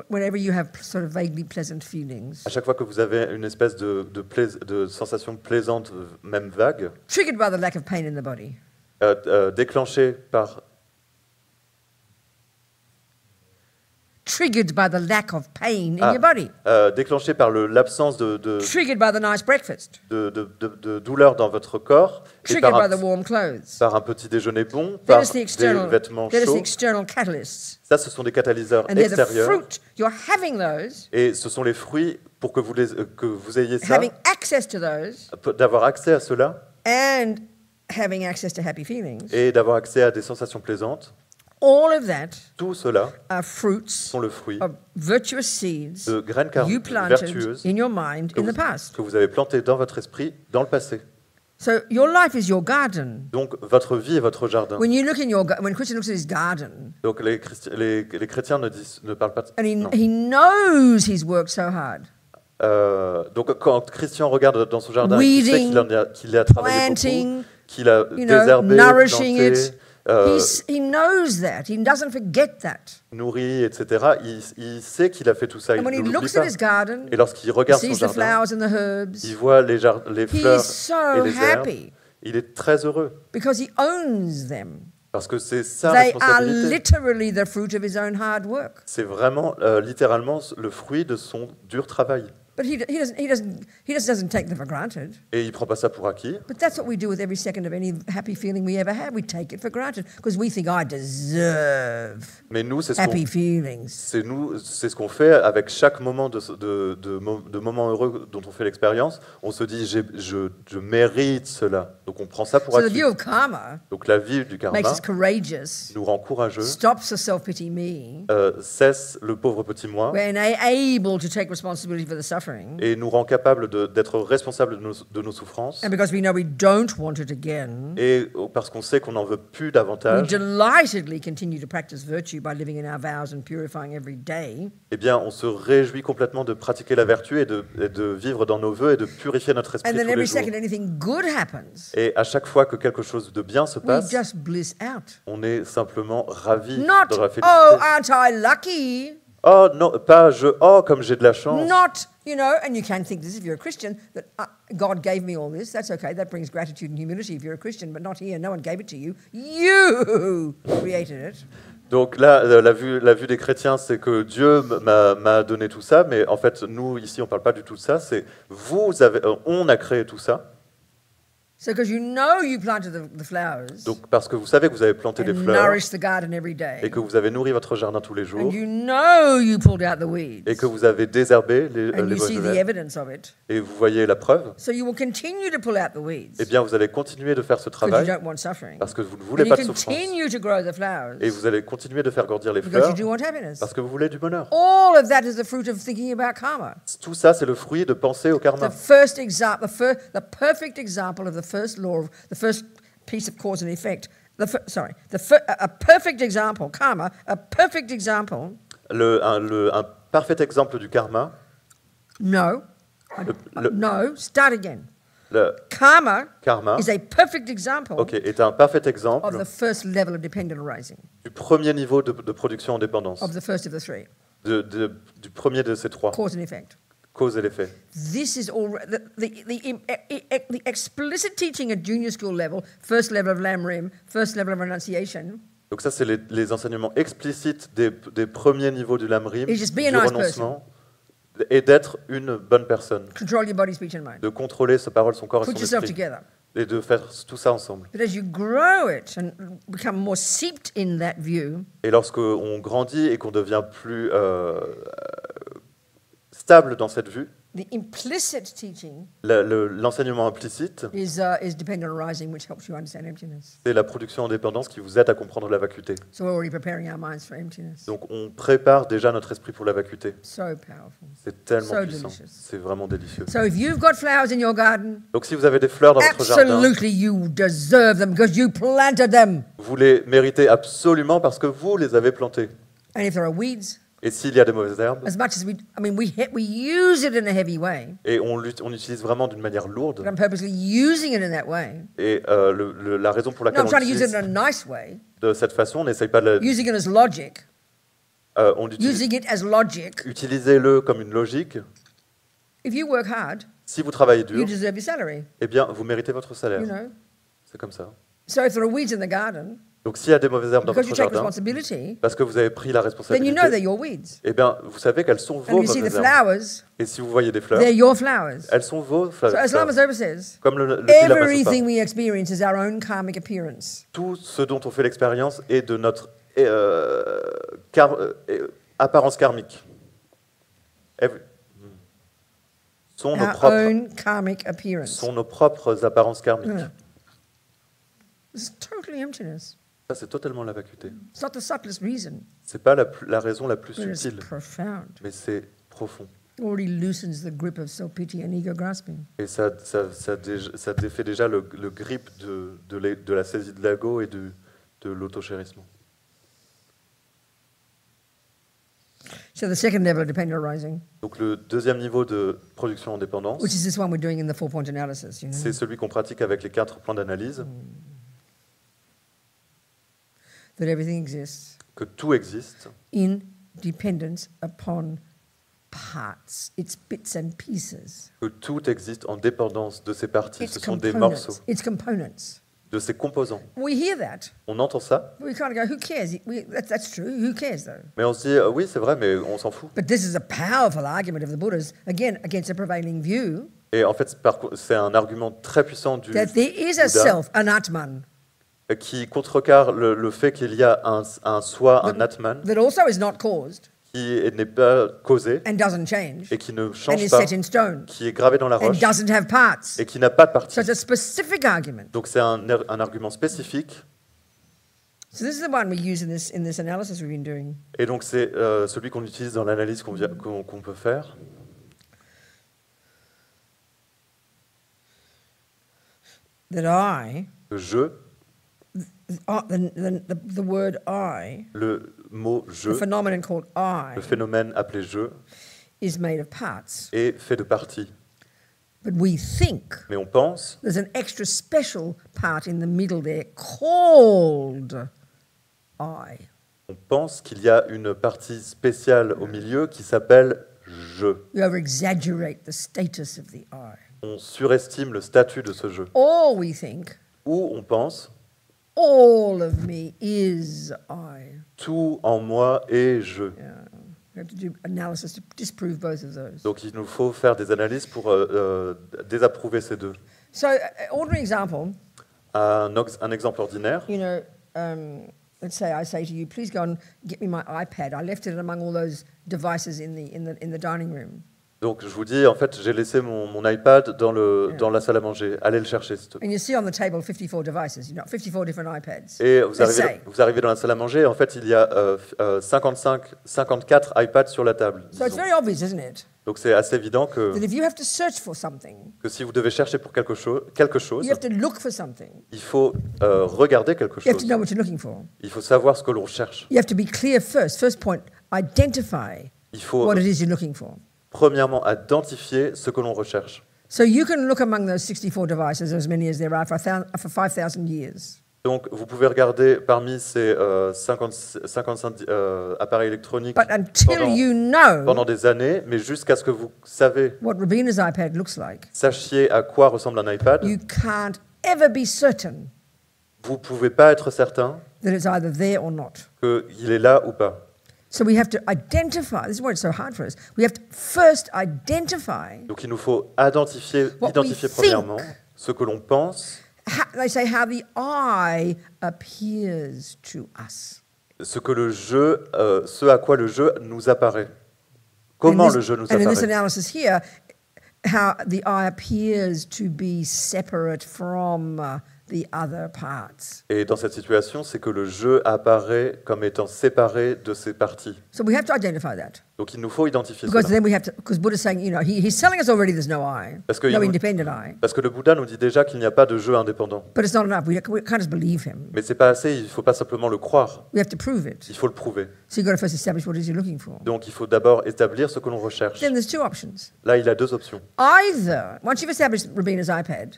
[SPEAKER 2] Whenever you have sort of vaguely pleasant feelings,
[SPEAKER 3] À chaque fois que vous avez une espèce de sensation plaisante, même vague,
[SPEAKER 2] triggered by the lack of pain in the body,
[SPEAKER 3] déclenchée par
[SPEAKER 2] triggered by the lack of pain in
[SPEAKER 3] Ah.
[SPEAKER 2] your body,
[SPEAKER 3] déclenchée par l'absence de
[SPEAKER 2] triggered by the nice breakfast,
[SPEAKER 3] douleur dans votre corps, et
[SPEAKER 2] triggered
[SPEAKER 3] par
[SPEAKER 2] by the warm clothes.
[SPEAKER 3] par un petit déjeuner bon,
[SPEAKER 2] That
[SPEAKER 3] par
[SPEAKER 2] is the
[SPEAKER 3] des
[SPEAKER 2] external,
[SPEAKER 3] vêtements
[SPEAKER 2] that is the
[SPEAKER 3] chauds.
[SPEAKER 2] external catalysts.
[SPEAKER 3] Ça, ce sont des catalyseurs
[SPEAKER 2] And they're the
[SPEAKER 3] extérieurs.
[SPEAKER 2] fruit. You're having those,
[SPEAKER 3] Et ce sont les fruits pour que vous ayez ça,
[SPEAKER 2] having access to those,
[SPEAKER 3] d'avoir accès à cela
[SPEAKER 2] and having access to happy feelings.
[SPEAKER 3] et d'avoir accès à des sensations plaisantes.
[SPEAKER 2] All of that
[SPEAKER 3] Tout cela
[SPEAKER 2] are fruits
[SPEAKER 3] sont le fruit
[SPEAKER 2] of virtuous seeds
[SPEAKER 3] de graines
[SPEAKER 2] you planted
[SPEAKER 3] vertueuses
[SPEAKER 2] in your mind in the past.
[SPEAKER 3] que vous avez plantées dans votre esprit dans le passé.
[SPEAKER 2] So your life is your garden.
[SPEAKER 3] Donc votre vie est votre jardin.
[SPEAKER 2] When you look in when Christian looks at his garden,
[SPEAKER 3] Donc les chrétiens ne parlent pas de
[SPEAKER 2] and
[SPEAKER 3] non.
[SPEAKER 2] he knows he's worked so hard,
[SPEAKER 3] Donc quand Christian regarde dans son jardin, il sait
[SPEAKER 2] Weeding,
[SPEAKER 3] qu'il a travaillé
[SPEAKER 2] planting,
[SPEAKER 3] beaucoup, qu'il a
[SPEAKER 2] you know,
[SPEAKER 3] désherbé,
[SPEAKER 2] nourishing
[SPEAKER 3] planté,
[SPEAKER 2] it. He knows that. He doesn't forget that.
[SPEAKER 3] nourri, etc. Il sait qu'il a fait tout ça, il
[SPEAKER 2] And when
[SPEAKER 3] ne
[SPEAKER 2] he
[SPEAKER 3] l'oublie
[SPEAKER 2] looks at
[SPEAKER 3] pas.
[SPEAKER 2] his garden,
[SPEAKER 3] Et lorsqu'il
[SPEAKER 2] he
[SPEAKER 3] regarde son
[SPEAKER 2] sees the
[SPEAKER 3] jardin,
[SPEAKER 2] flowers and the herbs,
[SPEAKER 3] il voit les fleurs
[SPEAKER 2] so
[SPEAKER 3] et les herbes.
[SPEAKER 2] happy
[SPEAKER 3] Il est très heureux
[SPEAKER 2] because he owns them.
[SPEAKER 3] parce que c'est sa
[SPEAKER 2] They are
[SPEAKER 3] responsabilité.
[SPEAKER 2] literally the fruit of his own hard work.
[SPEAKER 3] C'est vraiment littéralement le fruit de son dur travail.
[SPEAKER 2] But he doesn't take them for granted.
[SPEAKER 3] Et il prend pas ça pour acquis.
[SPEAKER 2] But that's what we do with every second of any happy feeling we ever have. We take it for granted because we think I deserve
[SPEAKER 3] Mais nous, c'est
[SPEAKER 2] happy feelings.
[SPEAKER 3] ce qu'on fait avec chaque moment de moment heureux dont on fait l'expérience. On se dit, je mérite cela. Donc on prend ça pour
[SPEAKER 2] So the
[SPEAKER 3] acquis.
[SPEAKER 2] view of karma
[SPEAKER 3] Donc la vie du karma
[SPEAKER 2] makes us courageous,
[SPEAKER 3] nous rend courageux,
[SPEAKER 2] stops the self-pity me.
[SPEAKER 3] cesse le pauvre petit moi.
[SPEAKER 2] We're able to take responsibility for the suffering suffering,
[SPEAKER 3] et nous rend capables d'être responsables de nos souffrances.
[SPEAKER 2] and because we know we don't want it again,
[SPEAKER 3] Et parce qu'on sait qu'on n'en veut plus
[SPEAKER 2] we
[SPEAKER 3] davantage,
[SPEAKER 2] delightedly continue to practice virtue by living in our vows and purifying every day.
[SPEAKER 3] eh bien, on se réjouit complètement de pratiquer la vertu et de vivre dans nos vœux et de purifier notre esprit
[SPEAKER 2] And then
[SPEAKER 3] tous les
[SPEAKER 2] every
[SPEAKER 3] jours.
[SPEAKER 2] second anything good happens,
[SPEAKER 3] Et à chaque fois que quelque chose de bien se
[SPEAKER 2] we
[SPEAKER 3] passe,
[SPEAKER 2] just bliss out.
[SPEAKER 3] on est simplement ravis
[SPEAKER 2] Not,
[SPEAKER 3] de la
[SPEAKER 2] oh,
[SPEAKER 3] félicité.
[SPEAKER 2] aren't I lucky?
[SPEAKER 3] Oh non, pas oh comme j'ai de la chance.
[SPEAKER 2] Not, and you can think this if you're a Christian, that God gave me all this. That's okay. That brings gratitude and humility if you're a Christian, but not here. No one gave it to you. You created it.
[SPEAKER 3] Donc là, la vue des chrétiens, c'est que Dieu m'a donné tout ça, mais en fait, nous, ici, on ne parle pas du tout de ça, c'est on a créé tout ça.
[SPEAKER 2] So because you planted the flowers
[SPEAKER 3] Donc parce que vous savez que vous avez planté des
[SPEAKER 2] and
[SPEAKER 3] fleurs
[SPEAKER 2] nourished the garden every day,
[SPEAKER 3] et que vous avez nourri votre jardin tous les jours
[SPEAKER 2] and you pulled out the weeds,
[SPEAKER 3] et que vous avez désherbé les
[SPEAKER 2] and you see the
[SPEAKER 3] bois
[SPEAKER 2] evidence of it.
[SPEAKER 3] et vous voyez la preuve,
[SPEAKER 2] So you will continue to pull out the weeds
[SPEAKER 3] eh bien vous allez continuer de faire ce
[SPEAKER 2] because you
[SPEAKER 3] travail
[SPEAKER 2] don't want suffering.
[SPEAKER 3] parce que vous ne
[SPEAKER 2] And
[SPEAKER 3] voulez
[SPEAKER 2] you
[SPEAKER 3] pas de souffrance.
[SPEAKER 2] continue to grow the flowers
[SPEAKER 3] Et vous allez continuer de faire grandir les
[SPEAKER 2] because you
[SPEAKER 3] fleurs
[SPEAKER 2] do want happiness.
[SPEAKER 3] parce que vous voulez du bonheur.
[SPEAKER 2] All of that is the fruit of thinking about karma.
[SPEAKER 3] Tout ça, c'est le fruit de penser au
[SPEAKER 2] The
[SPEAKER 3] karma.
[SPEAKER 2] first example, the perfect example of the first law, the first piece of cause and effect. A perfect example, karma, a perfect example.
[SPEAKER 3] Un parfait exemple du karma.
[SPEAKER 2] No, no, start again.
[SPEAKER 3] Le
[SPEAKER 2] Karma
[SPEAKER 3] karma,
[SPEAKER 2] is a perfect example
[SPEAKER 3] est un parfait
[SPEAKER 2] of
[SPEAKER 3] exemple
[SPEAKER 2] the first level of dependent arising,
[SPEAKER 3] du premier niveau de production en dépendance,
[SPEAKER 2] of the first of the three,
[SPEAKER 3] du premier de ces trois,
[SPEAKER 2] cause and effect.
[SPEAKER 3] cause et l'effet.
[SPEAKER 2] This is all the explicit teaching at junior school level, first level of Lam-Rim, first level of renunciation.
[SPEAKER 3] Donc ça, c'est les enseignements explicites des premiers niveaux du Lam-Rim,
[SPEAKER 2] It's just be
[SPEAKER 3] du
[SPEAKER 2] a nice
[SPEAKER 3] renoncement, et d'être une bonne personne,
[SPEAKER 2] Control your body, speech, and mind.
[SPEAKER 3] de contrôler sa parole, son corps et
[SPEAKER 2] Put
[SPEAKER 3] son
[SPEAKER 2] yourself
[SPEAKER 3] esprit,
[SPEAKER 2] together.
[SPEAKER 3] et de faire tout ça ensemble.
[SPEAKER 2] But as you grow it and become more seeped in that view,
[SPEAKER 3] Et lorsqu'on grandit et qu'on devient plus stable dans cette vue,
[SPEAKER 2] the implicit teaching
[SPEAKER 3] l'enseignement implicite,
[SPEAKER 2] is dependent arising, which helps you understand emptiness.
[SPEAKER 3] c'est la production en dépendance qui vous aide à comprendre la vacuité.
[SPEAKER 2] So we're already preparing our minds for emptiness.
[SPEAKER 3] Donc on prépare déjà notre esprit pour la vacuité.
[SPEAKER 2] So powerful.
[SPEAKER 3] C'est tellement
[SPEAKER 2] So
[SPEAKER 3] puissant.
[SPEAKER 2] delicious.
[SPEAKER 3] C'est vraiment délicieux.
[SPEAKER 2] So if you've got flowers in your garden,
[SPEAKER 3] Donc si vous avez des fleurs dans votre jardin,
[SPEAKER 2] absolutely you deserve them because you planted them.
[SPEAKER 3] vous les méritez absolument parce que vous les avez plantées.
[SPEAKER 2] And if there are weeds,
[SPEAKER 3] Et s'il y a des mauvaises herbes,
[SPEAKER 2] as much as we use it in a heavy way,
[SPEAKER 3] et on utilise vraiment d'une manière
[SPEAKER 2] but
[SPEAKER 3] lourde,
[SPEAKER 2] I'm purposely using it in that way.
[SPEAKER 3] et la raison pour
[SPEAKER 2] No,
[SPEAKER 3] laquelle
[SPEAKER 2] I'm
[SPEAKER 3] on
[SPEAKER 2] trying to use it
[SPEAKER 3] l'utilise
[SPEAKER 2] in a nice way,
[SPEAKER 3] de cette façon, on n'essaye pas de
[SPEAKER 2] using it as logic,
[SPEAKER 3] on utilise,
[SPEAKER 2] using it as logic.
[SPEAKER 3] utilisez-le comme une logique.
[SPEAKER 2] If you work hard,
[SPEAKER 3] Si vous travaillez
[SPEAKER 2] you
[SPEAKER 3] dur,
[SPEAKER 2] deserve your salary,
[SPEAKER 3] eh bien, vous méritez votre salaire.
[SPEAKER 2] you know.
[SPEAKER 3] C'est comme ça.
[SPEAKER 2] So if there are weeds in the garden,
[SPEAKER 3] Donc s'il y a des mauvaises herbes dans
[SPEAKER 2] because you
[SPEAKER 3] votre
[SPEAKER 2] take
[SPEAKER 3] jardin,
[SPEAKER 2] responsibility,
[SPEAKER 3] parce que vous avez pris la
[SPEAKER 2] then you know they're
[SPEAKER 3] responsabilité,
[SPEAKER 2] your weeds.
[SPEAKER 3] eh bien, vous savez qu'elles sont
[SPEAKER 2] And
[SPEAKER 3] vos
[SPEAKER 2] you see the
[SPEAKER 3] mauvaises herbes.
[SPEAKER 2] flowers,
[SPEAKER 3] Et si vous voyez des fleurs,
[SPEAKER 2] they're your flowers.
[SPEAKER 3] elles sont vos
[SPEAKER 2] So as
[SPEAKER 3] fleurs.
[SPEAKER 2] Lama Zopa says,
[SPEAKER 3] Comme le dit Lama Zopa.
[SPEAKER 2] everything we experience is our own karmic appearance.
[SPEAKER 3] Tout ce dont on fait l'expérience est de notre apparence karmique. Sont nos,
[SPEAKER 2] Our own karmic appearance.
[SPEAKER 3] sont nos propres apparences karmiques.
[SPEAKER 2] Yeah. It's totally emptiness.
[SPEAKER 3] Ça, c'est totalement la vacuité.
[SPEAKER 2] It's not the subtlest reason,
[SPEAKER 3] C'est pas la raison la plus
[SPEAKER 2] but it's
[SPEAKER 3] subtile,
[SPEAKER 2] profound.
[SPEAKER 3] mais c'est profond.
[SPEAKER 2] It already loosens the grip of self-pity and ego grasping.
[SPEAKER 3] Et ça défait déjà le grip de la saisie de l'ego et de l'autochérissement.
[SPEAKER 2] So the second level of dependent arising,
[SPEAKER 3] Donc le deuxième niveau de production en dépendance,
[SPEAKER 2] which is this one we're doing in the 4-point analysis, you know,
[SPEAKER 3] c'est celui qu'on pratique avec les 4 plans d'analyse,
[SPEAKER 2] that everything exists
[SPEAKER 3] que tout existe
[SPEAKER 2] in dependence upon parts, its bits and pieces,
[SPEAKER 3] que tout existe en dépendance de ses parties.
[SPEAKER 2] its
[SPEAKER 3] Ce sont des morceaux,
[SPEAKER 2] components, its components.
[SPEAKER 3] de ses composants.
[SPEAKER 2] We hear that,
[SPEAKER 3] On entend ça,
[SPEAKER 2] but we kind of go, who cares? That's true, who cares though?
[SPEAKER 3] mais on se dit, oui, c'est vrai, mais on s'en fout.
[SPEAKER 2] But this is a powerful argument of the Buddha's, again, against a prevailing view,
[SPEAKER 3] Et en fait, c'est un argument très puissant du
[SPEAKER 2] that there is a
[SPEAKER 3] Bouddha
[SPEAKER 2] self, an Atman,
[SPEAKER 3] qui contrecarre le fait qu'il y a un soi, un Atman,
[SPEAKER 2] that also is not caused
[SPEAKER 3] qui n'est pas causé
[SPEAKER 2] and doesn't change
[SPEAKER 3] et qui ne
[SPEAKER 2] and
[SPEAKER 3] change
[SPEAKER 2] is
[SPEAKER 3] pas,
[SPEAKER 2] set in stone
[SPEAKER 3] qui est gravé dans la
[SPEAKER 2] and
[SPEAKER 3] roche
[SPEAKER 2] doesn't have parts.
[SPEAKER 3] et qui n'a pas de partie.
[SPEAKER 2] So it's a specific argument.
[SPEAKER 3] Donc c'est un argument spécifique.
[SPEAKER 2] So this is the one we use in this analysis we've been doing.
[SPEAKER 3] Et donc c'est celui qu'on utilise dans l'analyse qu'on peut faire.
[SPEAKER 2] that I,
[SPEAKER 3] Le je,
[SPEAKER 2] the word I,
[SPEAKER 3] le mot je,
[SPEAKER 2] the phenomenon called I,
[SPEAKER 3] le phénomène appelé je,
[SPEAKER 2] is made of parts.
[SPEAKER 3] est fait de parties.
[SPEAKER 2] But we think
[SPEAKER 3] Mais on pense
[SPEAKER 2] there's an extra special part in the middle there called I.
[SPEAKER 3] On pense qu'il y a une partie spéciale au milieu qui s'appelle je.
[SPEAKER 2] We over-exaggerate the status of the I.
[SPEAKER 3] On surestime le statut de ce je.
[SPEAKER 2] Or we think
[SPEAKER 3] Ou on pense
[SPEAKER 2] all of me is I.
[SPEAKER 3] tout en moi est je.
[SPEAKER 2] Yeah. We have to do analysis to disprove both of those.
[SPEAKER 3] Donc il nous faut faire des analyses pour désapprouver ces deux.
[SPEAKER 2] So, ordinary example,
[SPEAKER 3] Un exemple ordinaire,
[SPEAKER 2] you know, let's say I say to you, please go and get me my iPad. I left it among all those devices in the dining room.
[SPEAKER 3] donc je vous dis, en fait, j'ai laissé mon iPad dans la salle à manger. Allez le chercher, s'il te plaît.
[SPEAKER 2] And you see on the table 54 devices, you know, 54 different iPads.
[SPEAKER 3] Et
[SPEAKER 2] Let's say.
[SPEAKER 3] vous arrivez dans la salle à manger, et en fait, il y a 54 iPads sur la table.
[SPEAKER 2] So it's
[SPEAKER 3] disons.
[SPEAKER 2] very obvious, isn't it?
[SPEAKER 3] Donc c'est assez évident
[SPEAKER 2] That if you have to search for something,
[SPEAKER 3] que si vous devez chercher pour quelque chose,
[SPEAKER 2] you have to look for something.
[SPEAKER 3] il faut regarder quelque
[SPEAKER 2] You have to
[SPEAKER 3] chose.
[SPEAKER 2] know what you're looking for.
[SPEAKER 3] Il faut savoir ce que l'on cherche.
[SPEAKER 2] You have to be clear first. First point, identify
[SPEAKER 3] Il faut
[SPEAKER 2] what it is you're looking for.
[SPEAKER 3] premièrement identifier ce que l'on recherche.
[SPEAKER 2] So you can look among those 64 devices, as many as there are, for 5,000 years.
[SPEAKER 3] Donc vous pouvez regarder parmi ces 55 appareils électroniques
[SPEAKER 2] But until you know
[SPEAKER 3] pendant des années, mais jusqu'à ce que vous savez,
[SPEAKER 2] what Robina's iPad looks like,
[SPEAKER 3] sachiez à quoi ressemble un iPad,
[SPEAKER 2] you can't ever be certain
[SPEAKER 3] vous ne pouvez pas être certain
[SPEAKER 2] that it's either there or not.
[SPEAKER 3] qu'il est là ou pas.
[SPEAKER 2] So we have to identify. This is why it's so hard for us. We have to first identify.
[SPEAKER 3] Donc il nous faut identifier
[SPEAKER 2] What we
[SPEAKER 3] premièrement
[SPEAKER 2] think.
[SPEAKER 3] ce que l'on pense,
[SPEAKER 2] They say how the I appears to us.
[SPEAKER 3] ce que le jeu, ce à quoi le jeu nous apparaît. Comment le jeu nous
[SPEAKER 2] And in this
[SPEAKER 3] apparaît.
[SPEAKER 2] analysis here, how the I appears to be separate from the other parts.
[SPEAKER 3] Et dans cette situation, c'est que le jeu apparaît comme étant séparé de ses parties.
[SPEAKER 2] So we have to identify that.
[SPEAKER 3] Donc il nous faut identifier
[SPEAKER 2] Because
[SPEAKER 3] cela.
[SPEAKER 2] then we have to, because Buddha's saying, you know, he's telling us already there's no I,
[SPEAKER 3] Parce que
[SPEAKER 2] no
[SPEAKER 3] il nous-
[SPEAKER 2] independent I.
[SPEAKER 3] Parce que le Bouddha nous dit déjà qu'il n'y a pas de jeu indépendant.
[SPEAKER 2] But it's not enough. We can't just believe him.
[SPEAKER 3] Mais c'est pas assez, il ne faut pas simplement le croire,
[SPEAKER 2] We have to prove it.
[SPEAKER 3] il faut le prouver.
[SPEAKER 2] So you've got to first establish what it is you're looking for.
[SPEAKER 3] Donc il faut d'abord établir ce que l'on recherche.
[SPEAKER 2] Then there's two options.
[SPEAKER 3] Là, il a deux options.
[SPEAKER 2] Either, once you've established Robina's iPad,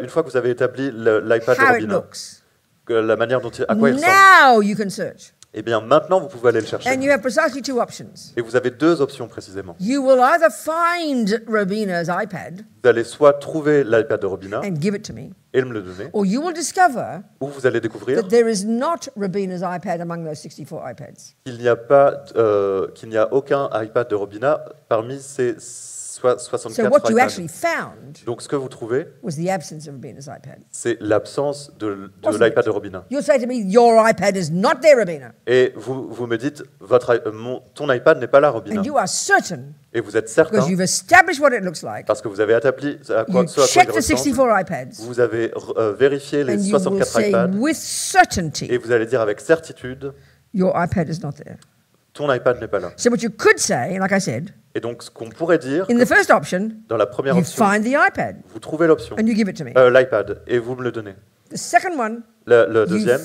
[SPEAKER 3] Une fois que vous avez établi l'iPad de
[SPEAKER 2] how it
[SPEAKER 3] Robina,
[SPEAKER 2] looks,
[SPEAKER 3] la manière à quoi il ressemble,
[SPEAKER 2] now you can search.
[SPEAKER 3] eh bien maintenant vous pouvez aller le
[SPEAKER 2] And
[SPEAKER 3] chercher.
[SPEAKER 2] you have precisely two options.
[SPEAKER 3] Et vous avez deux options précisément.
[SPEAKER 2] You will either find Robina's iPad
[SPEAKER 3] Vous allez soit trouver l'iPad de Robina
[SPEAKER 2] and give it to me,
[SPEAKER 3] et me le donner,
[SPEAKER 2] or you will discover
[SPEAKER 3] ou vous allez découvrir
[SPEAKER 2] that there is not Robina's iPad among those 64 iPads.
[SPEAKER 3] qu'il n'y a aucun iPad de Robina parmi ces
[SPEAKER 2] So
[SPEAKER 3] 64
[SPEAKER 2] what you
[SPEAKER 3] iPads.
[SPEAKER 2] actually found
[SPEAKER 3] Donc ce que vous trouvez,
[SPEAKER 2] was the absence of Robina's iPad.
[SPEAKER 3] c'est l'absence de
[SPEAKER 2] Wasn't
[SPEAKER 3] l'iPad
[SPEAKER 2] it?
[SPEAKER 3] de Robina.
[SPEAKER 2] You'll say to me, your iPad is not there, Robina.
[SPEAKER 3] Et vous me dites, ton iPad n'est pas là, Robina.
[SPEAKER 2] And you are certain,
[SPEAKER 3] Et vous êtes certain,
[SPEAKER 2] because you've established what it looks like.
[SPEAKER 3] parce que vous avez établi
[SPEAKER 2] You
[SPEAKER 3] ce à quoi il
[SPEAKER 2] check the
[SPEAKER 3] ressemble,
[SPEAKER 2] 64 iPads,
[SPEAKER 3] vous avez vérifié les
[SPEAKER 2] and you will
[SPEAKER 3] 64
[SPEAKER 2] say
[SPEAKER 3] iPads,
[SPEAKER 2] with
[SPEAKER 3] et
[SPEAKER 2] certainty,
[SPEAKER 3] vous allez dire avec certitude,
[SPEAKER 2] your iPad is not there.
[SPEAKER 3] ton iPad n'est pas là.
[SPEAKER 2] So what you could say, like I said,
[SPEAKER 3] Et donc ce qu'on pourrait dire,
[SPEAKER 2] in the first option,
[SPEAKER 3] dans la première
[SPEAKER 2] you
[SPEAKER 3] option,
[SPEAKER 2] find the iPad
[SPEAKER 3] vous trouvez l'option,
[SPEAKER 2] and you give it to me.
[SPEAKER 3] l'iPad, et vous me le donnez.
[SPEAKER 2] The second one,
[SPEAKER 3] Le
[SPEAKER 2] you
[SPEAKER 3] deuxième,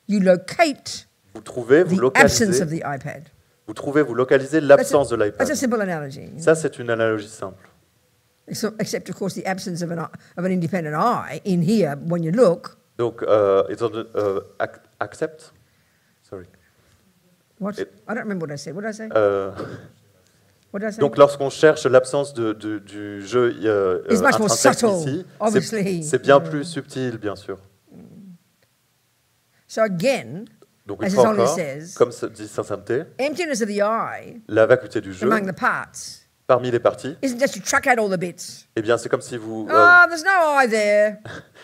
[SPEAKER 2] you locate
[SPEAKER 3] vous trouvez, vous
[SPEAKER 2] the absence
[SPEAKER 3] localisez,
[SPEAKER 2] of the iPad.
[SPEAKER 3] vous localisez l'absence de
[SPEAKER 2] That's a
[SPEAKER 3] l'iPad.
[SPEAKER 2] simple analogy.
[SPEAKER 3] Ça, c'est une analogie simple.
[SPEAKER 2] Except, of course, the absence of an independent eye in here when you look.
[SPEAKER 3] Donc, accept. Sorry.
[SPEAKER 2] What? I don't remember what I said. What did I say? What did I say?
[SPEAKER 3] Donc, lorsqu'on cherche l'absence du jeu
[SPEAKER 2] It's much more
[SPEAKER 3] intrinsèque
[SPEAKER 2] subtle,
[SPEAKER 3] ici,
[SPEAKER 2] obviously.
[SPEAKER 3] c'est bien plus subtil, bien sûr.
[SPEAKER 2] So again,
[SPEAKER 3] Donc,
[SPEAKER 2] as
[SPEAKER 3] une
[SPEAKER 2] it
[SPEAKER 3] fois
[SPEAKER 2] only
[SPEAKER 3] encore,
[SPEAKER 2] says,
[SPEAKER 3] comme se dit Saint Sainteté,
[SPEAKER 2] emptiness of the eye
[SPEAKER 3] la vacuité du jeu,
[SPEAKER 2] among the parts
[SPEAKER 3] parmi les parties,
[SPEAKER 2] isn't just to truck out all the bits.
[SPEAKER 3] eh bien, c'est comme si vous,
[SPEAKER 2] There's no eye there.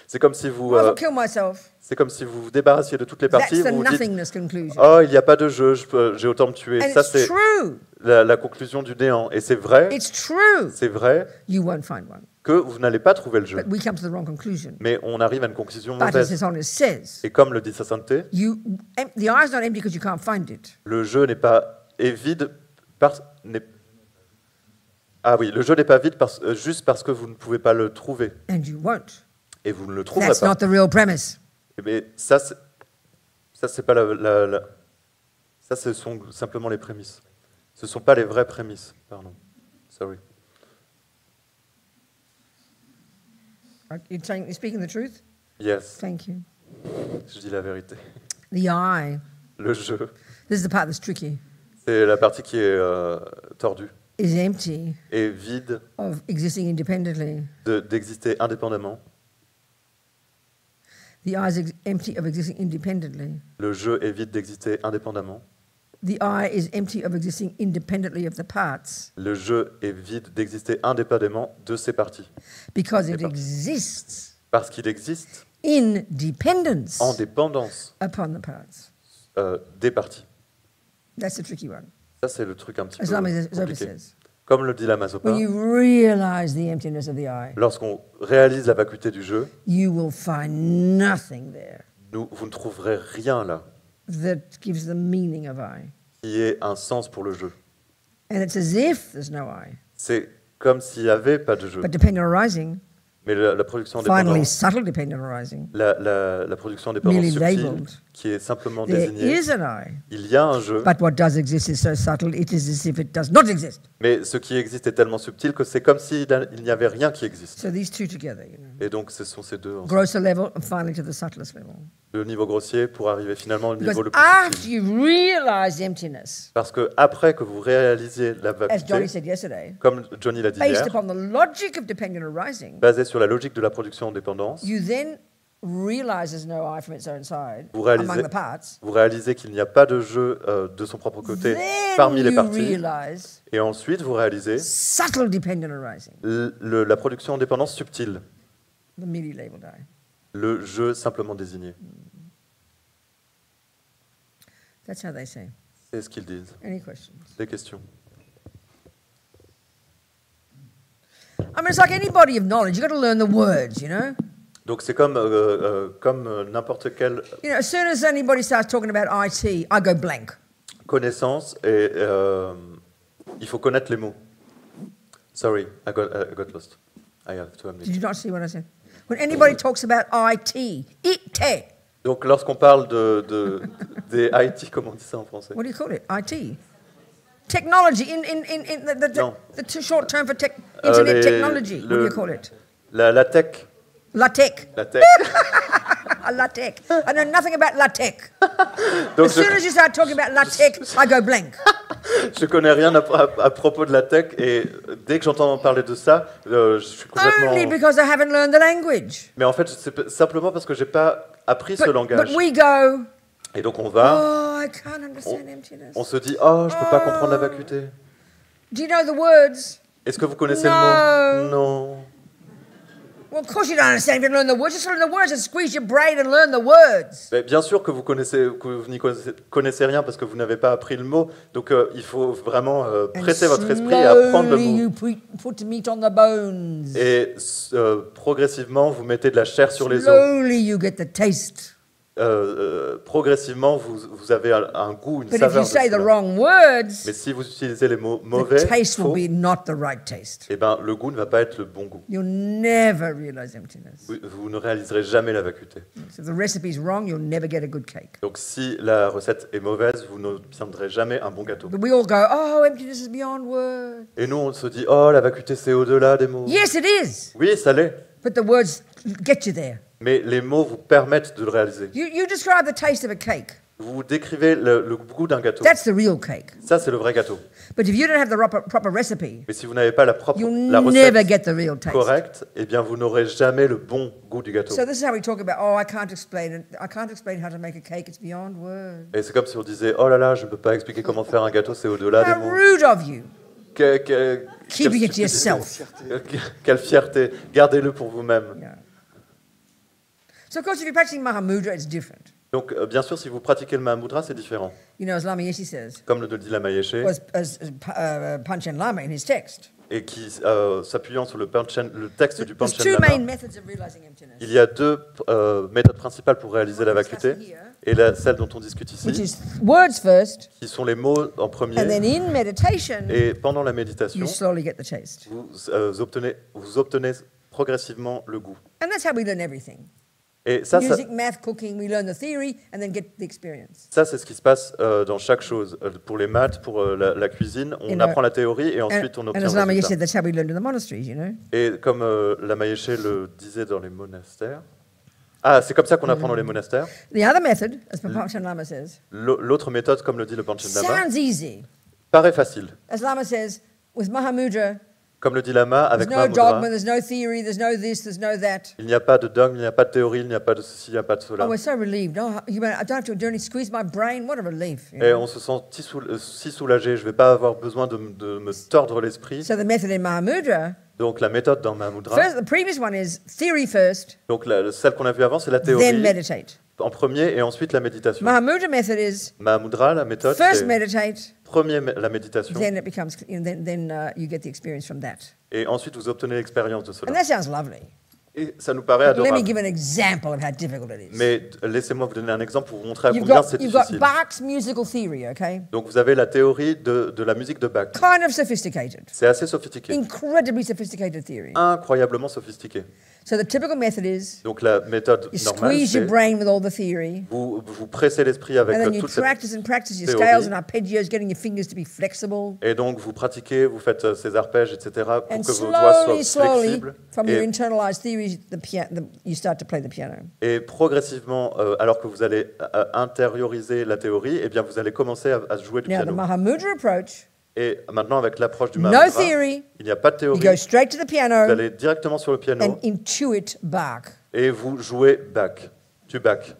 [SPEAKER 3] c'est comme si vous,
[SPEAKER 2] Might as well kill myself.
[SPEAKER 3] c'est comme si vous vous débarrassiez de toutes les parties.
[SPEAKER 2] That's the
[SPEAKER 3] Vous vous dites,
[SPEAKER 2] nothingness conclusion.
[SPEAKER 3] oh, il n'y a pas de jeu, j'ai autant me tuer.
[SPEAKER 2] And
[SPEAKER 3] Ça,
[SPEAKER 2] it's
[SPEAKER 3] c'est
[SPEAKER 2] true.
[SPEAKER 3] la conclusion du néant. Et c'est vrai,
[SPEAKER 2] It's true.
[SPEAKER 3] c'est vrai
[SPEAKER 2] You won't find one.
[SPEAKER 3] que vous n'allez pas trouver le jeu.
[SPEAKER 2] But we come to the wrong conclusion.
[SPEAKER 3] Mais on arrive à une conclusion
[SPEAKER 2] But as
[SPEAKER 3] mauvaise.
[SPEAKER 2] this honest says,
[SPEAKER 3] Et comme le dit Saint Sainteté,
[SPEAKER 2] the eye is not empty because you can't find it.
[SPEAKER 3] le jeu est vide ah oui, le jeu n'est pas vide juste parce que vous ne pouvez pas le trouver.
[SPEAKER 2] And you won't.
[SPEAKER 3] Et vous ne le trouverez
[SPEAKER 2] That's
[SPEAKER 3] pas.
[SPEAKER 2] not the real premise.
[SPEAKER 3] Mais ça, c'est pas ça, ce sont simplement les prémices. Ce ne sont pas les vraies prémices. Pardon. Sorry.
[SPEAKER 2] You're speaking the truth?
[SPEAKER 3] Yes,
[SPEAKER 2] Thank you.
[SPEAKER 3] je dis la vérité.
[SPEAKER 2] The I.
[SPEAKER 3] Le jeu,
[SPEAKER 2] This is the part that's tricky.
[SPEAKER 3] c'est la partie qui est tordue
[SPEAKER 2] Is empty
[SPEAKER 3] et vide
[SPEAKER 2] of existing independently.
[SPEAKER 3] d'exister indépendamment.
[SPEAKER 2] The I is empty of existing independently.
[SPEAKER 3] Le jeu est vide d'exister indépendamment.
[SPEAKER 2] The I is empty of existing independently of the parts
[SPEAKER 3] Le jeu est vide d'exister indépendamment de ses parties.
[SPEAKER 2] because it
[SPEAKER 3] parties.
[SPEAKER 2] exists
[SPEAKER 3] Parce qu'il existe
[SPEAKER 2] in dependence
[SPEAKER 3] en dépendance
[SPEAKER 2] upon the parts.
[SPEAKER 3] des parties.
[SPEAKER 2] That's the tricky one.
[SPEAKER 3] Ça, c'est le truc un petit
[SPEAKER 2] As
[SPEAKER 3] peu
[SPEAKER 2] Lama Zopa
[SPEAKER 3] compliqué.
[SPEAKER 2] says.
[SPEAKER 3] Comme le dit la Mazopa,
[SPEAKER 2] When you realize the emptiness of the I,
[SPEAKER 3] lorsqu'on réalise la vacuité du jeu,
[SPEAKER 2] you will find nothing there
[SPEAKER 3] vous ne trouverez rien là
[SPEAKER 2] that gives the meaning of I.
[SPEAKER 3] qui ait un sens pour le jeu.
[SPEAKER 2] And it's as if there's no I.
[SPEAKER 3] C'est comme s'il n'y avait pas de jeu.
[SPEAKER 2] But dependent arising,
[SPEAKER 3] Mais la production
[SPEAKER 2] finally
[SPEAKER 3] indépendante,
[SPEAKER 2] subtle dependent arising,
[SPEAKER 3] la production indépendante
[SPEAKER 2] merely
[SPEAKER 3] subtile,
[SPEAKER 2] labeled.
[SPEAKER 3] qui est simplement
[SPEAKER 2] There
[SPEAKER 3] désignée,
[SPEAKER 2] is an I.
[SPEAKER 3] il y a un jeu,
[SPEAKER 2] But what does exist is so subtle, it is as if it does not exist.
[SPEAKER 3] mais ce qui existe est tellement subtil que c'est comme s'il n'y avait rien qui existe.
[SPEAKER 2] So these two together, you know.
[SPEAKER 3] Et donc ce sont ces deux ensemble.
[SPEAKER 2] Grosser level and finally to the subtlest level.
[SPEAKER 3] Le niveau grossier pour arriver finalement au
[SPEAKER 2] Because
[SPEAKER 3] niveau le plus
[SPEAKER 2] after
[SPEAKER 3] subtil.
[SPEAKER 2] you realize emptiness,
[SPEAKER 3] Parce que après que vous réalisez la
[SPEAKER 2] as Johnny
[SPEAKER 3] vacuité,
[SPEAKER 2] said yesterday,
[SPEAKER 3] comme Johnny l'a dit
[SPEAKER 2] based
[SPEAKER 3] hier,
[SPEAKER 2] upon the logic of dependent arising,
[SPEAKER 3] basé sur la logique de la production en dépendance,
[SPEAKER 2] you then realize there's no I from its own side
[SPEAKER 3] Vous réalisez-
[SPEAKER 2] among the parts.
[SPEAKER 3] vous réalisez qu'il n'y a pas de jeu de son propre côté
[SPEAKER 2] Then
[SPEAKER 3] parmi les
[SPEAKER 2] you
[SPEAKER 3] parties,
[SPEAKER 2] realize
[SPEAKER 3] et ensuite vous réalisez
[SPEAKER 2] subtle dependent arising,
[SPEAKER 3] la production en dépendance subtile,
[SPEAKER 2] the merely labeled I.
[SPEAKER 3] le jeu simplement désigné.
[SPEAKER 2] That's how they say.
[SPEAKER 3] C'est ce qu'ils disent.
[SPEAKER 2] Any questions?
[SPEAKER 3] Des questions?
[SPEAKER 2] I mean, it's like any body of knowledge. You've got to learn the words, you know?
[SPEAKER 3] Donc c'est comme, n'importe quelle
[SPEAKER 2] You know, as soon as anybody starts talking about IT, I go blank.
[SPEAKER 3] connaissance, et il faut connaître les mots. Sorry, I got lost. I have to admit.
[SPEAKER 2] Did you not see what I said? When anybody talks about IT,
[SPEAKER 3] Donc lorsqu'on parle des IT, comment on dit ça en français?
[SPEAKER 2] what do you call it? IT. Technology,
[SPEAKER 3] No.
[SPEAKER 2] the too short term for internet
[SPEAKER 3] les-
[SPEAKER 2] technology. What do
[SPEAKER 3] le-
[SPEAKER 2] you call it?
[SPEAKER 3] La tech.
[SPEAKER 2] La tech.
[SPEAKER 3] La tech.
[SPEAKER 2] La tech. I know nothing about la tech.
[SPEAKER 3] Donc
[SPEAKER 2] As soon as you start talking about la tech, I go blank.
[SPEAKER 3] je connais rien à propos de la tech, et dès que j'entends parler de ça, je suis complètement...
[SPEAKER 2] Only because I haven't learned the language.
[SPEAKER 3] Mais en fait, c'est simplement parce que j'ai pas appris ce
[SPEAKER 2] But
[SPEAKER 3] langage.
[SPEAKER 2] we go,
[SPEAKER 3] Et donc on va,
[SPEAKER 2] oh, I can't understand emptiness.
[SPEAKER 3] on se dit, oh, je peux pas comprendre la vacuité.
[SPEAKER 2] Do you know the words?
[SPEAKER 3] Est-ce que vous connaissez
[SPEAKER 2] No.
[SPEAKER 3] le mot? Non.
[SPEAKER 2] Well, of course you don't understand if you don't learn the words. Just learn the words and squeeze your brain and learn the words.
[SPEAKER 3] Mais bien sûr que vous n'y connaissez rien parce que vous n'avez pas appris le mot. Donc il faut vraiment presser votre esprit et apprendre le
[SPEAKER 2] slowly
[SPEAKER 3] mot.
[SPEAKER 2] you put meat on the bones.
[SPEAKER 3] Et progressivement, vous mettez de la chair sur les os.
[SPEAKER 2] Slowly you get the taste.
[SPEAKER 3] Progressivement, vous avez un goût, une
[SPEAKER 2] But if
[SPEAKER 3] saveur
[SPEAKER 2] you
[SPEAKER 3] de
[SPEAKER 2] say the
[SPEAKER 3] cela.
[SPEAKER 2] wrong words,
[SPEAKER 3] Mais si vous utilisez les mots
[SPEAKER 2] the
[SPEAKER 3] mauvais,
[SPEAKER 2] taste will
[SPEAKER 3] faux,
[SPEAKER 2] be not the right taste.
[SPEAKER 3] eh ben, le goût ne va pas être le bon goût.
[SPEAKER 2] You'll never realize emptiness.
[SPEAKER 3] Vous ne réaliserez jamais la vacuité.
[SPEAKER 2] So if the recipe's wrong, you'll never get a good cake.
[SPEAKER 3] Donc si la recette est mauvaise, vous n'obtiendrez jamais un bon gâteau.
[SPEAKER 2] But we all go, oh, emptiness is beyond words.
[SPEAKER 3] Et nous, on se dit, oh, la vacuité, c'est au-delà des mots.
[SPEAKER 2] Yes, it is.
[SPEAKER 3] Oui, ça l'est.
[SPEAKER 2] But the words get you there.
[SPEAKER 3] Mais les mots vous permettent de le réaliser.
[SPEAKER 2] You describe the taste of a cake.
[SPEAKER 3] Vous décrivez le goût d'un gâteau.
[SPEAKER 2] That's the real cake.
[SPEAKER 3] Ça, c'est le vrai gâteau.
[SPEAKER 2] But if you don't have the proper recipe,
[SPEAKER 3] Mais si vous n'avez pas la
[SPEAKER 2] you'll
[SPEAKER 3] recette
[SPEAKER 2] never get the real taste.
[SPEAKER 3] correcte, eh bien, vous n'aurez jamais le bon goût du gâteau.
[SPEAKER 2] So this is how we talk about, oh, I can't explain it. I can't explain how to make a cake. It's beyond words.
[SPEAKER 3] Et c'est comme si on disait, oh là là, je ne peux pas expliquer comment faire un gâteau, c'est au-delà des
[SPEAKER 2] How
[SPEAKER 3] mots.
[SPEAKER 2] rude of you. Keeping it to
[SPEAKER 3] stupidité.
[SPEAKER 2] yourself.
[SPEAKER 3] Quelle fierté. Gardez-le pour vous-même.
[SPEAKER 2] Yeah. So of course, if you're practicing Mahamudra, it's different.
[SPEAKER 3] Donc, bien sûr, si vous pratiquez le Mahamudra, c'est différent.
[SPEAKER 2] You know, as Lama Yeshe says,
[SPEAKER 3] Comme le dit Lama Yeshe,
[SPEAKER 2] as Panchen Lama in his text.
[SPEAKER 3] et qui, s'appuyant sur le texte du
[SPEAKER 2] There's
[SPEAKER 3] Panchen
[SPEAKER 2] two
[SPEAKER 3] Lama,
[SPEAKER 2] main methods of realizing emptiness,
[SPEAKER 3] il y a deux méthodes principales pour réaliser la vacuité, et celle dont on discute
[SPEAKER 2] which
[SPEAKER 3] ici,
[SPEAKER 2] is words first,
[SPEAKER 3] qui sont les mots en
[SPEAKER 2] and then
[SPEAKER 3] premier,
[SPEAKER 2] in meditation,
[SPEAKER 3] et pendant la méditation,
[SPEAKER 2] you slowly get the taste.
[SPEAKER 3] vous obtenez progressivement le goût.
[SPEAKER 2] And that's how we learn everything.
[SPEAKER 3] Et ça,
[SPEAKER 2] Music, math, cooking, we learn the theory and then get the experience.
[SPEAKER 3] ça c'est ce qui se passe dans chaque chose. Pour les maths, pour la cuisine, on apprend la théorie et ensuite on obtient
[SPEAKER 2] and as
[SPEAKER 3] le
[SPEAKER 2] Lama
[SPEAKER 3] résultat.
[SPEAKER 2] said, that's how we learned in the monasteries, you know.
[SPEAKER 3] Et comme Lama Yeshe le disait dans les monastères, ah, c'est comme ça qu'on apprend dans les monastères.
[SPEAKER 2] The other method, as Panchen Lama says,
[SPEAKER 3] L'autre méthode, comme le dit le Panchen Lama,
[SPEAKER 2] sounds easy.
[SPEAKER 3] paraît facile.
[SPEAKER 2] As Lama says, with Mahamudra,
[SPEAKER 3] Comme le dit Lama, avec
[SPEAKER 2] there's no dogma,
[SPEAKER 3] Mahamudra,
[SPEAKER 2] there's no theory, there's no this, there's no that.
[SPEAKER 3] il n'y a pas de dogme, il n'y a pas de théorie, il n'y a pas de ceci, il n'y a pas de cela.
[SPEAKER 2] Oh, we're so relieved. Oh, I don't have to do any squeeze my brain. What a relief. You
[SPEAKER 3] Et
[SPEAKER 2] know?
[SPEAKER 3] on se sent si soulagé, je ne vais pas avoir besoin de me tordre l'esprit.
[SPEAKER 2] So the method in Mahamudra,
[SPEAKER 3] Donc la méthode dans Mahamudra,
[SPEAKER 2] first, the previous one is theory first,
[SPEAKER 3] donc celle qu'on a vue avant, c'est la
[SPEAKER 2] then
[SPEAKER 3] théorie
[SPEAKER 2] meditate.
[SPEAKER 3] en premier et ensuite la méditation.
[SPEAKER 2] Mahamudra method is
[SPEAKER 3] Mahamudra, la méthode,
[SPEAKER 2] first
[SPEAKER 3] c'est
[SPEAKER 2] meditate,
[SPEAKER 3] premier la méditation
[SPEAKER 2] then it becomes, then you get the experience from that.
[SPEAKER 3] et ensuite vous obtenez l'expérience de
[SPEAKER 2] And
[SPEAKER 3] cela.
[SPEAKER 2] that sounds lovely.
[SPEAKER 3] Et ça nous paraît
[SPEAKER 2] But let me
[SPEAKER 3] adorable.
[SPEAKER 2] give an example of how difficult it is.
[SPEAKER 3] Mais laissez-moi vous donner un exemple pour vous montrer à
[SPEAKER 2] You've
[SPEAKER 3] combien
[SPEAKER 2] got,
[SPEAKER 3] c'est
[SPEAKER 2] you've got
[SPEAKER 3] difficile.
[SPEAKER 2] Bach's musical theory, okay?
[SPEAKER 3] Donc vous avez la théorie de la musique de Bach.
[SPEAKER 2] Kind of sophisticated,
[SPEAKER 3] C'est assez sophistiqué,
[SPEAKER 2] incredibly sophisticated theory.
[SPEAKER 3] incroyablement sophistiqué.
[SPEAKER 2] So the typical method is
[SPEAKER 3] Donc la méthode
[SPEAKER 2] you
[SPEAKER 3] normale,
[SPEAKER 2] squeeze your
[SPEAKER 3] c'est
[SPEAKER 2] brain with all the theory,
[SPEAKER 3] vous pressez l'esprit avec
[SPEAKER 2] and then you
[SPEAKER 3] toute cette...
[SPEAKER 2] practice and practice your
[SPEAKER 3] théorie.
[SPEAKER 2] scales and arpeggios, getting your fingers to be flexible.
[SPEAKER 3] Et donc vous pratiquez, vous faites ces arpèges, etc. pour
[SPEAKER 2] And
[SPEAKER 3] que vos doigts
[SPEAKER 2] slowly,
[SPEAKER 3] soient
[SPEAKER 2] slowly,
[SPEAKER 3] flexibles.
[SPEAKER 2] from your
[SPEAKER 3] Et,
[SPEAKER 2] internalized theories, you start to play the piano.
[SPEAKER 3] et progressivement, alors que vous allez intérioriser la théorie, eh bien vous allez commencer à jouer du
[SPEAKER 2] Now, the
[SPEAKER 3] piano.
[SPEAKER 2] Mahamudra approach,
[SPEAKER 3] Et maintenant avec l'approche du
[SPEAKER 2] no
[SPEAKER 3] Mahamudra,
[SPEAKER 2] theory,
[SPEAKER 3] il n'y a pas de
[SPEAKER 2] you
[SPEAKER 3] théorie.
[SPEAKER 2] go straight to the
[SPEAKER 3] Vous
[SPEAKER 2] piano
[SPEAKER 3] allez directement sur le piano
[SPEAKER 2] and intuit Bach.
[SPEAKER 3] et vous jouez Bach, du Bach,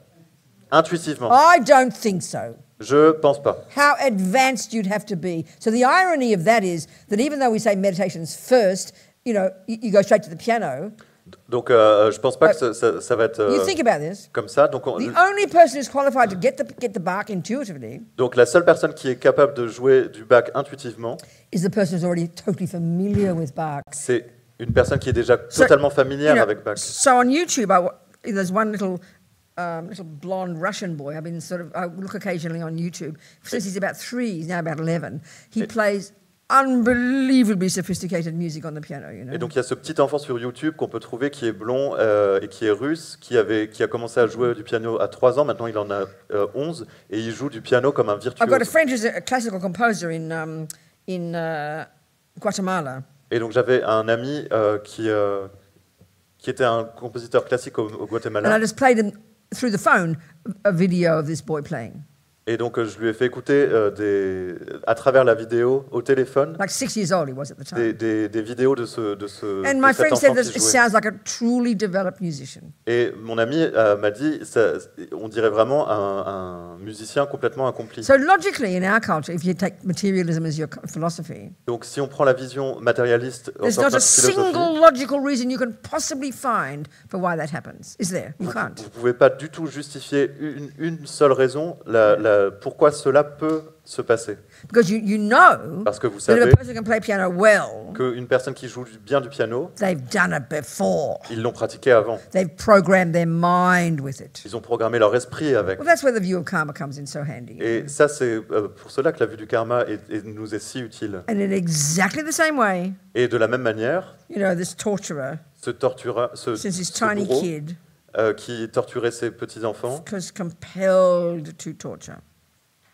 [SPEAKER 3] intuitivement.
[SPEAKER 2] I don't think so.
[SPEAKER 3] Je pense pas.
[SPEAKER 2] How advanced you'd have to be. So the irony of that is that even though we say meditation's first, you know, you go straight to the piano.
[SPEAKER 3] Donc je pense pas que ça va être
[SPEAKER 2] You think about this.
[SPEAKER 3] comme ça. Donc,
[SPEAKER 2] The only person who's qualified to get the Bach intuitively
[SPEAKER 3] donc la seule personne qui est capable de jouer du Bach intuitivement,
[SPEAKER 2] is the person who's already totally familiar with Bach.
[SPEAKER 3] c'est une personne qui est déjà
[SPEAKER 2] So,
[SPEAKER 3] totalement familière
[SPEAKER 2] you know,
[SPEAKER 3] avec Bach.
[SPEAKER 2] So on YouTube, there's one little blonde Russian boy. I look occasionally on YouTube. Since he's about 3, he's now about 11. He plays unbelievably sophisticated music on the piano, you know.
[SPEAKER 3] Et donc il y a ce petit enfant sur YouTube qu'on peut trouver qui est blond et qui est russe, qui a commencé à jouer du piano à 3 ans, maintenant il en a 11, et il joue du piano comme un
[SPEAKER 2] I've got a
[SPEAKER 3] virtuose.
[SPEAKER 2] friend who's a classical composer in Guatemala.
[SPEAKER 3] Et donc j'avais un ami qui était un compositeur classique au
[SPEAKER 2] And I
[SPEAKER 3] Guatemala,
[SPEAKER 2] just played him through the phone a video of this boy playing.
[SPEAKER 3] et donc je lui ai fait écouter à travers la vidéo au téléphone
[SPEAKER 2] Like 6 years old he was at the time.
[SPEAKER 3] des vidéos de
[SPEAKER 2] And my
[SPEAKER 3] cet
[SPEAKER 2] friend
[SPEAKER 3] enfant
[SPEAKER 2] said
[SPEAKER 3] qui
[SPEAKER 2] that it
[SPEAKER 3] jouait.
[SPEAKER 2] sounds like a truly developed musician.
[SPEAKER 3] Et mon ami m'a dit, on dirait vraiment un musicien complètement accompli.
[SPEAKER 2] So logically, in our culture, if you take materialism as your philosophy,
[SPEAKER 3] Donc si on prend la vision matérialiste en
[SPEAKER 2] there's
[SPEAKER 3] tant que
[SPEAKER 2] not a
[SPEAKER 3] notre philosophie,
[SPEAKER 2] single logical reason you can possibly find for why that happens. Is there? You can't.
[SPEAKER 3] vous ne pouvez pas du tout justifier une seule raison pourquoi cela peut se passer.
[SPEAKER 2] Because you know
[SPEAKER 3] Parce que vous
[SPEAKER 2] that if
[SPEAKER 3] savez
[SPEAKER 2] a person can play piano well,
[SPEAKER 3] qu'une personne qui joue bien du piano,
[SPEAKER 2] they've done it before.
[SPEAKER 3] ils l'ont pratiqué avant.
[SPEAKER 2] They've programmed their mind with it.
[SPEAKER 3] Ils ont programmé leur esprit avec.
[SPEAKER 2] Well, that's where the view of karma comes in so handy.
[SPEAKER 3] Et ça, c'est pour cela que la vue du karma nous est si utile.
[SPEAKER 2] And in exactly the same way,
[SPEAKER 3] Et de la même manière,
[SPEAKER 2] you know, this torturer,
[SPEAKER 3] ce
[SPEAKER 2] since he's tiny
[SPEAKER 3] bourreau,
[SPEAKER 2] kid,
[SPEAKER 3] qui torturait ses petits-enfants
[SPEAKER 2] was compelled to torture.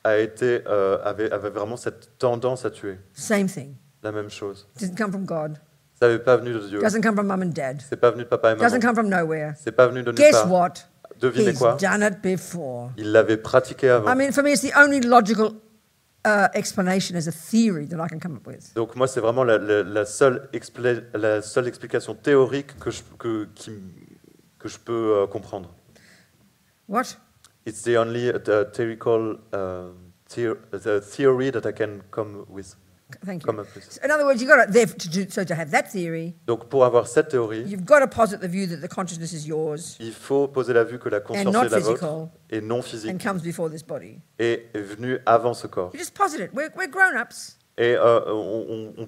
[SPEAKER 3] avait vraiment cette tendance à tuer.
[SPEAKER 2] Same thing.
[SPEAKER 3] La même chose.
[SPEAKER 2] Didn't come from God.
[SPEAKER 3] Ça n'est pas venu de Dieu.
[SPEAKER 2] Doesn't come from mum and dad.
[SPEAKER 3] C'est pas venu de papa et maman.
[SPEAKER 2] Doesn't come from nowhere.
[SPEAKER 3] C'est pas venu de nulle
[SPEAKER 2] Guess
[SPEAKER 3] part.
[SPEAKER 2] what?
[SPEAKER 3] Devinez
[SPEAKER 2] He's
[SPEAKER 3] quoi?
[SPEAKER 2] done it before.
[SPEAKER 3] Il l'avait pratiqué avant.
[SPEAKER 2] I mean, for me, it's the only logical explanation as a theory that I can come up with.
[SPEAKER 3] Donc moi, c'est vraiment la seule explication théorique que je peux comprendre.
[SPEAKER 2] What?
[SPEAKER 3] It's the only theoretical the theory that I can come
[SPEAKER 2] Thank you.
[SPEAKER 3] up with.
[SPEAKER 2] So in other words, you've got to have that theory,
[SPEAKER 3] Donc pour avoir cette théorie,
[SPEAKER 2] you've got to posit the view that the consciousness is yours
[SPEAKER 3] il faut poser la vue que la conscience
[SPEAKER 2] not
[SPEAKER 3] est la
[SPEAKER 2] physical.
[SPEAKER 3] vôtre et non
[SPEAKER 2] and
[SPEAKER 3] physique
[SPEAKER 2] comes before this body.
[SPEAKER 3] et est venue avant ce corps.
[SPEAKER 2] You just posit it. We're grown-ups.
[SPEAKER 3] Et on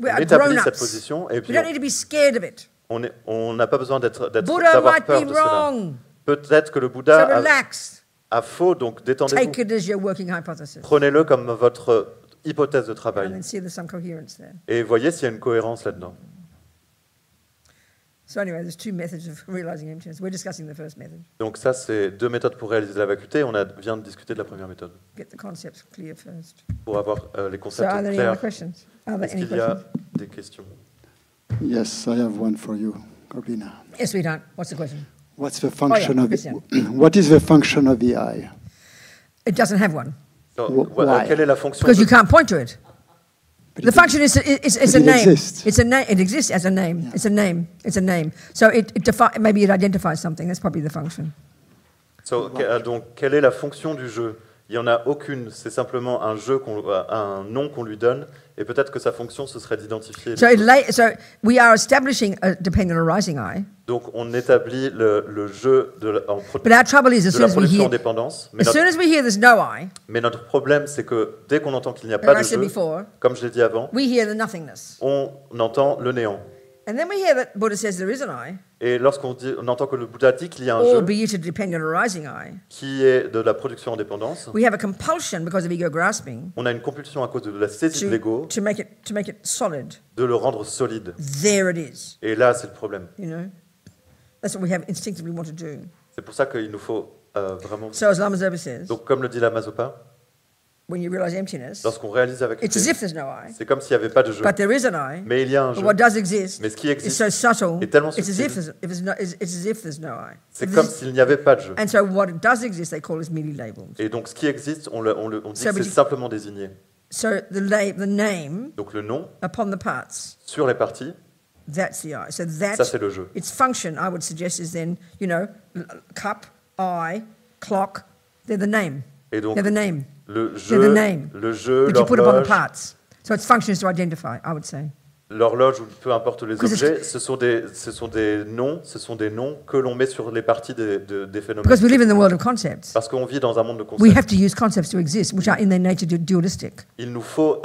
[SPEAKER 2] We're
[SPEAKER 3] établit
[SPEAKER 2] grown-ups.
[SPEAKER 3] cette position et
[SPEAKER 2] We
[SPEAKER 3] puis
[SPEAKER 2] don't need to be scared of it.
[SPEAKER 3] on n'a pas besoin
[SPEAKER 2] Buddha
[SPEAKER 3] d'avoir
[SPEAKER 2] might
[SPEAKER 3] peur
[SPEAKER 2] be
[SPEAKER 3] de cela.
[SPEAKER 2] wrong.
[SPEAKER 3] Peut-être que le
[SPEAKER 2] So
[SPEAKER 3] Bouddha
[SPEAKER 2] relax.
[SPEAKER 3] a faux, donc détendez-vous.
[SPEAKER 2] Take it as your working hypothesis.
[SPEAKER 3] Prenez-le comme votre hypothèse de
[SPEAKER 2] And
[SPEAKER 3] travail.
[SPEAKER 2] then see there's some coherence there.
[SPEAKER 3] Et voyez s'il y a une cohérence là-dedans.
[SPEAKER 2] So anyway, there's two methods of realizing emptiness. We're discussing the first method.
[SPEAKER 3] Donc ça, c'est 2 méthodes pour réaliser la vacuité. On vient de discuter de la première méthode.
[SPEAKER 2] Get the concepts clear first.
[SPEAKER 3] Pour avoir les
[SPEAKER 2] So
[SPEAKER 3] concepts
[SPEAKER 2] are there any
[SPEAKER 3] clairs.
[SPEAKER 2] other questions? Are there
[SPEAKER 3] Est-ce
[SPEAKER 2] any
[SPEAKER 3] qu'il y a
[SPEAKER 2] questions?
[SPEAKER 3] des questions?
[SPEAKER 1] Yes, I have one for you, Corbina.
[SPEAKER 2] Yes, sweetheart. What's the question?
[SPEAKER 1] What's the function of
[SPEAKER 2] Christian.
[SPEAKER 1] what is the function of the eye?
[SPEAKER 2] It doesn't have one
[SPEAKER 3] Donc,
[SPEAKER 1] Why?
[SPEAKER 3] quelle est la fonction
[SPEAKER 2] because
[SPEAKER 3] de-
[SPEAKER 2] you can't point to it.
[SPEAKER 1] But
[SPEAKER 2] The
[SPEAKER 1] it-
[SPEAKER 2] function is it's a
[SPEAKER 1] it
[SPEAKER 2] name.
[SPEAKER 1] exists.
[SPEAKER 2] It's a name. It exists as a name.
[SPEAKER 1] Yeah.
[SPEAKER 2] It's a name. It's a name. So maybe it identifies something. That's probably the function.
[SPEAKER 3] Donc, quelle est la fonction du jeu? Il n'y en a aucune. C'est simplement un nom qu'on lui donne. Et peut-être que sa fonction, ce serait d'identifier.
[SPEAKER 2] So we are establishing a dependent arising eye.
[SPEAKER 3] Donc, on établit le jeu
[SPEAKER 2] But our trouble is, as
[SPEAKER 3] de
[SPEAKER 2] soon
[SPEAKER 3] la
[SPEAKER 2] as we
[SPEAKER 3] production en
[SPEAKER 2] hear,
[SPEAKER 3] dépendance.
[SPEAKER 2] as soon as we hear there's no eye,
[SPEAKER 3] Mais notre problème, c'est que dès qu'on entend qu'il n'y a
[SPEAKER 2] as
[SPEAKER 3] pas
[SPEAKER 2] I
[SPEAKER 3] de
[SPEAKER 2] said
[SPEAKER 3] jeu,
[SPEAKER 2] before,
[SPEAKER 3] comme je l'ai dit avant,
[SPEAKER 2] we hear the nothingness.
[SPEAKER 3] on entend le néant.
[SPEAKER 2] And then we hear that Buddha says there is an eye,
[SPEAKER 3] Et lorsqu'on entend que le Bouddha dit qu'il y a un
[SPEAKER 2] or
[SPEAKER 3] jeu
[SPEAKER 2] be it a dependent arising eye,
[SPEAKER 3] qui est de la production en dépendance,
[SPEAKER 2] we have a compulsion because of ego grasping
[SPEAKER 3] on a une compulsion à cause de la saisie de l'ego
[SPEAKER 2] to make it solid.
[SPEAKER 3] de le rendre solide.
[SPEAKER 2] There it is.
[SPEAKER 3] Et là, c'est le problème.
[SPEAKER 2] You know, that's what we have instinctively want to do.
[SPEAKER 3] C'est pour ça qu'il nous faut vraiment...
[SPEAKER 2] So as Lama Zopa says,
[SPEAKER 3] Donc, comme le dit la Mazopa,
[SPEAKER 2] when you realize emptiness,
[SPEAKER 3] lorsqu'on réalise avec
[SPEAKER 2] it's as if there's no eye,
[SPEAKER 3] c'est comme s'il n'y avait pas de jeu.
[SPEAKER 2] but there is an eye.
[SPEAKER 3] Mais il y a un
[SPEAKER 2] But
[SPEAKER 3] jeu.
[SPEAKER 2] what does exist
[SPEAKER 3] Mais ce qui
[SPEAKER 2] is
[SPEAKER 3] existe
[SPEAKER 2] so subtle.
[SPEAKER 3] est tellement
[SPEAKER 2] It's as
[SPEAKER 3] subtil.
[SPEAKER 2] if there's no eye.
[SPEAKER 3] C'est comme s'il n'y avait pas de jeu.
[SPEAKER 2] And so what does exist, they call is merely labeled.
[SPEAKER 3] Et donc, ce qui existe, on dit
[SPEAKER 2] So,
[SPEAKER 3] que
[SPEAKER 2] but
[SPEAKER 3] c'est
[SPEAKER 2] you-
[SPEAKER 3] simplement désigné.
[SPEAKER 2] So the name
[SPEAKER 3] Donc, le nom
[SPEAKER 2] upon the parts,
[SPEAKER 3] sur les parties,
[SPEAKER 2] that's the eye. So
[SPEAKER 3] ça,
[SPEAKER 2] that
[SPEAKER 3] c'est le jeu.
[SPEAKER 2] its function, I would suggest, is then cup, eye, clock. They're the name.
[SPEAKER 3] Et donc,
[SPEAKER 2] They're the name
[SPEAKER 3] le
[SPEAKER 2] the
[SPEAKER 3] jeu,
[SPEAKER 2] name
[SPEAKER 3] le jeu,
[SPEAKER 2] that you put upon the
[SPEAKER 3] l'horloge,
[SPEAKER 2] parts. So its function is to identify, I would say.
[SPEAKER 3] l'horloge ou peu importe les
[SPEAKER 2] Because
[SPEAKER 3] objets, ce sont des noms que l'on met sur les parties des phénomènes.
[SPEAKER 2] Because we live in the world of concepts.
[SPEAKER 3] Parce qu'on vit dans un monde de
[SPEAKER 2] We
[SPEAKER 3] concepts.
[SPEAKER 2] have to use concepts to exist, which are in their nature dualistic.
[SPEAKER 3] Il nous faut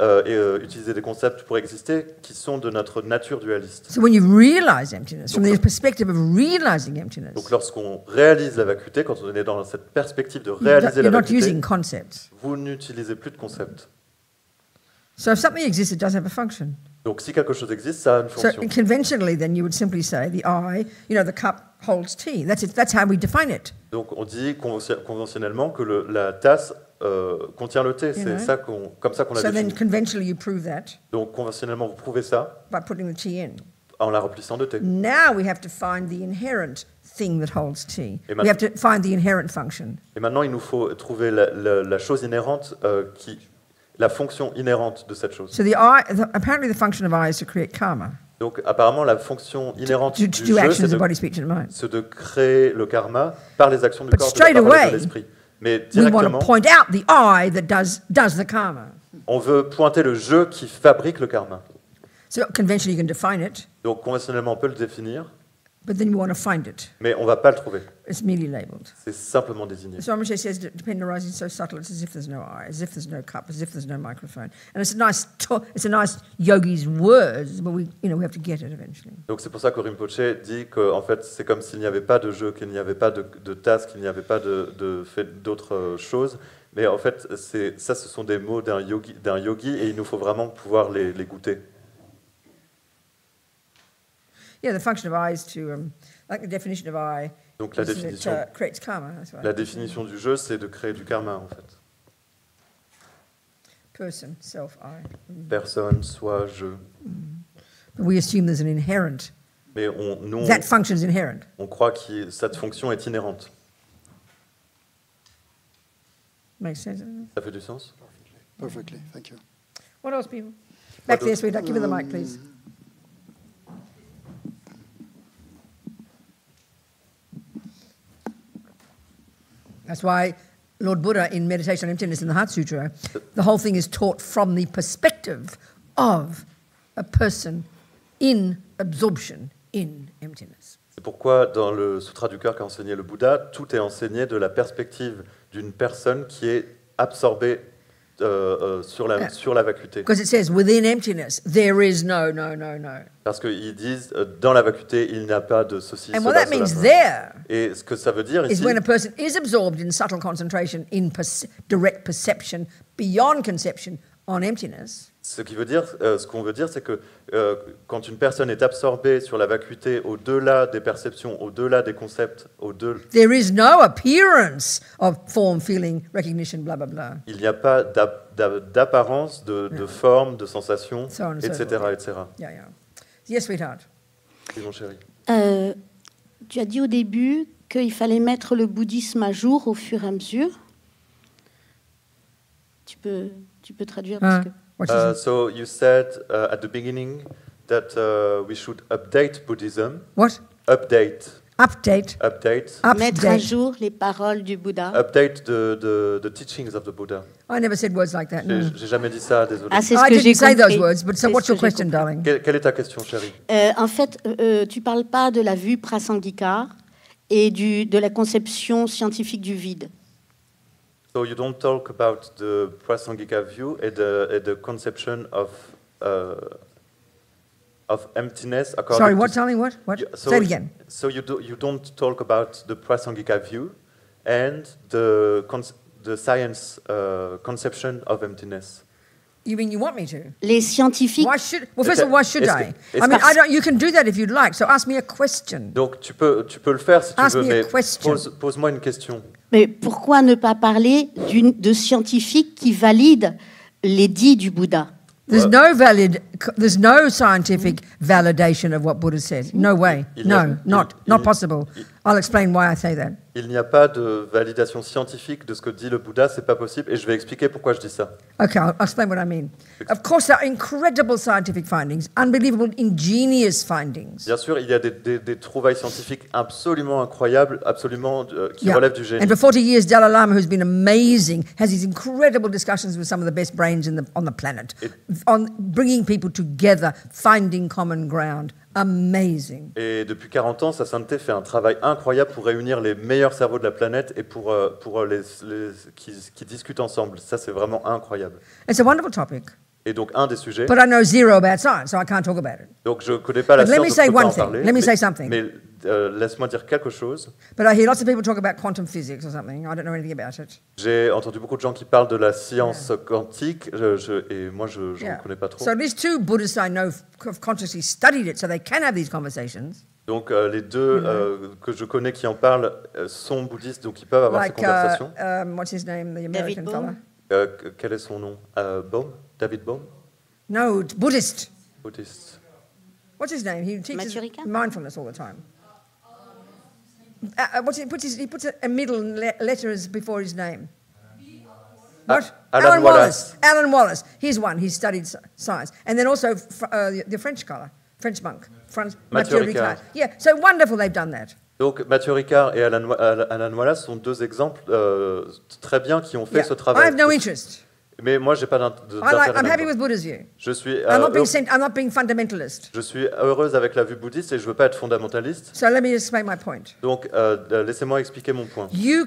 [SPEAKER 3] utiliser des concepts pour exister qui sont de notre nature dualiste.
[SPEAKER 2] So when you realize emptiness, from the perspective of realizing emptiness,
[SPEAKER 3] Donc lorsqu'on réalise la vacuité, quand on est dans cette perspective de réaliser la
[SPEAKER 2] you're not
[SPEAKER 3] vacuité,
[SPEAKER 2] using concepts.
[SPEAKER 3] vous n'utilisez plus de concepts.
[SPEAKER 2] So if something exists, it does have a function.
[SPEAKER 3] Donc si quelque chose existe, ça a une
[SPEAKER 2] So
[SPEAKER 3] fonction.
[SPEAKER 2] conventionally, then you would simply say the eye, the cup holds tea. That's it. That's how we define it.
[SPEAKER 3] Donc on dit conventionnellement que la tasse contient le thé. C'est
[SPEAKER 2] know.
[SPEAKER 3] ça comme ça qu'on l'a
[SPEAKER 2] So then
[SPEAKER 3] défini.
[SPEAKER 2] conventionally, you prove that
[SPEAKER 3] Donc conventionnellement, vous prouvez ça
[SPEAKER 2] by putting the tea in.
[SPEAKER 3] en la remplissant de thé.
[SPEAKER 2] Now we have to find the inherent thing that holds tea.
[SPEAKER 3] Et
[SPEAKER 2] We have to find the inherent function.
[SPEAKER 3] Et maintenant, il nous faut trouver la chose inhérente, la fonction inhérente de cette chose.
[SPEAKER 2] So apparently the function of eye is to create karma,
[SPEAKER 3] Donc apparemment, la fonction inhérente
[SPEAKER 2] to
[SPEAKER 3] du
[SPEAKER 2] do
[SPEAKER 3] jeu,
[SPEAKER 2] actions
[SPEAKER 3] c'est
[SPEAKER 2] of body, speech, and mind.
[SPEAKER 3] de créer le karma par les actions du
[SPEAKER 2] But
[SPEAKER 3] corps, de
[SPEAKER 2] straight
[SPEAKER 3] la parole et
[SPEAKER 2] away,
[SPEAKER 3] de l'esprit. Mais
[SPEAKER 2] We want to
[SPEAKER 3] directement,
[SPEAKER 2] point out the eye that does the karma.
[SPEAKER 3] on veut pointer le jeu qui fabrique le karma.
[SPEAKER 2] So conventionally, you can define it,
[SPEAKER 3] Donc conventionnellement, on peut le définir,
[SPEAKER 2] but then you want to find it.
[SPEAKER 3] mais on ne va pas le trouver.
[SPEAKER 2] It's merely labeled.
[SPEAKER 3] C'est simplement désigné.
[SPEAKER 2] So Rinpoche says that dependent arising is so subtle, it's as if there's no eye, as if there's no cup, as if there's no microphone. And it's a nice yogi's words, but we have to get it eventually.
[SPEAKER 3] Donc c'est pour ça que Rinpoche dit que en fait, c'est comme s'il n'y avait pas de jeu, qu'il n'y avait pas de tasse, qu'il n'y avait pas d'autres choses. Mais en fait, ce sont des mots d'un yogi et il nous faut vraiment pouvoir les goûter.
[SPEAKER 2] Yeah, the function of eye is to, like the definition of eye,
[SPEAKER 3] Donc la
[SPEAKER 2] is that
[SPEAKER 3] définition,
[SPEAKER 2] it creates karma. That's right.
[SPEAKER 3] la définition du jeu, c'est de créer du karma en fait.
[SPEAKER 2] Person, self, I.
[SPEAKER 3] Personne, soi, jeu.
[SPEAKER 2] But we assume there's an inherent.
[SPEAKER 3] Mais nous,
[SPEAKER 2] That function is inherent.
[SPEAKER 3] on croit que cette fonction est inhérente.
[SPEAKER 2] Makes sense.
[SPEAKER 3] Ça fait du sens?
[SPEAKER 1] Perfectly, thank you.
[SPEAKER 2] What else, people? Back
[SPEAKER 3] What
[SPEAKER 2] there,
[SPEAKER 3] else?
[SPEAKER 2] sweetheart. Give her the mic, please. That's why Lord Buddha, in Meditation on Emptiness in the Heart Sutra, the whole thing is taught from the perspective of a person in absorption in emptiness.
[SPEAKER 3] C'est pourquoi dans le Sutra du cœur qu'a enseigné le Bouddha, tout est enseigné de la perspective d'une personne qui est absorbée sur la vacuité.
[SPEAKER 2] Because it says, within emptiness, there is no.
[SPEAKER 3] Parce qu'ils disent, dans la vacuité, il n'y a pas de ceci,
[SPEAKER 2] And what
[SPEAKER 3] cela,
[SPEAKER 2] that means
[SPEAKER 3] cela.
[SPEAKER 2] there
[SPEAKER 3] Et ce que ça veut dire
[SPEAKER 2] is
[SPEAKER 3] ici,
[SPEAKER 2] when a person is absorbed in subtle concentration, in direct perception, beyond conception on emptiness,
[SPEAKER 3] Ce qu'on veut dire, c'est que quand une personne est absorbée sur la vacuité au-delà des perceptions, au-delà des concepts,
[SPEAKER 2] there is no appearance of form, feeling, recognition, blah, blah, blah.
[SPEAKER 3] il n'y a pas d'apparence, de forme, de sensation,
[SPEAKER 2] So on and so
[SPEAKER 3] etc.,
[SPEAKER 2] forth.
[SPEAKER 3] etc.
[SPEAKER 2] Yeah. Yes, sweetheart.
[SPEAKER 3] Oui, mon chéri.
[SPEAKER 4] Tu as dit au début qu'il fallait mettre le bouddhisme à jour au fur et à mesure. Tu peux traduire parce que...
[SPEAKER 2] What is it?
[SPEAKER 3] So you said at the beginning that we should update Buddhism.
[SPEAKER 2] What?
[SPEAKER 3] Update.
[SPEAKER 2] Update.
[SPEAKER 4] Mettre à
[SPEAKER 2] Update.
[SPEAKER 4] jour les paroles du Bouddha.
[SPEAKER 3] Update the teachings of the Buddha.
[SPEAKER 2] I never said words like that. No.
[SPEAKER 3] J'ai jamais dit ça, désolé.
[SPEAKER 4] Ah, c'est ce
[SPEAKER 2] I
[SPEAKER 4] que j'ai
[SPEAKER 2] didn't say
[SPEAKER 4] compris.
[SPEAKER 2] those words, but so
[SPEAKER 4] C'est
[SPEAKER 2] what's
[SPEAKER 4] ce
[SPEAKER 2] your
[SPEAKER 4] que j'ai
[SPEAKER 2] question,
[SPEAKER 4] compris.
[SPEAKER 2] darling?
[SPEAKER 3] Quelle est ta question, chérie?
[SPEAKER 4] En fait, tu parles pas de la vue prasangika et de la conception scientifique du vide.
[SPEAKER 3] So you don't talk about the Prasangika view and the conception of emptiness according
[SPEAKER 2] Sorry,
[SPEAKER 3] to...
[SPEAKER 2] what, darling? What?
[SPEAKER 3] So,
[SPEAKER 2] Say it again.
[SPEAKER 3] So you don't talk about the Prasangika view and the science conception of emptiness.
[SPEAKER 2] You mean you want me to?
[SPEAKER 4] Les scientifiques...
[SPEAKER 2] Why should? Well, first of all, why should I?
[SPEAKER 3] est-ce
[SPEAKER 2] I mean,
[SPEAKER 3] que-
[SPEAKER 2] You can do that if you'd like. So ask me a question.
[SPEAKER 3] Donc tu peux le faire si tu
[SPEAKER 2] Ask
[SPEAKER 3] veux,
[SPEAKER 2] me a
[SPEAKER 3] mais
[SPEAKER 2] question.
[SPEAKER 3] pose-moi une question.
[SPEAKER 4] Mais pourquoi ne pas parler de scientifiques qui valident les dits du Bouddha?
[SPEAKER 2] There's no scientific validation of what Buddha says. No way. Not possible. I'll explain why I say that.
[SPEAKER 3] Il n'y a pas de validation scientifique de ce que dit le Bouddha, c'est pas possible, et je vais expliquer pourquoi je dis ça.
[SPEAKER 2] Okay, I'll explain what I mean. Of course, there are incredible scientific findings, unbelievable, ingenious findings.
[SPEAKER 3] Bien sûr, il y a des trouvailles scientifiques absolument incroyables, absolument qui
[SPEAKER 2] Yeah.
[SPEAKER 3] relèvent du génie.
[SPEAKER 2] And for 40 years, Dalai Lama, who's been amazing, has these incredible discussions with some of the best brains on the planet, on bringing people together, finding common ground. Amazing.
[SPEAKER 3] Et depuis 40 ans, sa sainteté fait un travail incroyable pour réunir les meilleurs cerveaux de la planète et pour qui discutent ensemble. Ça, c'est vraiment incroyable.
[SPEAKER 2] It's a wonderful topic.
[SPEAKER 3] Et donc, un des sujets...
[SPEAKER 2] But I know zero about science, so I can't talk about it.
[SPEAKER 3] Donc, je ne connais pas la
[SPEAKER 2] But let
[SPEAKER 3] science,
[SPEAKER 2] me
[SPEAKER 3] donc
[SPEAKER 2] say
[SPEAKER 3] je peux pas
[SPEAKER 2] one
[SPEAKER 3] en
[SPEAKER 2] thing.
[SPEAKER 3] parler.
[SPEAKER 2] Let me say something.
[SPEAKER 3] Mais laisse-moi dire quelque chose.
[SPEAKER 2] But I hear lots of people talk about quantum physics or something. I don't know anything about it.
[SPEAKER 3] J'ai entendu beaucoup de gens qui parlent de la science quantique, et moi, je n'en connais pas trop.
[SPEAKER 2] So at least two Buddhists I know have consciously studied it so they can have these conversations.
[SPEAKER 3] Donc, les deux que je connais qui en parlent sont bouddhistes, donc ils peuvent avoir ces conversations.
[SPEAKER 2] What's his name, the American
[SPEAKER 4] Bohm?
[SPEAKER 2] fella?
[SPEAKER 3] Quel est son nom? Bohm? David Bohm?
[SPEAKER 2] No, it's Buddhist.
[SPEAKER 3] Bouddhiste.
[SPEAKER 2] What's his name? He teaches
[SPEAKER 4] Maturika?
[SPEAKER 2] mindfulness all the time. He puts a middle letter as before his name. What?
[SPEAKER 3] Alan Wallace.
[SPEAKER 2] Alan Wallace. He's one. He's studied science. And then also the French scholar, French monk,
[SPEAKER 3] Mathieu
[SPEAKER 2] Mathieu
[SPEAKER 3] Ricard.
[SPEAKER 2] Ricard. Yeah, so wonderful they've done that.
[SPEAKER 3] Donc, Mathieu Ricard et Alan Wallace sont deux exemples très bien qui ont fait
[SPEAKER 2] Yeah.
[SPEAKER 3] ce
[SPEAKER 2] I
[SPEAKER 3] travail.
[SPEAKER 2] have no interest.
[SPEAKER 3] Mais moi, j'ai pas d'intérêt.
[SPEAKER 2] I'm happy
[SPEAKER 3] là-dedans.
[SPEAKER 2] with Buddha's view.
[SPEAKER 3] Je suis,
[SPEAKER 2] I'm not being fundamentalist.
[SPEAKER 3] je suis heureuse avec la vue bouddhiste et je veux pas être fondamentaliste.
[SPEAKER 2] So let me just make my point.
[SPEAKER 3] Donc, laissez-moi expliquer mon point.
[SPEAKER 2] You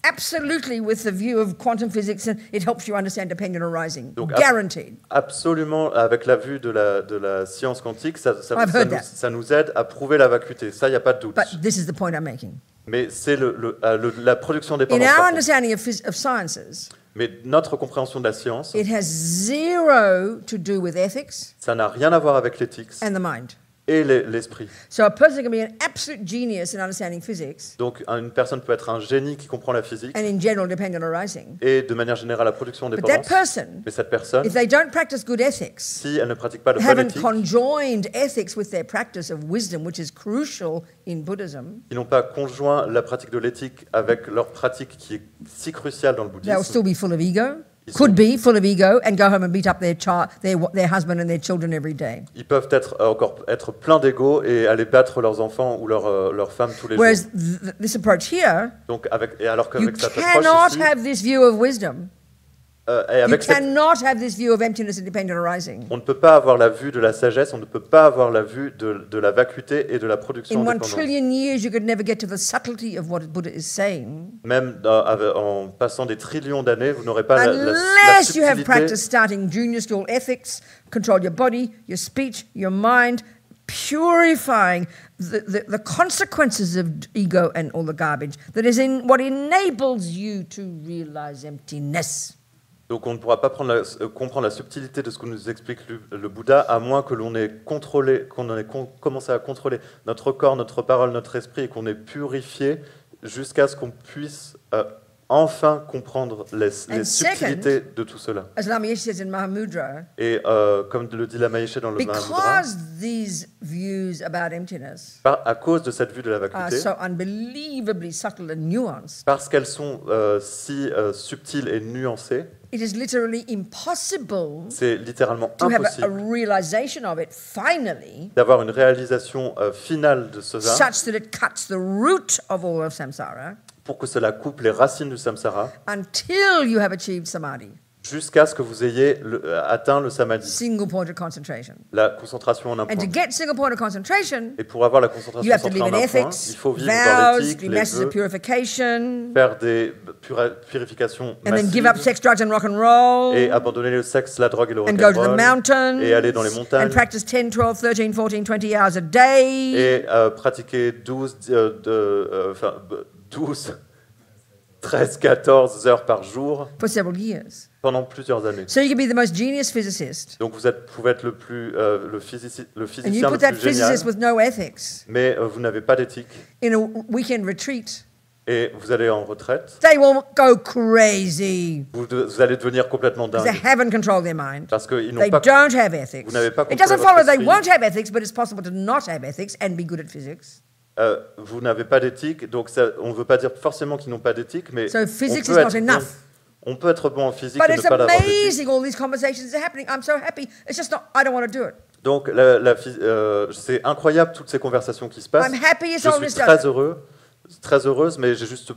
[SPEAKER 2] absolutely, with the view of quantum physics, it helps you understand dependent arising.
[SPEAKER 3] Donc,
[SPEAKER 2] Guaranteed.
[SPEAKER 3] Absolument, avec la vue de la science quantique,
[SPEAKER 2] I've heard that.
[SPEAKER 3] ça nous aide à prouver la vacuité. Ça, il n'y a pas de doute.
[SPEAKER 2] But this is the point I'm making.
[SPEAKER 3] Mais c'est la production
[SPEAKER 2] In
[SPEAKER 3] dépendante.
[SPEAKER 2] our
[SPEAKER 3] par contre.
[SPEAKER 2] understanding of sciences,
[SPEAKER 3] Mais notre compréhension de la science,
[SPEAKER 2] it has zero to do with ethics
[SPEAKER 3] ça n'a rien à voir avec l'éthique
[SPEAKER 2] and the mind.
[SPEAKER 3] et l'esprit.
[SPEAKER 2] So a person can be an absolute genius in understanding physics
[SPEAKER 3] Donc, une personne peut être un génie qui comprend la physique
[SPEAKER 2] and in general dependent arising.
[SPEAKER 3] et de manière générale la production
[SPEAKER 2] But that
[SPEAKER 3] dépendante.
[SPEAKER 2] person,
[SPEAKER 3] Mais cette personne,
[SPEAKER 2] if they don't practice good ethics,
[SPEAKER 3] si elle ne pratique pas de bonne
[SPEAKER 2] haven't
[SPEAKER 3] éthique,
[SPEAKER 2] conjoined ethics with their practice of wisdom, which is crucial in Buddhism,
[SPEAKER 3] qui n'ont pas conjoint la pratique de l'éthique avec leur pratique qui est si cruciale dans le
[SPEAKER 2] they'll
[SPEAKER 3] bouddhisme,
[SPEAKER 2] still be full of ego,
[SPEAKER 3] Ils
[SPEAKER 2] could be full of ego, and go home and beat up their child, their husband and their children every day.
[SPEAKER 3] ils peuvent encore être pleins d'ego et aller battre leurs enfants ou leurs femmes tous les
[SPEAKER 2] Whereas
[SPEAKER 3] jours.
[SPEAKER 2] this approach here,
[SPEAKER 3] Donc, alors
[SPEAKER 2] you
[SPEAKER 3] qu'avec cette approche
[SPEAKER 2] cannot
[SPEAKER 3] ici,
[SPEAKER 2] have this view of wisdom.
[SPEAKER 3] et
[SPEAKER 2] You
[SPEAKER 3] avec cette
[SPEAKER 2] cannot have this view of emptiness and dependent arising.
[SPEAKER 3] on ne peut pas avoir la vue de la sagesse, on ne peut pas avoir la vue de la vacuité et de la production
[SPEAKER 2] In 1
[SPEAKER 3] dépendante.
[SPEAKER 2] trillion years, you could never get to the subtlety of what Buddha is saying
[SPEAKER 3] Même en passant des trillions d'années, vous n'aurez pas la
[SPEAKER 2] unless you have
[SPEAKER 3] subtilité.
[SPEAKER 2] practiced starting junior school ethics, control your body, your speech, your mind, purifying the consequences of ego and all the garbage that is in what enables you to realize emptiness.
[SPEAKER 3] Donc on ne pourra pas comprendre la subtilité de ce que nous explique le Bouddha, à moins que l'on ait commencé à contrôler notre corps, notre parole, notre esprit, et qu'on ait purifié jusqu'à ce qu'on puisse enfin comprendre les subtilités de tout cela.
[SPEAKER 2] As Lama Yeshe says in Mahamudra,
[SPEAKER 3] Et comme le dit Lama Yeshe dans le Mahamudra,
[SPEAKER 2] because these views about emptiness
[SPEAKER 3] à cause de cette vue de la
[SPEAKER 2] are
[SPEAKER 3] vacuité,
[SPEAKER 2] so unbelievably subtle and nuanced,
[SPEAKER 3] parce qu'elles sont si subtiles et nuancées,
[SPEAKER 2] it is literally impossible
[SPEAKER 3] c'est littéralement
[SPEAKER 2] to have a
[SPEAKER 3] impossible
[SPEAKER 2] realization of it finally,
[SPEAKER 3] d'avoir une réalisation finale de cela
[SPEAKER 2] such that it cuts the root of all of samsara,
[SPEAKER 3] pour que cela coupe les racines du samsara
[SPEAKER 2] until you have achieved samadhi,
[SPEAKER 3] jusqu'à ce que vous ayez atteint le samadhi,
[SPEAKER 2] single point of concentration.
[SPEAKER 3] la concentration en un
[SPEAKER 2] And to
[SPEAKER 3] point.
[SPEAKER 2] get single point of concentration,
[SPEAKER 3] Et pour avoir la
[SPEAKER 2] you
[SPEAKER 3] concentration
[SPEAKER 2] have to
[SPEAKER 3] centrée
[SPEAKER 2] live
[SPEAKER 3] en
[SPEAKER 2] in
[SPEAKER 3] un point,
[SPEAKER 2] ethics,
[SPEAKER 3] il faut vivre dans
[SPEAKER 2] vows,
[SPEAKER 3] l'éthique,
[SPEAKER 2] do
[SPEAKER 3] les
[SPEAKER 2] masses of
[SPEAKER 3] vœux,
[SPEAKER 2] purification,
[SPEAKER 3] faire des purifications
[SPEAKER 2] and then give up
[SPEAKER 3] massives
[SPEAKER 2] sex, drugs, and rock and roll,
[SPEAKER 3] et abandonner le sexe, la drogue et le
[SPEAKER 2] and go to the
[SPEAKER 3] rock'n'roll
[SPEAKER 2] mountains,
[SPEAKER 3] et aller dans les montagnes
[SPEAKER 2] and practice 10, 12, 13, 14, 20 hours a day.
[SPEAKER 3] et pratiquer 12, 13, 14 heures par jour
[SPEAKER 2] For several years.
[SPEAKER 3] pendant plusieurs années.
[SPEAKER 2] So you can be the most genius physicist,
[SPEAKER 3] Donc vous pouvez être le
[SPEAKER 2] and
[SPEAKER 3] physicien
[SPEAKER 2] you put
[SPEAKER 3] le
[SPEAKER 2] that
[SPEAKER 3] plus génial,
[SPEAKER 2] physicist with no ethics
[SPEAKER 3] mais vous n'avez pas d'éthique
[SPEAKER 2] in a weekend retreat.
[SPEAKER 3] et vous allez en retraite,
[SPEAKER 2] They will go crazy
[SPEAKER 3] vous allez devenir complètement
[SPEAKER 2] because they
[SPEAKER 3] dingue
[SPEAKER 2] haven't controlled their mind.
[SPEAKER 3] parce qu'ils n'ont
[SPEAKER 2] They
[SPEAKER 3] pas.
[SPEAKER 2] don't have ethics.
[SPEAKER 3] Vous n'avez pas
[SPEAKER 2] It doesn't
[SPEAKER 3] contrôlé
[SPEAKER 2] follow
[SPEAKER 3] votre
[SPEAKER 2] they
[SPEAKER 3] esprit.
[SPEAKER 2] won't have ethics, but it's possible to not have ethics and be good at physics.
[SPEAKER 3] Vous n'avez pas d'éthique, donc ça, on ne veut pas dire forcément qu'ils n'ont pas d'éthique, mais
[SPEAKER 2] So physics
[SPEAKER 3] on
[SPEAKER 2] is
[SPEAKER 3] peut
[SPEAKER 2] not
[SPEAKER 3] être
[SPEAKER 2] enough.
[SPEAKER 3] on peut être bon en physique
[SPEAKER 2] But
[SPEAKER 3] et ne
[SPEAKER 2] it's
[SPEAKER 3] pas avoir d'éthique.
[SPEAKER 2] amazing all these conversations are happening. I'm so happy. It's just not, I don't want to do it.
[SPEAKER 3] Donc c'est incroyable toutes ces conversations qui se passent.
[SPEAKER 2] I'm happy it's
[SPEAKER 3] Je
[SPEAKER 2] all
[SPEAKER 3] suis
[SPEAKER 2] this
[SPEAKER 3] très
[SPEAKER 2] stuff.
[SPEAKER 3] très heureuse, mais c'est juste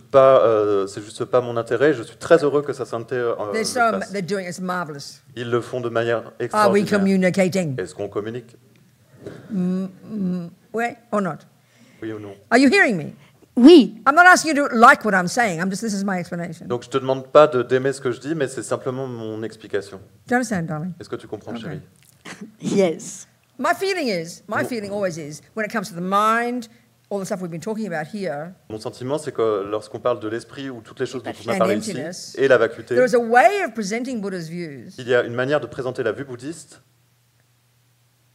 [SPEAKER 3] pas mon intérêt. Je suis très heureux que ça s'intéresse.
[SPEAKER 2] They're doing it. It's marvelous.
[SPEAKER 3] Ils le font de manière
[SPEAKER 2] Are we
[SPEAKER 3] extraordinaire.
[SPEAKER 2] communicating?
[SPEAKER 3] Est-ce qu'on communique?
[SPEAKER 2] Where or not?
[SPEAKER 3] Oui ou non?
[SPEAKER 2] Are you hearing me?
[SPEAKER 4] Oui,
[SPEAKER 2] I'm not asking you to like what I'm saying. This is my explanation.
[SPEAKER 3] Donc je te demande pas d'aimer ce que je dis, mais c'est simplement mon explication.
[SPEAKER 2] Do you understand, darling?
[SPEAKER 3] Est-ce que tu comprends,
[SPEAKER 2] Okay.
[SPEAKER 3] chérie?
[SPEAKER 4] yes.
[SPEAKER 2] My feeling always is, when it comes to the mind, all the stuff we've been talking about here,
[SPEAKER 3] Mon sentiment, c'est que lorsqu'on parle de l'esprit ou toutes les choses dont on a
[SPEAKER 2] And
[SPEAKER 3] parlé ici,
[SPEAKER 2] emptiness,
[SPEAKER 3] et la vacuité,
[SPEAKER 2] there is a way of presenting Buddha's views
[SPEAKER 3] il y a une manière de présenter la vue bouddhiste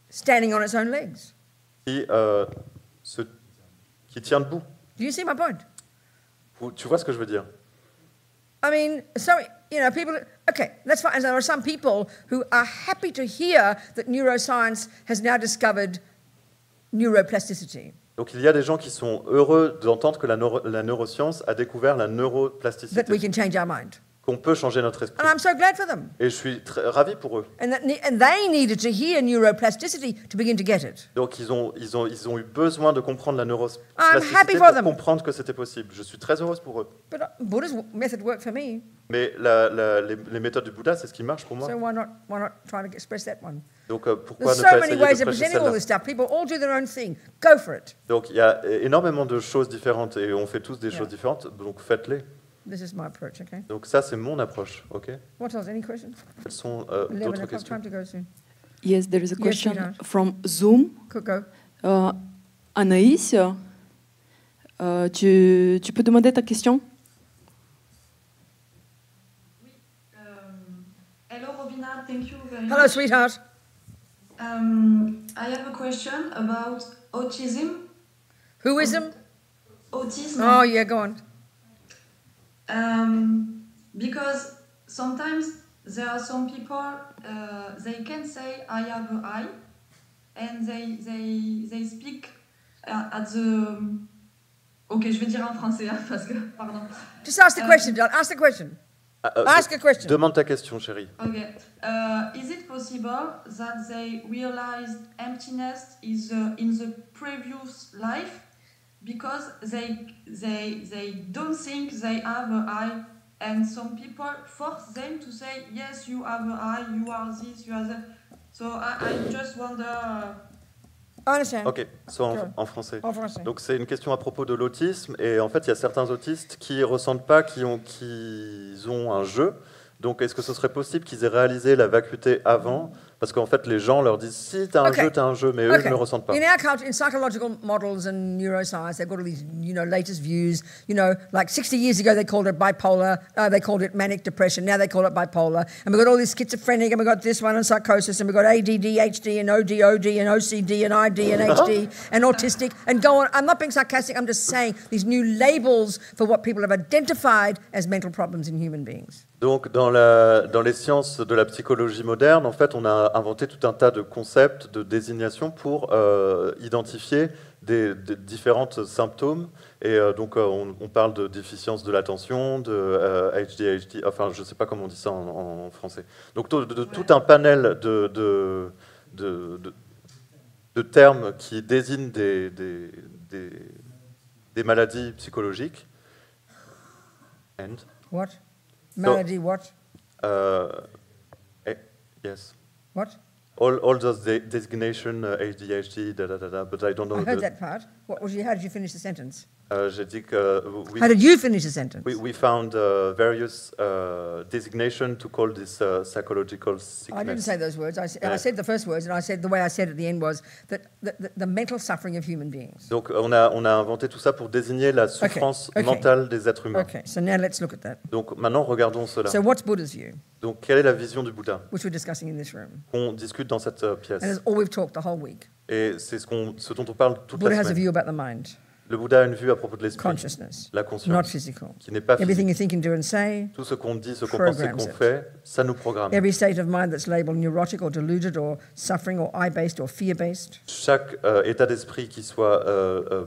[SPEAKER 2] standing on its own legs.
[SPEAKER 3] qui tient debout.
[SPEAKER 2] Do you see my point?
[SPEAKER 3] Tu vois ce que je veux dire?
[SPEAKER 2] I mean, so, people, okay, that's fine. And there are some people who are happy to hear that neuroscience has now discovered neuroplasticity.
[SPEAKER 3] Donc il y a des gens qui sont heureux d'entendre que la neuroscience a découvert la
[SPEAKER 2] That we
[SPEAKER 3] neuroplasticité,
[SPEAKER 2] can change our mind.
[SPEAKER 3] qu'on peut changer notre esprit.
[SPEAKER 2] And I'm so glad for them.
[SPEAKER 3] Et je suis ravi pour eux.
[SPEAKER 2] And they needed to hear neuroplasticity to begin to get it.
[SPEAKER 3] Donc ils ont eu besoin de comprendre la
[SPEAKER 2] I'm
[SPEAKER 3] neuroplasticité
[SPEAKER 2] happy for
[SPEAKER 3] pour
[SPEAKER 2] them.
[SPEAKER 3] comprendre que c'était possible. Je suis très heureuse pour eux.
[SPEAKER 2] But Buddha's method worked for me,
[SPEAKER 3] Mais les méthodes du Bouddha, c'est ce qui marche pour moi.
[SPEAKER 2] so why not try to express that one?
[SPEAKER 3] Donc pourquoi
[SPEAKER 2] There's
[SPEAKER 3] ne
[SPEAKER 2] so
[SPEAKER 3] pas
[SPEAKER 2] many
[SPEAKER 3] essayer
[SPEAKER 2] ways
[SPEAKER 3] de
[SPEAKER 2] of
[SPEAKER 3] prêcher
[SPEAKER 2] presenting all
[SPEAKER 3] celle-là?
[SPEAKER 2] this stuff. People all do their own thing. Go for it.
[SPEAKER 3] Donc il y a énormément de choses différentes et on fait tous des choses différentes, donc faites-les.
[SPEAKER 2] This is my approach, okay?
[SPEAKER 3] Donc ça, c'est mon approche, ok?
[SPEAKER 2] What else? Any questions?
[SPEAKER 3] Quelles sont
[SPEAKER 2] 11
[SPEAKER 3] d'autres
[SPEAKER 2] o'clock,
[SPEAKER 3] questions?
[SPEAKER 2] time to go soon.
[SPEAKER 5] Yes, there is a
[SPEAKER 2] Yes,
[SPEAKER 5] question
[SPEAKER 2] sweetheart.
[SPEAKER 5] from Zoom.
[SPEAKER 2] Could go.
[SPEAKER 5] Anaïs, tu peux demander ta question?
[SPEAKER 6] Hello, Robina. Thank you very
[SPEAKER 2] Hello,
[SPEAKER 6] much.
[SPEAKER 2] sweetheart.
[SPEAKER 6] I have a question about autism.
[SPEAKER 2] Whoism?
[SPEAKER 6] Autism.
[SPEAKER 2] Oh, yeah, go on.
[SPEAKER 6] Because sometimes there are some people, they can say I have an eye, and they speak at the. Ok, je vais dire en français hein, parce que pardon.
[SPEAKER 2] Just ask the question, John. Ask the question. Ask a question.
[SPEAKER 3] Demande ta question, chérie.
[SPEAKER 6] Okay. Is it possible that they realized emptiness is in the previous life because they don't think they have an eye, and some people force them to say yes, you have an eye, you are this, you are that. So I just wonder.
[SPEAKER 2] I understand.
[SPEAKER 3] Ok, soit en français.
[SPEAKER 2] En français.
[SPEAKER 3] Donc c'est une question à propos de l'autisme et en fait il y a certains autistes qui ressentent pas qu'ils ont un jeu. Donc est-ce que ce serait possible qu'ils aient réalisé la vacuité avant parce qu'en fait, les gens leur disent si t'as un jeu, mais eux ils ne le ressentent pas.
[SPEAKER 2] In our culture, in psychological models and neuroscience, they've got all these, latest views. Like 60 years ago, they called it bipolar. They called it manic depression. Now they call it bipolar. And we've got all this schizophrenic, and we've got this one and psychosis, and we've got ADD, HD, and OD and OCD, and ID, and HD, and autistic, and go on. I'm not being sarcastic. I'm just saying these new labels for what people have identified as mental problems in human beings.
[SPEAKER 3] Donc, dans les sciences de la psychologie moderne, en fait, on a inventé tout un tas de concepts, de désignations pour identifier des différents symptômes. Et donc, on parle de déficience de l'attention, de ADHD, enfin, je ne sais pas comment on dit ça en français. Donc, de tout un panel de termes qui désignent des maladies psychologiques. And
[SPEAKER 2] What? Malady, what?
[SPEAKER 3] Yes.
[SPEAKER 2] What?
[SPEAKER 3] All those designation, ADHD, but I don't know.
[SPEAKER 2] I heard that part. How did you finish the sentence?
[SPEAKER 3] J'ai dit que
[SPEAKER 2] How did you finish the sentence?
[SPEAKER 3] we found various designation to call this psychological sickness.
[SPEAKER 2] I didn't say those words. I said the first words, and I said the way I said at the end was that the mental suffering of human beings.
[SPEAKER 3] Donc on a inventé tout ça pour désigner la souffrance mentale des êtres humains.
[SPEAKER 2] Okay, so now let's look at that.
[SPEAKER 3] Donc maintenant regardons cela.
[SPEAKER 2] So what's Buddha's view?
[SPEAKER 3] Donc quelle est la vision du Bouddha
[SPEAKER 2] Which we're discussing in this room.
[SPEAKER 3] qu'on discute dans cette pièce?
[SPEAKER 2] And it's all we've talked the whole week.
[SPEAKER 3] Et c'est ce dont on parle toute
[SPEAKER 2] Buddha
[SPEAKER 3] la
[SPEAKER 2] has a
[SPEAKER 3] semaine.
[SPEAKER 2] view about the mind,
[SPEAKER 3] Le Bouddha a une vue à propos de l'esprit,
[SPEAKER 2] consciousness,
[SPEAKER 3] la
[SPEAKER 2] not
[SPEAKER 3] conscience,
[SPEAKER 2] physical.
[SPEAKER 3] qui n'est pas
[SPEAKER 2] Everything
[SPEAKER 3] physique.
[SPEAKER 2] you think and do and say,
[SPEAKER 3] Tout ce qu'on dit, ce qu'on pense et
[SPEAKER 2] programs
[SPEAKER 3] qu'on
[SPEAKER 2] it.
[SPEAKER 3] fait, ça nous programme.
[SPEAKER 2] every state of mind that's labeled neurotic or deluded or suffering or eye-based or fear-based,
[SPEAKER 3] Chaque état d'esprit qui soit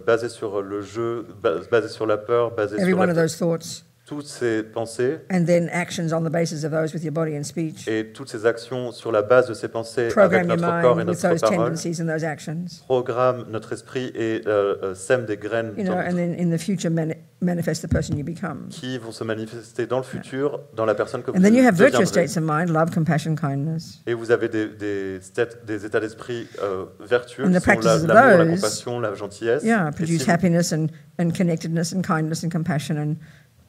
[SPEAKER 3] basé sur le jeu, basé sur la peur, basé
[SPEAKER 2] every
[SPEAKER 3] sur
[SPEAKER 2] one of
[SPEAKER 3] la
[SPEAKER 2] those thoughts,
[SPEAKER 3] toutes ces pensées
[SPEAKER 2] and then actions on the basis of those with your body and speech,
[SPEAKER 3] et toutes ces actions sur la base de ces pensées avec
[SPEAKER 2] program your
[SPEAKER 3] notre corps et
[SPEAKER 2] mind with
[SPEAKER 3] notre
[SPEAKER 2] those
[SPEAKER 3] parole,
[SPEAKER 2] tendencies and those actions,
[SPEAKER 3] programme notre esprit et sème des graines
[SPEAKER 2] and then in the future manifest the person you become.
[SPEAKER 3] qui vont se manifester dans le futur, dans la personne que vous
[SPEAKER 2] And then you have virtuous
[SPEAKER 3] deviendrez.
[SPEAKER 2] states of mind, love, compassion, kindness.
[SPEAKER 3] Et vous avez des états d'esprit vertueux
[SPEAKER 2] And the
[SPEAKER 3] qui sont
[SPEAKER 2] practices of
[SPEAKER 3] l'amour, la
[SPEAKER 2] those,
[SPEAKER 3] compassion, la gentillesse.
[SPEAKER 2] Yeah,
[SPEAKER 3] Et
[SPEAKER 2] produce
[SPEAKER 3] si-
[SPEAKER 2] happiness and connectedness and kindness and compassion and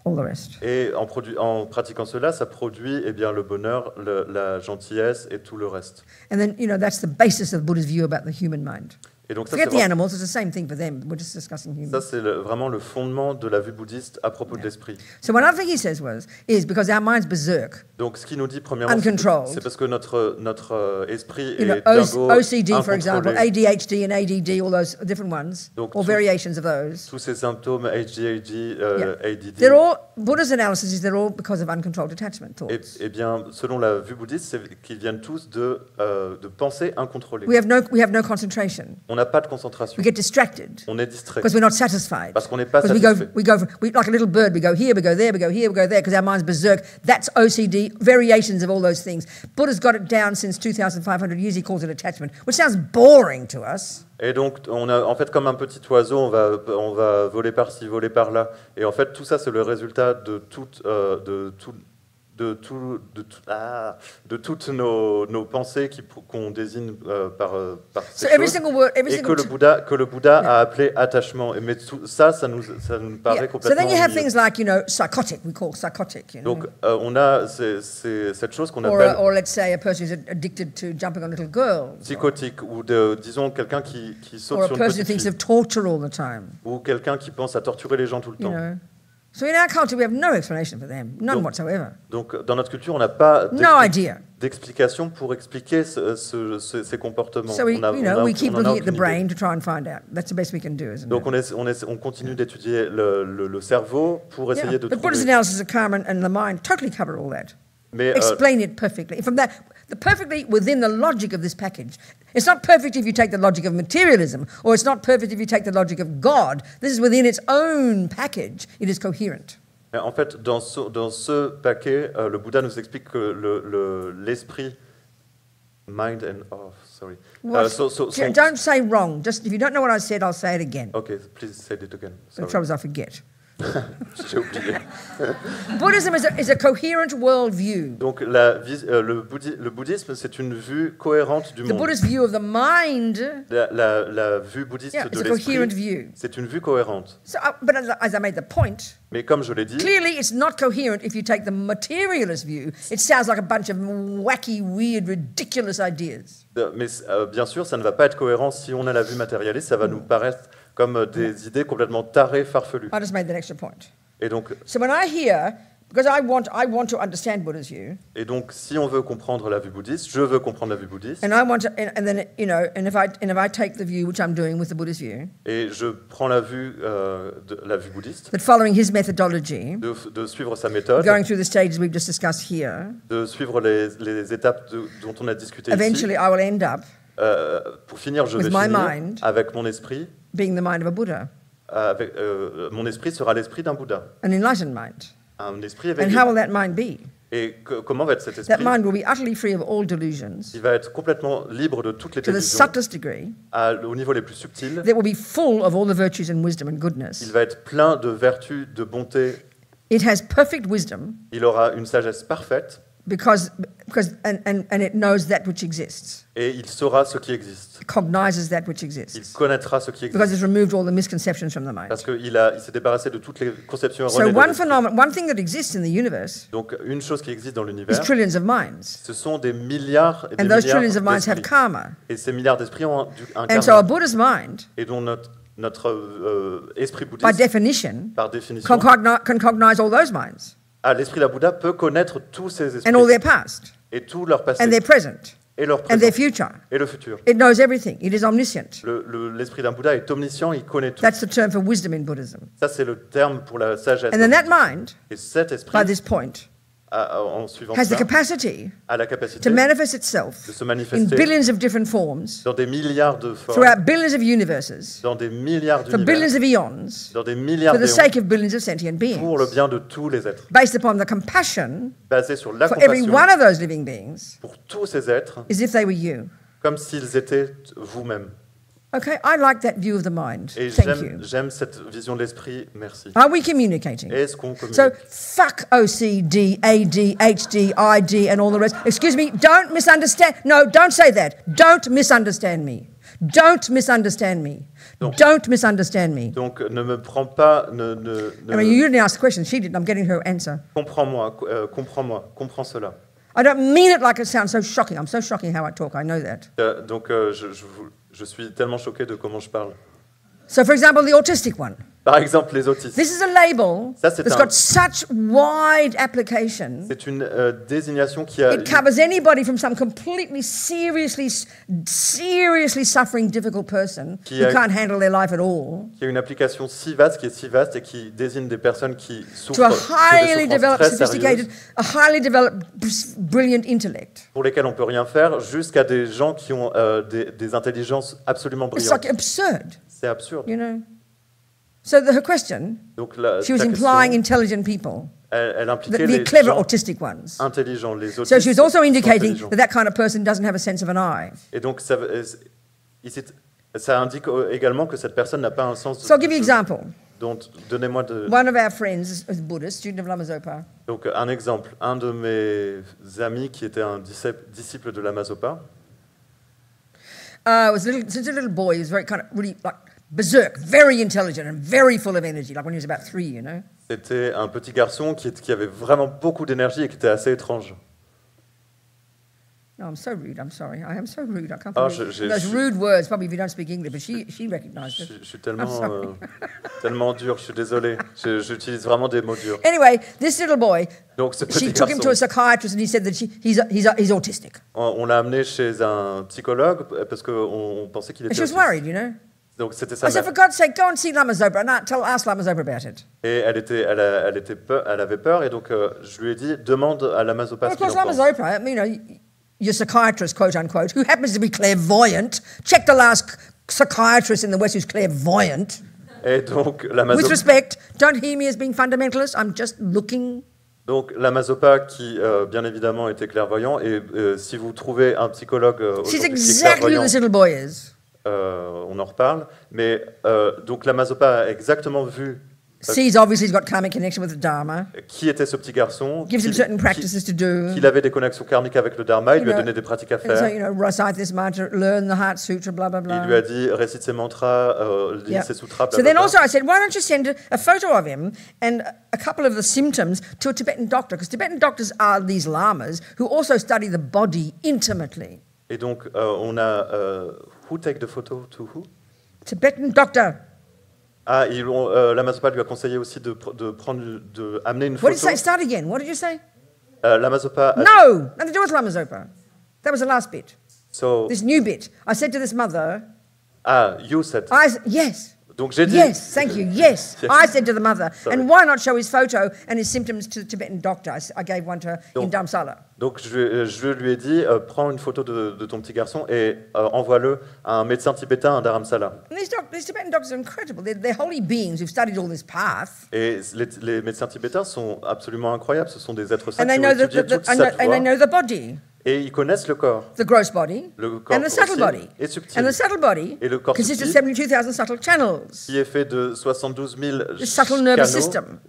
[SPEAKER 2] all the rest.
[SPEAKER 3] Et en pratiquant cela, ça produit eh bien, le bonheur, la gentillesse et tout le reste.
[SPEAKER 2] And then, that's the basis of Buddha's view about the human mind.
[SPEAKER 3] Et donc ça,
[SPEAKER 2] Forget the
[SPEAKER 3] c'est
[SPEAKER 2] animals, it's the same thing for them. We're just discussing humans.
[SPEAKER 3] vraiment le fondement de la vue bouddhiste à propos de l'esprit.
[SPEAKER 2] So one other thing he says is because our mind's berserk,
[SPEAKER 3] Donc ce qu'il nous dit premièrement,
[SPEAKER 2] Uncontrolled.
[SPEAKER 3] c'est parce que notre esprit
[SPEAKER 2] you know,
[SPEAKER 3] est dingo,
[SPEAKER 2] OCD, for example,
[SPEAKER 3] incontrôlé.
[SPEAKER 2] ADHD and ADD, all those different ones,
[SPEAKER 3] Donc,
[SPEAKER 2] or
[SPEAKER 3] tout-
[SPEAKER 2] variations of those.
[SPEAKER 3] Tous ces symptômes, ADHD,
[SPEAKER 2] Yeah.
[SPEAKER 3] ADD,
[SPEAKER 2] They're all, Buddha's analysis is they're all because of uncontrolled attachment thoughts.
[SPEAKER 3] eh bien, selon la vue bouddhiste, c'est qu'ils viennent tous de pensées incontrôlées.
[SPEAKER 2] We have no concentration.
[SPEAKER 3] On n'a pas de concentration.
[SPEAKER 2] We get distracted
[SPEAKER 3] On est distrait.
[SPEAKER 2] because we're not satisfied.
[SPEAKER 3] Parce qu'on n'est pas
[SPEAKER 2] Because
[SPEAKER 3] satisfait.
[SPEAKER 2] like a little bird, we go here, we go there, we go here, we go there, because our mind's berserk. That's OCD, variations of all those things. Buddha's got it down since 2,500 years. He calls it attachment, which sounds boring to us.
[SPEAKER 3] Et donc, en fait, comme un petit oiseau, on va voler par-ci, voler par-là. Et en fait, tout ça, c'est le résultat de toutes nos pensées qu'on désigne par ces
[SPEAKER 2] So every
[SPEAKER 3] choses.
[SPEAKER 2] single word, every
[SPEAKER 3] Et
[SPEAKER 2] single
[SPEAKER 3] que le Bouddha a appelé attachement. Mais ça nous paraît
[SPEAKER 2] Yeah. So
[SPEAKER 3] complètement
[SPEAKER 2] then you have
[SPEAKER 3] ennuyeux.
[SPEAKER 2] things like, psychotic, we call psychotic,
[SPEAKER 3] Donc, on a cette chose qu'on
[SPEAKER 2] or,
[SPEAKER 3] appelle
[SPEAKER 2] or let's say a person who's addicted to jumping on little girls,
[SPEAKER 3] psychotique, ou disons quelqu'un qui saute
[SPEAKER 2] or a
[SPEAKER 3] sur une
[SPEAKER 2] person who
[SPEAKER 3] petite
[SPEAKER 2] thinks
[SPEAKER 3] fille,
[SPEAKER 2] of torture all the time,
[SPEAKER 3] ou quelqu'un qui pense à torturer les gens tout le temps.
[SPEAKER 2] So in our culture, we have no explanation for them, none
[SPEAKER 3] Donc-
[SPEAKER 2] whatsoever.
[SPEAKER 3] Donc, dans notre culture, on n'a pas
[SPEAKER 2] No idea.
[SPEAKER 3] d'explication pour expliquer ces comportements.
[SPEAKER 2] So we,
[SPEAKER 3] On a-
[SPEAKER 2] you know,
[SPEAKER 3] on a-
[SPEAKER 2] we keep
[SPEAKER 3] on en a
[SPEAKER 2] looking at the
[SPEAKER 3] aucune
[SPEAKER 2] brain
[SPEAKER 3] idée.
[SPEAKER 2] to try and find out. That's the best we can do, isn't
[SPEAKER 3] Donc,
[SPEAKER 2] it?
[SPEAKER 3] on continue d'étudier le cerveau pour essayer
[SPEAKER 2] Yeah.
[SPEAKER 3] de
[SPEAKER 2] But Buddha's
[SPEAKER 3] trouver.
[SPEAKER 2] analysis of karma and the mind totally cover all that.
[SPEAKER 3] Mais
[SPEAKER 2] Explain it perfectly. From that, perfectly within the logic of this package. It's not perfect if you take the logic of materialism, or it's not perfect if you take the logic of God. This is within its own package. It is coherent.
[SPEAKER 3] en fait, dans ce paquet, le Bouddha nous explique que l'esprit, mind and sorry.
[SPEAKER 2] What? Don't say wrong. Just if you don't know what I said, I'll say it again.
[SPEAKER 3] Okay, please say it again.
[SPEAKER 2] The
[SPEAKER 3] Sorry.
[SPEAKER 2] trouble is I forget.
[SPEAKER 3] J'ai oublié.
[SPEAKER 2] Buddhism is a coherent worldview.
[SPEAKER 3] Donc le bouddhisme, c'est une vue cohérente du
[SPEAKER 2] The
[SPEAKER 3] monde.
[SPEAKER 2] Buddhist view of the mind,
[SPEAKER 3] La vue bouddhiste
[SPEAKER 2] yeah,
[SPEAKER 3] de
[SPEAKER 2] it's a coherent
[SPEAKER 3] l'esprit,
[SPEAKER 2] view.
[SPEAKER 3] c'est une vue cohérente.
[SPEAKER 2] So, but as I made the point,
[SPEAKER 3] Mais comme je l'ai dit,
[SPEAKER 2] clearly it's not coherent if you take the materialist view. It sounds like a bunch of wacky, weird, ridiculous ideas.
[SPEAKER 3] mais bien sûr, ça ne va pas être cohérent si on a la vue matérialiste, ça va nous paraître comme des idées complètement tarées, farfelues.
[SPEAKER 2] I just made that extra point.
[SPEAKER 3] Et donc,
[SPEAKER 2] So when I hear, because I want to understand Buddha's view,
[SPEAKER 3] si on veut comprendre la vue bouddhiste, je veux comprendre la vue bouddhiste,
[SPEAKER 2] and I want to, and then and if I take the view which I'm doing with the Buddhist view,
[SPEAKER 3] et je prends la vue bouddhiste,
[SPEAKER 2] that following his methodology,
[SPEAKER 3] de suivre sa méthode,
[SPEAKER 2] going through the stages we've just discussed here,
[SPEAKER 3] de suivre les étapes dont on a discuté
[SPEAKER 2] eventually
[SPEAKER 3] ici.
[SPEAKER 2] I will end up
[SPEAKER 3] Pour finir, je
[SPEAKER 2] with
[SPEAKER 3] vais
[SPEAKER 2] my
[SPEAKER 3] finir
[SPEAKER 2] mind.
[SPEAKER 3] avec mon esprit.
[SPEAKER 2] being the mind of a Buddha,
[SPEAKER 3] Mon esprit sera l'esprit d'un Bouddha,
[SPEAKER 2] an enlightened mind.
[SPEAKER 3] un esprit
[SPEAKER 2] And
[SPEAKER 3] éveillé.
[SPEAKER 2] how will that mind be?
[SPEAKER 3] Et comment va être cet
[SPEAKER 2] That
[SPEAKER 3] esprit?
[SPEAKER 2] mind will be utterly free of all delusions
[SPEAKER 3] Il va être complètement libre de toutes les
[SPEAKER 2] to the
[SPEAKER 3] délusions,
[SPEAKER 2] subtlest degree.
[SPEAKER 3] au niveau les plus subtils.
[SPEAKER 2] That will be full of all the virtues and wisdom and
[SPEAKER 3] Il
[SPEAKER 2] goodness.
[SPEAKER 3] va être plein de vertus, de bonté.
[SPEAKER 2] It has perfect wisdom
[SPEAKER 3] Il aura une sagesse parfaite
[SPEAKER 2] because and it knows that which exists.
[SPEAKER 3] et il saura ce qui existe.
[SPEAKER 2] It cognizes that which
[SPEAKER 3] Il
[SPEAKER 2] exists
[SPEAKER 3] connaîtra ce qui
[SPEAKER 2] because
[SPEAKER 3] existe.
[SPEAKER 2] it's removed all the misconceptions from the mind.
[SPEAKER 3] Parce qu'il s'est débarrassé de toutes les conceptions
[SPEAKER 2] So
[SPEAKER 3] erronées. de l'esprit.
[SPEAKER 2] one thing that exists in the universe
[SPEAKER 3] Donc une chose qui existe dans
[SPEAKER 2] is
[SPEAKER 3] l'univers,
[SPEAKER 2] trillions of minds.
[SPEAKER 3] ce sont des milliards et des
[SPEAKER 2] And those
[SPEAKER 3] milliards
[SPEAKER 2] trillions of minds have
[SPEAKER 3] d'esprits.
[SPEAKER 2] karma.
[SPEAKER 3] Et ces milliards d'esprits ont un
[SPEAKER 2] And so a
[SPEAKER 3] karma.
[SPEAKER 2] Buddha's mind,
[SPEAKER 3] Et dont notre esprit
[SPEAKER 2] by
[SPEAKER 3] bouddhiste,
[SPEAKER 2] definition,
[SPEAKER 3] par définition,
[SPEAKER 2] can cognize all those minds
[SPEAKER 3] l'esprit d'un Bouddha peut connaître tous ces
[SPEAKER 2] and all
[SPEAKER 3] esprits
[SPEAKER 2] their past
[SPEAKER 3] et tout leur passé
[SPEAKER 2] and their present
[SPEAKER 3] et leur
[SPEAKER 2] and their
[SPEAKER 3] présent
[SPEAKER 2] future.
[SPEAKER 3] et le futur.
[SPEAKER 2] It knows everything. It is omniscient.
[SPEAKER 3] L'esprit d'un Bouddha est omniscient, il connaît tout.
[SPEAKER 2] That's the term for wisdom in Buddhism.
[SPEAKER 3] Ça, c'est le terme pour la sagesse.
[SPEAKER 2] And then that mind,
[SPEAKER 3] Et cet
[SPEAKER 2] by
[SPEAKER 3] esprit,
[SPEAKER 2] this point,
[SPEAKER 3] en suivant
[SPEAKER 2] has the
[SPEAKER 3] cela,
[SPEAKER 2] capacity
[SPEAKER 3] a la
[SPEAKER 2] to
[SPEAKER 3] capacité
[SPEAKER 2] manifest itself
[SPEAKER 3] de se
[SPEAKER 2] in
[SPEAKER 3] manifester
[SPEAKER 2] billions of different forms
[SPEAKER 3] dans des milliards de formes,
[SPEAKER 2] throughout billions of universes,
[SPEAKER 3] dans des milliards
[SPEAKER 2] for billions
[SPEAKER 3] d'univers,
[SPEAKER 2] of eons,
[SPEAKER 3] dans des milliards
[SPEAKER 2] for the
[SPEAKER 3] d'éons,
[SPEAKER 2] sake of billions of sentient
[SPEAKER 3] pour le
[SPEAKER 2] beings,
[SPEAKER 3] bien de tous les êtres,
[SPEAKER 2] based upon the compassion
[SPEAKER 3] basé sur la
[SPEAKER 2] for every
[SPEAKER 3] compassion
[SPEAKER 2] one of those living beings,
[SPEAKER 3] pour tous ces êtres,
[SPEAKER 2] as if they were you.
[SPEAKER 3] comme s'ils étaient vous-même.
[SPEAKER 2] Okay, I like that view of the mind.
[SPEAKER 3] Et
[SPEAKER 2] Thank you.
[SPEAKER 3] j'aime cette vision de l'esprit, merci.
[SPEAKER 2] Are we communicating?
[SPEAKER 3] Est-ce qu'on communique?
[SPEAKER 2] So fuck OCD, AD, HD, ID, and all the rest. Excuse me, don't misunderstand. No, don't say that. Don't misunderstand me. Don't misunderstand me.
[SPEAKER 3] Non.
[SPEAKER 2] Don't misunderstand me.
[SPEAKER 3] Donc ne me prends pas,
[SPEAKER 2] I mean, you didn't ask the question. She did. I'm getting her answer.
[SPEAKER 3] comprends-moi, comprends cela.
[SPEAKER 2] I don't mean it like it sounds so shocking. I'm so shocking how I talk. I know that.
[SPEAKER 3] Donc je suis tellement choqué de comment je parle.
[SPEAKER 2] So, for example, the autistic one.
[SPEAKER 3] Par exemple, les autistes.
[SPEAKER 2] This is a label
[SPEAKER 3] Ça, c'est
[SPEAKER 2] that's
[SPEAKER 3] un-
[SPEAKER 2] got such wide application.
[SPEAKER 3] C'est une désignation qui a,
[SPEAKER 2] It covers anybody from some completely seriously suffering difficult person
[SPEAKER 3] Qui
[SPEAKER 2] who
[SPEAKER 3] a-
[SPEAKER 2] can't handle their life at all,
[SPEAKER 3] qui a une application si vaste, qui est si vaste et qui désigne des personnes qui
[SPEAKER 2] to
[SPEAKER 3] souffrent
[SPEAKER 2] a
[SPEAKER 3] de
[SPEAKER 2] highly
[SPEAKER 3] souffrances
[SPEAKER 2] developed,
[SPEAKER 3] très
[SPEAKER 2] sophisticated,
[SPEAKER 3] sérieuses,
[SPEAKER 2] a highly developed, brilliant intellect.
[SPEAKER 3] pour lesquelles on peut rien faire, jusqu'à des gens qui ont des intelligences absolument
[SPEAKER 2] It's
[SPEAKER 3] brillantes.
[SPEAKER 2] like absurd,
[SPEAKER 3] C'est absurde.
[SPEAKER 2] you know. So her question,
[SPEAKER 3] Donc
[SPEAKER 2] she was
[SPEAKER 3] ta
[SPEAKER 2] implying
[SPEAKER 3] question,
[SPEAKER 2] intelligent people,
[SPEAKER 3] elle impliquait
[SPEAKER 2] the
[SPEAKER 3] les
[SPEAKER 2] clever
[SPEAKER 3] gens
[SPEAKER 2] autistic ones.
[SPEAKER 3] intelligents, les autistes.
[SPEAKER 2] So she was also
[SPEAKER 3] sont
[SPEAKER 2] indicating
[SPEAKER 3] intelligents.
[SPEAKER 2] that kind of person doesn't have a sense of an eye.
[SPEAKER 3] Et donc ça indique également que cette personne n'a pas un sens.
[SPEAKER 2] So I'll give you an example.
[SPEAKER 3] Donc donnez-moi de.
[SPEAKER 2] One of our friends is Buddhist, student of Lama Zopa.
[SPEAKER 3] Donc un exemple, un de mes amis qui était un disciple de Lama Zopa,
[SPEAKER 2] Since a little boy, he was very kind of really like berserk, very intelligent and very full of energy, like when he was about 3, you know.
[SPEAKER 3] c'était un petit garçon qui avait vraiment beaucoup d'énergie et qui était assez étrange.
[SPEAKER 2] No, I'm so rude. I'm sorry. I am so rude. I can't
[SPEAKER 3] Oh,
[SPEAKER 2] believe those rude words. Probably if you don't speak English, but she recognised it.
[SPEAKER 3] Je suis tellement,
[SPEAKER 2] sorry.
[SPEAKER 3] tellement dur, je suis désolé. J'utilise vraiment des mots durs.
[SPEAKER 2] Anyway, this little boy,
[SPEAKER 3] Donc ce
[SPEAKER 2] she
[SPEAKER 3] petit
[SPEAKER 2] took him to a
[SPEAKER 3] garçon,
[SPEAKER 2] psychiatrist and he said that he's autistic.
[SPEAKER 3] on l'a amené chez un psychologue parce qu'on pensait qu'il
[SPEAKER 2] And
[SPEAKER 3] était
[SPEAKER 2] she was
[SPEAKER 3] autiste.
[SPEAKER 2] worried, you know.
[SPEAKER 3] Donc c'était sa
[SPEAKER 2] I said,
[SPEAKER 3] mère.
[SPEAKER 2] for God's sake, go and see Lama Zopa and ask Lama Zopa about it.
[SPEAKER 3] Et elle avait peur et donc je lui ai dit demande à Lama Zopa
[SPEAKER 2] Well,
[SPEAKER 3] ce
[SPEAKER 2] of
[SPEAKER 3] qu'il
[SPEAKER 2] course,
[SPEAKER 3] en
[SPEAKER 2] Lama
[SPEAKER 3] pense.
[SPEAKER 2] Zopa, you know, your psychiatrist, quote unquote, who happens to be clairvoyant. Check the last psychiatrist in the West who's clairvoyant.
[SPEAKER 3] Et donc Lama
[SPEAKER 2] With
[SPEAKER 3] Zopa,
[SPEAKER 2] respect, don't hear me as being fundamentalist. I'm just looking.
[SPEAKER 3] Lama Zopa qui bien évidemment était clairvoyant et si vous trouvez un psychologue
[SPEAKER 2] She's
[SPEAKER 3] aujourd'hui qui est
[SPEAKER 2] exactly who
[SPEAKER 3] clairvoyant,
[SPEAKER 2] this little boy is.
[SPEAKER 3] on en reparle. Mais donc Lama Zopa a exactement vu
[SPEAKER 2] sees obviously he's got karmic connection with the Dharma,
[SPEAKER 3] qui était ce petit garçon,
[SPEAKER 2] gives him certain practices to do.
[SPEAKER 3] qu'il avait des connexions karmiques avec le Dharma, il lui a
[SPEAKER 2] know,
[SPEAKER 3] donné des pratiques à
[SPEAKER 2] And so,
[SPEAKER 3] faire.
[SPEAKER 2] recite this mantra, learn the Heart Sutra, blah, blah, blah.
[SPEAKER 3] Il lui a dit récite ses mantras, lis
[SPEAKER 2] Yeah.
[SPEAKER 3] ses sutras,
[SPEAKER 2] So then
[SPEAKER 3] blablabla.
[SPEAKER 2] also I said, why don't you send a photo of him and a couple of the symptoms to a Tibetan doctor? Because Tibetan doctors are these lamas who also study the body intimately.
[SPEAKER 3] Et donc on a who take the photo to who?
[SPEAKER 2] Tibetan doctor.
[SPEAKER 3] Ah, Lama Zopa lui a conseillé aussi de amener une
[SPEAKER 2] What did you
[SPEAKER 3] photo.
[SPEAKER 2] say? Start again. What did you say?
[SPEAKER 3] Lama Zopa.
[SPEAKER 2] No, nothing to do with Lama Zopa. That was the last bit.
[SPEAKER 3] So,
[SPEAKER 2] This new bit. I said to this mother,
[SPEAKER 3] you said.
[SPEAKER 2] yes.
[SPEAKER 3] Donc j'ai dit.
[SPEAKER 2] Yes, thank you. Yes,
[SPEAKER 3] Yes.
[SPEAKER 2] I said to the mother,
[SPEAKER 3] Sorry.
[SPEAKER 2] and why not show his photo and his symptoms to the Tibetan doctor? I gave one to her in
[SPEAKER 3] Donc-
[SPEAKER 2] Dharamsala.
[SPEAKER 3] Donc je lui ai dit, prends une photo de ton petit garçon et envoie-le à un médecin tibétain à Dharamsala.
[SPEAKER 2] And these Tibetan doctors are incredible. They're holy beings who've studied all this path,
[SPEAKER 3] Et les médecins tibétains sont absolument incroyables. Ce sont des êtres saints
[SPEAKER 2] and they
[SPEAKER 3] qui ont
[SPEAKER 2] know
[SPEAKER 3] étudié toute cette
[SPEAKER 2] and they
[SPEAKER 3] voie.
[SPEAKER 2] know the body,
[SPEAKER 3] Et ils connaissent le corps,
[SPEAKER 2] the gross body,
[SPEAKER 3] le corps
[SPEAKER 2] and the subtle
[SPEAKER 3] grossier
[SPEAKER 2] body.
[SPEAKER 3] et
[SPEAKER 2] And
[SPEAKER 3] subtil,
[SPEAKER 2] the subtle body
[SPEAKER 3] Et le corps
[SPEAKER 2] consists of
[SPEAKER 3] subtil.
[SPEAKER 2] 72,000 subtle channels.
[SPEAKER 3] qui est fait de 72 000
[SPEAKER 2] The subtle nervous
[SPEAKER 3] canaux
[SPEAKER 2] system.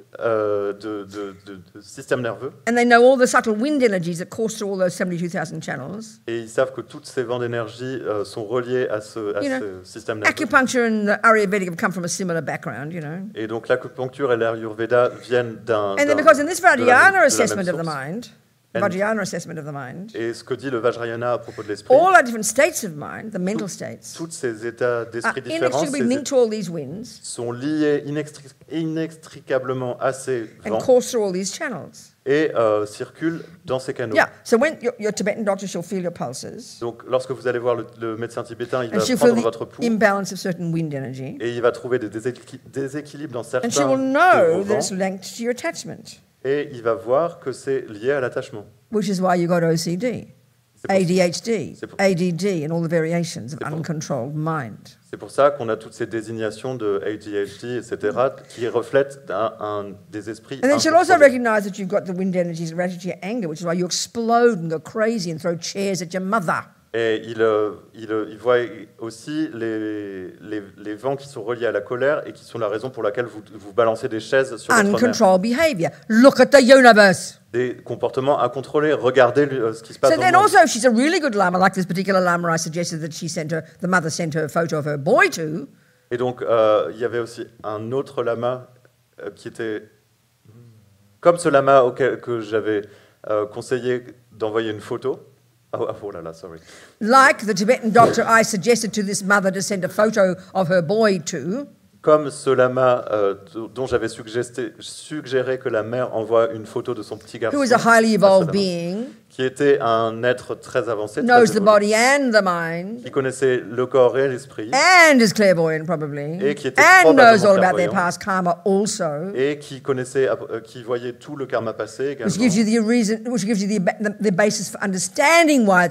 [SPEAKER 3] de système nerveux.
[SPEAKER 2] And they know all the subtle wind energies that course through all those 72,000 channels.
[SPEAKER 3] Et ils savent que tous ces vents d'énergie sont reliés à ce
[SPEAKER 2] You know,
[SPEAKER 3] système nerveux.
[SPEAKER 2] Acupuncture and the Ayurvedic have come from a similar background, you know.
[SPEAKER 3] Et donc l'acupuncture et l'ayurveda viennent d'un.
[SPEAKER 2] And then because in this Vajrayana
[SPEAKER 3] de la
[SPEAKER 2] assessment
[SPEAKER 3] même
[SPEAKER 2] of the
[SPEAKER 3] source.
[SPEAKER 2] mind,
[SPEAKER 3] And-
[SPEAKER 2] Vajrayana assessment of the mind,
[SPEAKER 3] Et ce que dit le Vajrayana à propos de l'esprit,
[SPEAKER 2] all our different states of mind, the mental states,
[SPEAKER 3] tous ces états
[SPEAKER 2] are
[SPEAKER 3] d'esprit différents
[SPEAKER 2] inextricably linked to all these winds
[SPEAKER 3] sont liés inextricablement à ces
[SPEAKER 2] and
[SPEAKER 3] vents
[SPEAKER 2] course through all these channels.
[SPEAKER 3] et circulent dans ces canaux.
[SPEAKER 2] Yeah, so when your Tibetan doctor, she'll feel your pulses,
[SPEAKER 3] Donc lorsque vous allez voir le médecin tibétain, il
[SPEAKER 2] and
[SPEAKER 3] va
[SPEAKER 2] she'll feel
[SPEAKER 3] prendre votre
[SPEAKER 2] the
[SPEAKER 3] pouls
[SPEAKER 2] imbalance of certain wind energy,
[SPEAKER 3] et il va trouver des déséquilibres dans certains
[SPEAKER 2] and she will
[SPEAKER 3] de
[SPEAKER 2] know
[SPEAKER 3] vos
[SPEAKER 2] that it's
[SPEAKER 3] vents,
[SPEAKER 2] linked to your attachment,
[SPEAKER 3] et il va voir que c'est lié à l'attachement.
[SPEAKER 2] which is why you got OCD,
[SPEAKER 3] C'est pour-
[SPEAKER 2] ADHD,
[SPEAKER 3] c'est pour-
[SPEAKER 2] ADD, and all the variations of
[SPEAKER 3] C'est pour-
[SPEAKER 2] uncontrolled mind.
[SPEAKER 3] C'est pour ça qu'on a toutes ces désignations de ADHD, etc., qui reflètent des esprits
[SPEAKER 2] And then she'll also
[SPEAKER 3] incontrôlés.
[SPEAKER 2] recognize that you've got the wind energies related to your anger, which is why you explode and go crazy and throw chairs at your mother.
[SPEAKER 3] Et il voit aussi les vents qui sont reliés à la colère et qui sont la raison pour laquelle vous balancez des chaises sur votre mère.
[SPEAKER 2] Uncontrolled behavior. Look at the universe.
[SPEAKER 3] Des comportements incontrôlés. Regardez ce qui se passe
[SPEAKER 2] So
[SPEAKER 3] dans
[SPEAKER 2] then
[SPEAKER 3] le monde.
[SPEAKER 2] also she's a really good lama, like this particular lama I suggested that the mother sent her a photo of her boy to.
[SPEAKER 3] Et donc, il y avait aussi un autre lama qui était comme ce lama que j'avais conseillé d'envoyer une photo. Oh là là, sorry.
[SPEAKER 2] Like the Tibetan doctor I suggested to this mother to send a photo of her boy to.
[SPEAKER 3] Comme ce lama dont j'avais suggéré que la mère envoie une photo de son petit garçon,
[SPEAKER 2] Who is a highly evolved
[SPEAKER 3] à ce lama,
[SPEAKER 2] being,
[SPEAKER 3] qui était un être très avancé, très
[SPEAKER 2] knows the
[SPEAKER 3] évolué,
[SPEAKER 2] body and the mind,
[SPEAKER 3] qui connaissait le corps et l'esprit,
[SPEAKER 2] and is clairvoyant probably,
[SPEAKER 3] Et qui était
[SPEAKER 2] and knows
[SPEAKER 3] probablement
[SPEAKER 2] all about their
[SPEAKER 3] clairvoyant.
[SPEAKER 2] past karma also,
[SPEAKER 3] et qui voyait tout le karma passé également.
[SPEAKER 2] which gives you the reason, which gives you the basis for understanding why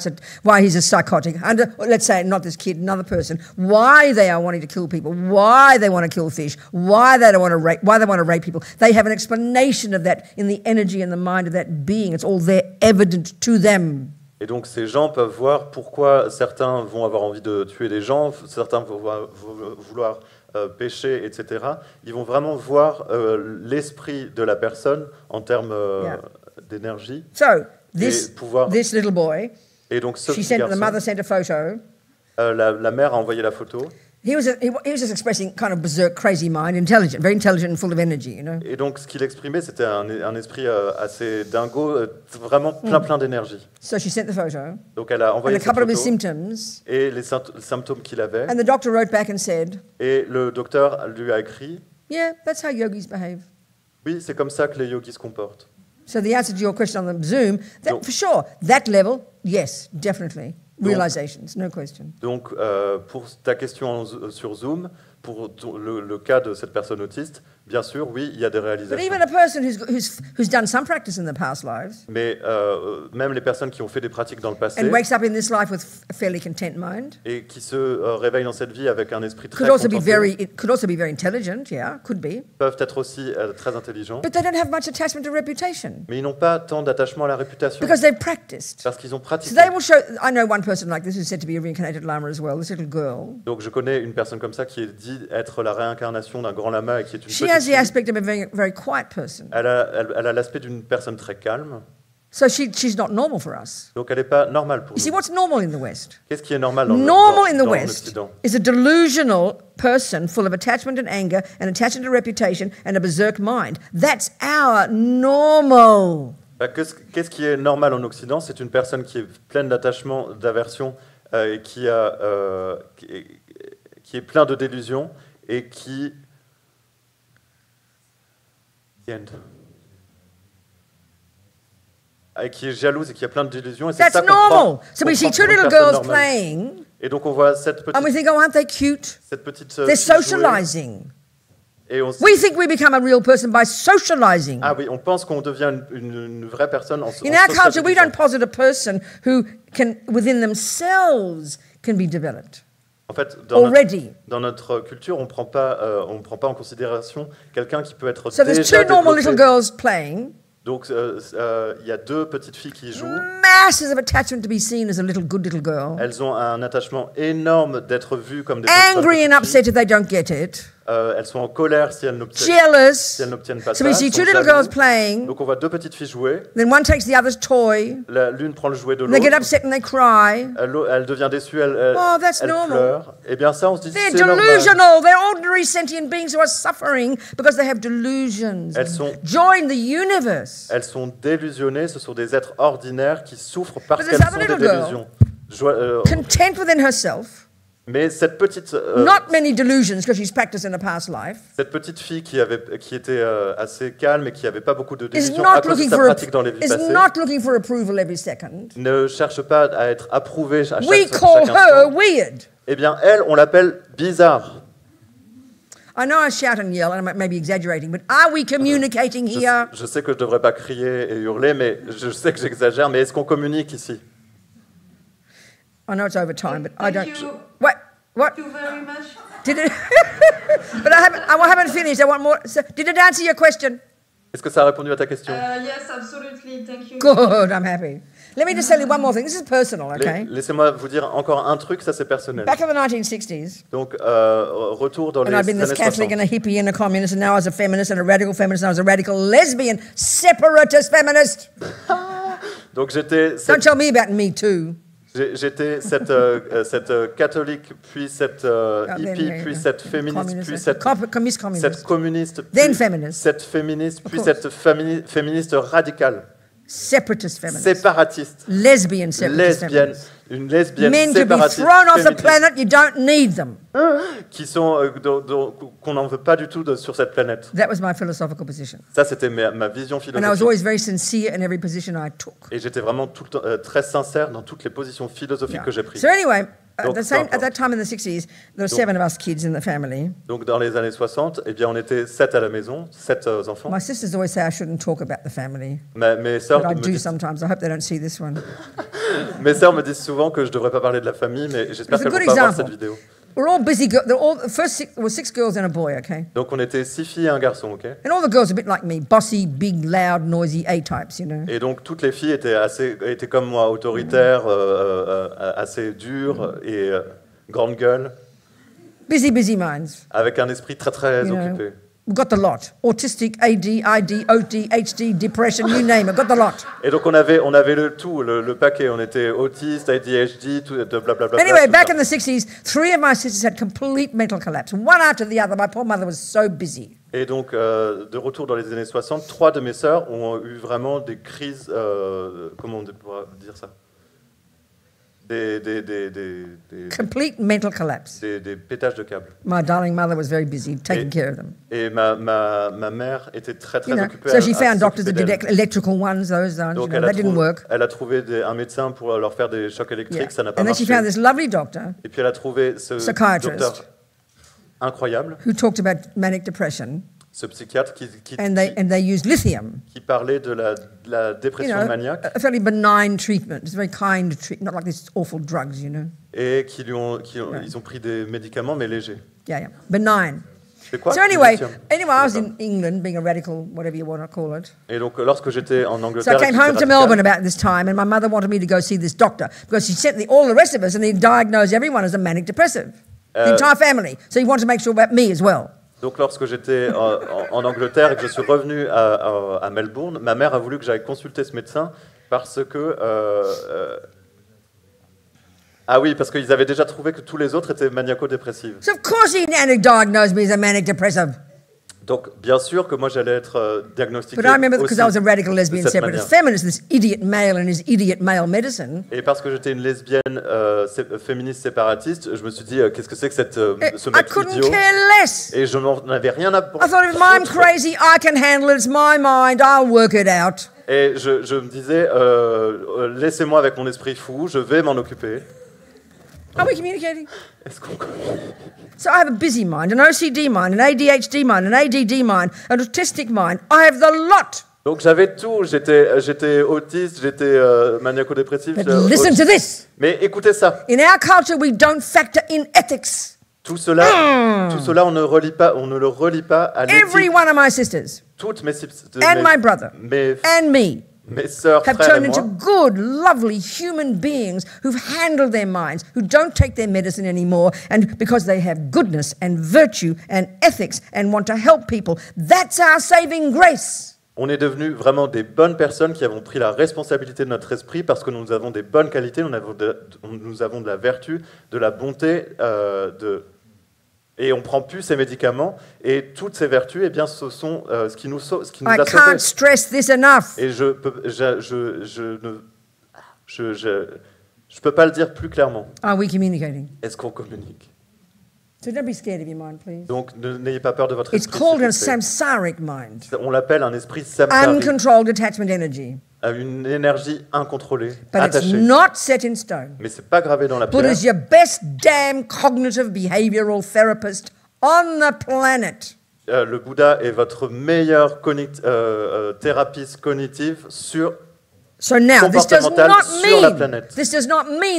[SPEAKER 2] he's a psychotic. Let's say not this kid, another person, why they are wanting to kill people, why they want to kill fish, why they want to rape people. They have an explanation of that in the energy and the mind of that being. It's all there, evident to them.
[SPEAKER 3] Et donc ces gens peuvent voir pourquoi certains vont avoir envie de tuer des gens, certains vont vouloir pécher, etc. Ils vont vraiment voir l'esprit de la personne en termes d'énergie.
[SPEAKER 2] So
[SPEAKER 3] Et pouvoir.
[SPEAKER 2] this little boy,
[SPEAKER 3] Et donc ce
[SPEAKER 2] she
[SPEAKER 3] petit
[SPEAKER 2] sent the
[SPEAKER 3] garçon,
[SPEAKER 2] mother sent a photo.
[SPEAKER 3] la mère a envoyé la photo.
[SPEAKER 2] He was just expressing kind of berserk, crazy mind, intelligent, very intelligent and full of energy, you know.
[SPEAKER 3] Et donc ce qu'il exprimait, c'était un esprit assez dingo, vraiment plein d'énergie.
[SPEAKER 2] So she sent the photo
[SPEAKER 3] Donc elle a
[SPEAKER 2] and
[SPEAKER 3] envoyé
[SPEAKER 2] a
[SPEAKER 3] cette
[SPEAKER 2] couple of his
[SPEAKER 3] photo
[SPEAKER 2] symptoms,
[SPEAKER 3] et les symptômes qu'il avait.
[SPEAKER 2] and the doctor wrote back and said,
[SPEAKER 3] Et le docteur lui a écrit,
[SPEAKER 2] "Yeah, that's how yogis behave."
[SPEAKER 3] oui, c'est comme ça que les yogis se comportent.
[SPEAKER 2] So the answer to your question on the Zoom,
[SPEAKER 3] Donc-
[SPEAKER 2] for sure, that level, yes, definitely, realizations, no question.
[SPEAKER 3] Donc, pour ta question sur Zoom, pour le cas de cette personne autiste, bien sûr, oui, il y a des
[SPEAKER 2] But
[SPEAKER 3] réalisations.
[SPEAKER 2] even a person who's done some practice in the past lives
[SPEAKER 3] Mais même les personnes qui ont fait des pratiques dans le passé
[SPEAKER 2] and wakes up in this life with a fairly content mind
[SPEAKER 3] et qui se réveillent dans cette vie avec un esprit très
[SPEAKER 2] could also be
[SPEAKER 3] contenté,
[SPEAKER 2] it could also be very intelligent, yeah, could be.
[SPEAKER 3] peuvent être aussi très intelligents,
[SPEAKER 2] But they don't have much attachment to reputation
[SPEAKER 3] mais ils n'ont pas tant d'attachement à la réputation
[SPEAKER 2] because they've practiced.
[SPEAKER 3] parce qu'ils ont
[SPEAKER 2] So
[SPEAKER 3] pratiqué.
[SPEAKER 2] they will show. I know one person like this who's said to be a reincarnated lama as well. This little girl.
[SPEAKER 3] Donc je connais une personne comme ça qui est dit être la réincarnation d'un grand lama et qui est une
[SPEAKER 2] She
[SPEAKER 3] petite
[SPEAKER 2] has the aspect of a very, very quiet person.
[SPEAKER 3] Elle a l'aspect d'une personne très calme,
[SPEAKER 2] So she's not normal for us.
[SPEAKER 3] donc elle n'est pas normale pour
[SPEAKER 2] You see,
[SPEAKER 3] nous.
[SPEAKER 2] what's normal in the West?
[SPEAKER 3] Qu'est-ce qui est normal dans
[SPEAKER 2] Normal in the
[SPEAKER 3] dans
[SPEAKER 2] West
[SPEAKER 3] l'Occident?
[SPEAKER 2] is a delusional person full of attachment and anger and attachment to reputation and a berserk mind. That's our normal.
[SPEAKER 3] Bah, qu'est-ce qui est normal en Occident? C'est une personne qui est pleine d'attachement, d'aversion, et qui est plein de délusions et qui est jalouse et qui a plein de délusions. Et c'est
[SPEAKER 2] That's
[SPEAKER 3] ça qu'on
[SPEAKER 2] normal.
[SPEAKER 3] prend-
[SPEAKER 2] So we
[SPEAKER 3] qu'on
[SPEAKER 2] see
[SPEAKER 3] prend
[SPEAKER 2] two
[SPEAKER 3] pour une
[SPEAKER 2] little
[SPEAKER 3] personne
[SPEAKER 2] girls
[SPEAKER 3] normale.
[SPEAKER 2] playing,
[SPEAKER 3] Et donc on voit cette
[SPEAKER 2] and we think, oh, aren't they cute?
[SPEAKER 3] petite
[SPEAKER 2] They're
[SPEAKER 3] fille jouer,
[SPEAKER 2] socializing.
[SPEAKER 3] et on se
[SPEAKER 2] We think we become a real person by socializing.
[SPEAKER 3] ah oui, on pense qu'on devient une vraie personne en
[SPEAKER 2] In our culture, we don't posit a person who can, within themselves, can be developed
[SPEAKER 3] En fait, dans
[SPEAKER 2] already.
[SPEAKER 3] notre culture, on prend pas en considération quelqu'un qui peut être
[SPEAKER 2] So there's
[SPEAKER 3] déjà
[SPEAKER 2] two normal little
[SPEAKER 3] développé.
[SPEAKER 2] girls playing,
[SPEAKER 3] Donc il y a deux petites filles qui jouent.
[SPEAKER 2] masses of attachment to be seen as a little good little girl,
[SPEAKER 3] Elles ont un attachement énorme d'être vues comme des
[SPEAKER 2] angry and
[SPEAKER 3] bonnes petites
[SPEAKER 2] upset if they don't get it,
[SPEAKER 3] filles. Elles sont en colère si elles n'obtiennent
[SPEAKER 2] jealous.
[SPEAKER 3] pas
[SPEAKER 2] So we
[SPEAKER 3] ça.
[SPEAKER 2] see
[SPEAKER 3] Elles
[SPEAKER 2] two
[SPEAKER 3] sont
[SPEAKER 2] little
[SPEAKER 3] jalouses.
[SPEAKER 2] girls playing,
[SPEAKER 3] Donc on voit deux petites filles jouer.
[SPEAKER 2] then one takes the other's toy,
[SPEAKER 3] L'une prend le jouet de
[SPEAKER 2] and they get
[SPEAKER 3] l'autre.
[SPEAKER 2] upset and they cry.
[SPEAKER 3] Elle devient déçue, elle
[SPEAKER 2] Oh, that's
[SPEAKER 3] elle
[SPEAKER 2] normal.
[SPEAKER 3] pleure. Et bien ça, on se dit
[SPEAKER 2] They're
[SPEAKER 3] c'est normal.
[SPEAKER 2] delusional. They're ordinary sentient beings who are suffering because they have delusions.
[SPEAKER 3] Elles sont-
[SPEAKER 2] Join the universe.
[SPEAKER 3] Elles sont délusionnées, ce sont des êtres ordinaires qui souffrent parce
[SPEAKER 2] But
[SPEAKER 3] qu'elles
[SPEAKER 2] this
[SPEAKER 3] sont
[SPEAKER 2] other
[SPEAKER 3] des
[SPEAKER 2] little girl-
[SPEAKER 3] délusions.
[SPEAKER 2] Content within herself,
[SPEAKER 3] Mais cette petite
[SPEAKER 2] not many delusions because she's practiced in a past life,
[SPEAKER 3] cette petite fille qui était assez calme et qui n'avait pas beaucoup de
[SPEAKER 2] is
[SPEAKER 3] délusions à
[SPEAKER 2] not
[SPEAKER 3] cause de
[SPEAKER 2] looking
[SPEAKER 3] sa
[SPEAKER 2] for
[SPEAKER 3] pratique dans les vies
[SPEAKER 2] is
[SPEAKER 3] passées,
[SPEAKER 2] not looking for approval every second.
[SPEAKER 3] ne cherche pas à être approuvée à
[SPEAKER 2] We
[SPEAKER 3] chaque
[SPEAKER 2] call her
[SPEAKER 3] instant.
[SPEAKER 2] weird.
[SPEAKER 3] Eh bien, elle, on l'appelle bizarre.
[SPEAKER 2] I know I shout and yell, and I may be exaggerating, but are we communicating here?
[SPEAKER 3] Je sais que je ne devrais pas crier et hurler, mais je sais que j'exagère, mais est-ce qu'on communique ici?
[SPEAKER 2] I know it's over time, but I
[SPEAKER 6] Thank
[SPEAKER 2] don't.
[SPEAKER 6] you.
[SPEAKER 2] What? What?
[SPEAKER 6] Thank you very much.
[SPEAKER 2] Did it? But I haven't finished. I want more. So, did it answer your question?
[SPEAKER 3] Est-ce que ça a répondu à ta question?
[SPEAKER 6] Yes, absolutely. Thank you.
[SPEAKER 2] Good. I'm happy. Let me just tell you one more thing. This is personal, okay?
[SPEAKER 3] Laissez-moi vous dire encore un truc, ça c'est personnel.
[SPEAKER 2] Back in the 1960s,
[SPEAKER 3] Donc, retour dans les
[SPEAKER 2] and I'd been
[SPEAKER 3] années
[SPEAKER 2] this Catholic
[SPEAKER 3] 60.
[SPEAKER 2] and a hippie and a communist, and now I was a feminist and a radical feminist, and I was a radical lesbian separatist feminist.
[SPEAKER 3] Donc j'étais
[SPEAKER 2] Don't tell me about Me Too.
[SPEAKER 3] J'étais cette catholique, puis cette hippie, puis cette féministe, puis cette communiste, puis
[SPEAKER 2] Then feminist.
[SPEAKER 3] cette féministe, puis
[SPEAKER 2] course.
[SPEAKER 3] cette féministe radicale,
[SPEAKER 2] Separatist feminist.
[SPEAKER 3] séparatiste,
[SPEAKER 2] Lesbian separatist
[SPEAKER 3] lesbienne,
[SPEAKER 2] feminist.
[SPEAKER 3] une lesbienne
[SPEAKER 2] Men to be
[SPEAKER 3] séparatiste,
[SPEAKER 2] thrown off the
[SPEAKER 3] féministe,
[SPEAKER 2] planet, you don't need them.
[SPEAKER 3] qui sont qu'on n'en veut pas du tout sur cette planète.
[SPEAKER 2] That was my philosophical position.
[SPEAKER 3] Ça, c'était ma vision
[SPEAKER 2] And I was
[SPEAKER 3] philosophique.
[SPEAKER 2] always very sincere in every position I took.
[SPEAKER 3] Et j'étais vraiment tout le temps très sincère dans toutes les positions philosophiques
[SPEAKER 2] Yeah.
[SPEAKER 3] que j'ai prises.
[SPEAKER 2] So anyway,
[SPEAKER 3] Donc,
[SPEAKER 2] at that time in the 60s, there were 7 of us kids in the family.
[SPEAKER 3] Donc dans les années 60, eh bien, on était 7 à la maison, 7 enfants.
[SPEAKER 2] My sisters always say I shouldn't talk about the family,
[SPEAKER 3] Mes sœurs
[SPEAKER 2] but I
[SPEAKER 3] me
[SPEAKER 2] do
[SPEAKER 3] disent
[SPEAKER 2] sometimes. I hope they don't see this one.
[SPEAKER 3] Mes sœurs me disent souvent que je ne devrais pas parler de la famille, mais j'espère
[SPEAKER 2] It's a
[SPEAKER 3] qu'elles vont
[SPEAKER 2] good
[SPEAKER 3] pas voir
[SPEAKER 2] example.
[SPEAKER 3] cette vidéo.
[SPEAKER 2] We're all busy. The first there were 6 girls and a boy, okay?
[SPEAKER 3] Donc on était 6 filles et un garçon, ok?
[SPEAKER 2] And all the girls are a bit like me, bossy, big, loud, noisy A-types, you know.
[SPEAKER 3] Et donc toutes les filles étaient comme moi, autoritaires, assez dures et grande gueule,
[SPEAKER 2] Busy minds.
[SPEAKER 3] avec un esprit très très
[SPEAKER 2] You know,
[SPEAKER 3] occupé.
[SPEAKER 2] we've got the lot. Autistic, AD, ID, OD, HD, depression, you name it. Got the lot.
[SPEAKER 3] Et donc on avait le tout, le paquet. On était autiste, ADHD, tout, de blablabla.
[SPEAKER 2] Anyway,
[SPEAKER 3] tout
[SPEAKER 2] back
[SPEAKER 3] ça.
[SPEAKER 2] in the 60s, 3 of my sisters had complete mental collapse, one after the other. My poor mother was so busy.
[SPEAKER 3] Et donc, de retour dans les années 60, 3 de mes sœurs ont eu vraiment des crises, comment on pourrait dire ça? Des
[SPEAKER 2] Complete mental collapse.
[SPEAKER 3] pétages de câbles.
[SPEAKER 2] My darling mother was very busy taking care of them.
[SPEAKER 3] Et ma mère était très très
[SPEAKER 2] You know,
[SPEAKER 3] occupée.
[SPEAKER 2] so she
[SPEAKER 3] à
[SPEAKER 2] found doctors that
[SPEAKER 3] s'occuper
[SPEAKER 2] did
[SPEAKER 3] d'elle.
[SPEAKER 2] electrical ones, those ones.
[SPEAKER 3] Donc
[SPEAKER 2] That didn't work.
[SPEAKER 3] elle a trouvé un médecin pour leur faire des chocs électriques,
[SPEAKER 2] Yeah.
[SPEAKER 3] ça n'a pas
[SPEAKER 2] And then she
[SPEAKER 3] marché.
[SPEAKER 2] found this lovely doctor
[SPEAKER 3] Et puis elle a trouvé ce
[SPEAKER 2] Psychiatrist.
[SPEAKER 3] docteur incroyable,
[SPEAKER 2] who talked about manic depression,
[SPEAKER 3] ce psychiatre qui
[SPEAKER 2] and they used lithium.
[SPEAKER 3] qui parlait de la
[SPEAKER 2] You
[SPEAKER 3] dépression
[SPEAKER 2] know,
[SPEAKER 3] maniaque
[SPEAKER 2] a fairly benign treatment. It's a very kind treatment, not like these awful drugs, you know.
[SPEAKER 3] et ils ont pris des médicaments mais légers.
[SPEAKER 2] Yeah. Benign.
[SPEAKER 3] C'est quoi?
[SPEAKER 2] So anyway,
[SPEAKER 3] Lithium.
[SPEAKER 2] I was in England, being a radical, whatever you want to call it.
[SPEAKER 3] Et donc lorsque j'étais en
[SPEAKER 2] So
[SPEAKER 3] Angleterre,
[SPEAKER 2] I came
[SPEAKER 3] j'étais
[SPEAKER 2] home to
[SPEAKER 3] radical.
[SPEAKER 2] Melbourne about this time, and my mother wanted me to go see this doctor because she sent all the rest of us, and he diagnosed everyone as a manic depressive, the entire family. So he wanted to make sure about me as well.
[SPEAKER 3] Donc lorsque j'étais en Angleterre et que je suis revenu à Melbourne, ma mère a voulu que j'aille consulter ce médecin parce que... Ah oui, parce qu'ils avaient déjà trouvé que tous les autres étaient maniaco-dépressifs.
[SPEAKER 2] So of course he diagnosed me as a manic depressive.
[SPEAKER 3] Donc bien sûr que moi j'allais être diagnostiqué
[SPEAKER 2] But I remember
[SPEAKER 3] aussi
[SPEAKER 2] because I was a radical
[SPEAKER 3] de
[SPEAKER 2] lesbian
[SPEAKER 3] cette
[SPEAKER 2] separatist
[SPEAKER 3] manière.
[SPEAKER 2] feminist, this idiot male and his idiot male medicine.
[SPEAKER 3] Et parce que j'étais une lesbienne féministe séparatiste, je me suis dit qu'est-ce que c'est que ce
[SPEAKER 2] I
[SPEAKER 3] mec
[SPEAKER 2] couldn't
[SPEAKER 3] idiot.
[SPEAKER 2] care less.
[SPEAKER 3] Et je n'en avais rien à
[SPEAKER 2] I thought if I'm
[SPEAKER 3] foutre.
[SPEAKER 2] crazy, I can handle it. It's my mind. I'll work it out.
[SPEAKER 3] Et je me disais laissez-moi avec mon esprit fou, je vais m'en occuper.
[SPEAKER 2] Are we communicating?
[SPEAKER 3] Est-ce qu'on
[SPEAKER 2] So I have a busy mind, an OCD mind, an ADHD mind, an ADD mind, an autistic mind. I have the lot.
[SPEAKER 3] Donc j'avais tout, j'étais autiste, j'étais maniaco-dépressif.
[SPEAKER 2] But listen to this.
[SPEAKER 3] Mais écoutez ça,
[SPEAKER 2] In our culture, we don't factor in ethics.
[SPEAKER 3] tout cela on ne le relie pas à
[SPEAKER 2] Every
[SPEAKER 3] l'éthique.
[SPEAKER 2] one of my sisters
[SPEAKER 3] Toutes mes
[SPEAKER 2] and my brother
[SPEAKER 3] mes
[SPEAKER 2] and me
[SPEAKER 3] sœurs,
[SPEAKER 2] have
[SPEAKER 3] frères et
[SPEAKER 2] turned into
[SPEAKER 3] moi,
[SPEAKER 2] good, lovely human beings who've handled their minds, who don't take their medicine anymore, and because they have goodness and virtue and ethics and want to help people. That's our saving grace.
[SPEAKER 3] on est devenus vraiment des bonnes personnes qui avons pris la responsabilité de notre esprit parce que nous avons des bonnes qualités, nous avons de la vertu, de la bonté, et on prend plus ces médicaments. Et toutes ces vertus, eh bien, ce sont ce qui nous
[SPEAKER 2] I
[SPEAKER 3] a sauvés.
[SPEAKER 2] can't stress this enough.
[SPEAKER 3] Et je peux pas le dire plus clairement.
[SPEAKER 2] Are we communicating?
[SPEAKER 3] Est-ce qu'on communique?
[SPEAKER 2] So don't be scared of your mind, please.
[SPEAKER 3] Donc n'ayez pas peur de votre
[SPEAKER 2] It's
[SPEAKER 3] esprit.
[SPEAKER 2] called a
[SPEAKER 3] s'il vous plaît.
[SPEAKER 2] samsaric mind,
[SPEAKER 3] On l'appelle un esprit samsarique,
[SPEAKER 2] uncontrolled attachment energy.
[SPEAKER 3] à une énergie incontrôlée,
[SPEAKER 2] But it's
[SPEAKER 3] attachée.
[SPEAKER 2] not set in stone.
[SPEAKER 3] Mais c'est pas gravé dans la
[SPEAKER 2] Buddha
[SPEAKER 3] pierre.
[SPEAKER 2] is your best damn cognitive behavioral therapist on the planet.
[SPEAKER 3] Le Bouddha est votre meilleur thérapeute cognitive sur
[SPEAKER 2] So now, this does
[SPEAKER 3] comportemental
[SPEAKER 2] not
[SPEAKER 3] sur la
[SPEAKER 2] mean
[SPEAKER 3] planète.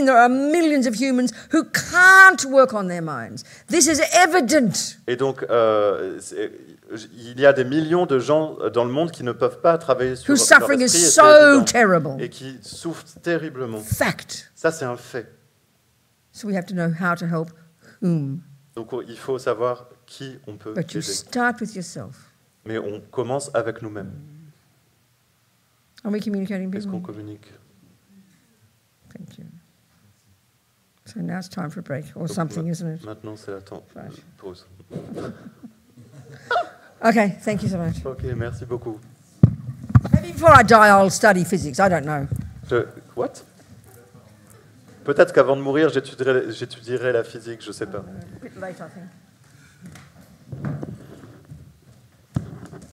[SPEAKER 2] there are millions of humans who can't work on their minds. This is evident.
[SPEAKER 3] Et donc, il y a des millions de gens dans le monde qui ne peuvent pas travailler sur
[SPEAKER 2] Whose
[SPEAKER 3] leur
[SPEAKER 2] suffering is
[SPEAKER 3] esprit, et c'est
[SPEAKER 2] so
[SPEAKER 3] évident.
[SPEAKER 2] terrible.
[SPEAKER 3] Et qui souffrent terriblement.
[SPEAKER 2] Fact.
[SPEAKER 3] Ça, c'est un fait.
[SPEAKER 2] So we have to know how to help whom.
[SPEAKER 3] Donc, il faut savoir qui on peut
[SPEAKER 2] But you
[SPEAKER 3] aider.
[SPEAKER 2] start with yourself.
[SPEAKER 3] Mais on commence avec nous-mêmes.
[SPEAKER 2] Are we communicating,
[SPEAKER 3] Est-ce qu'on
[SPEAKER 2] people?
[SPEAKER 3] communique?
[SPEAKER 2] Thank you. So now it's time for a break or
[SPEAKER 3] Donc,
[SPEAKER 2] something, isn't it?
[SPEAKER 3] Maintenant, c'est la
[SPEAKER 2] Right.
[SPEAKER 3] pause.
[SPEAKER 2] Okay, thank you so much.
[SPEAKER 3] Ok, merci beaucoup.
[SPEAKER 2] Maybe before I die, I'll study physics. I don't know.
[SPEAKER 3] What? Peut-être qu'avant de mourir, j'étudierai la physique, je sais pas.
[SPEAKER 2] A bit late, I think.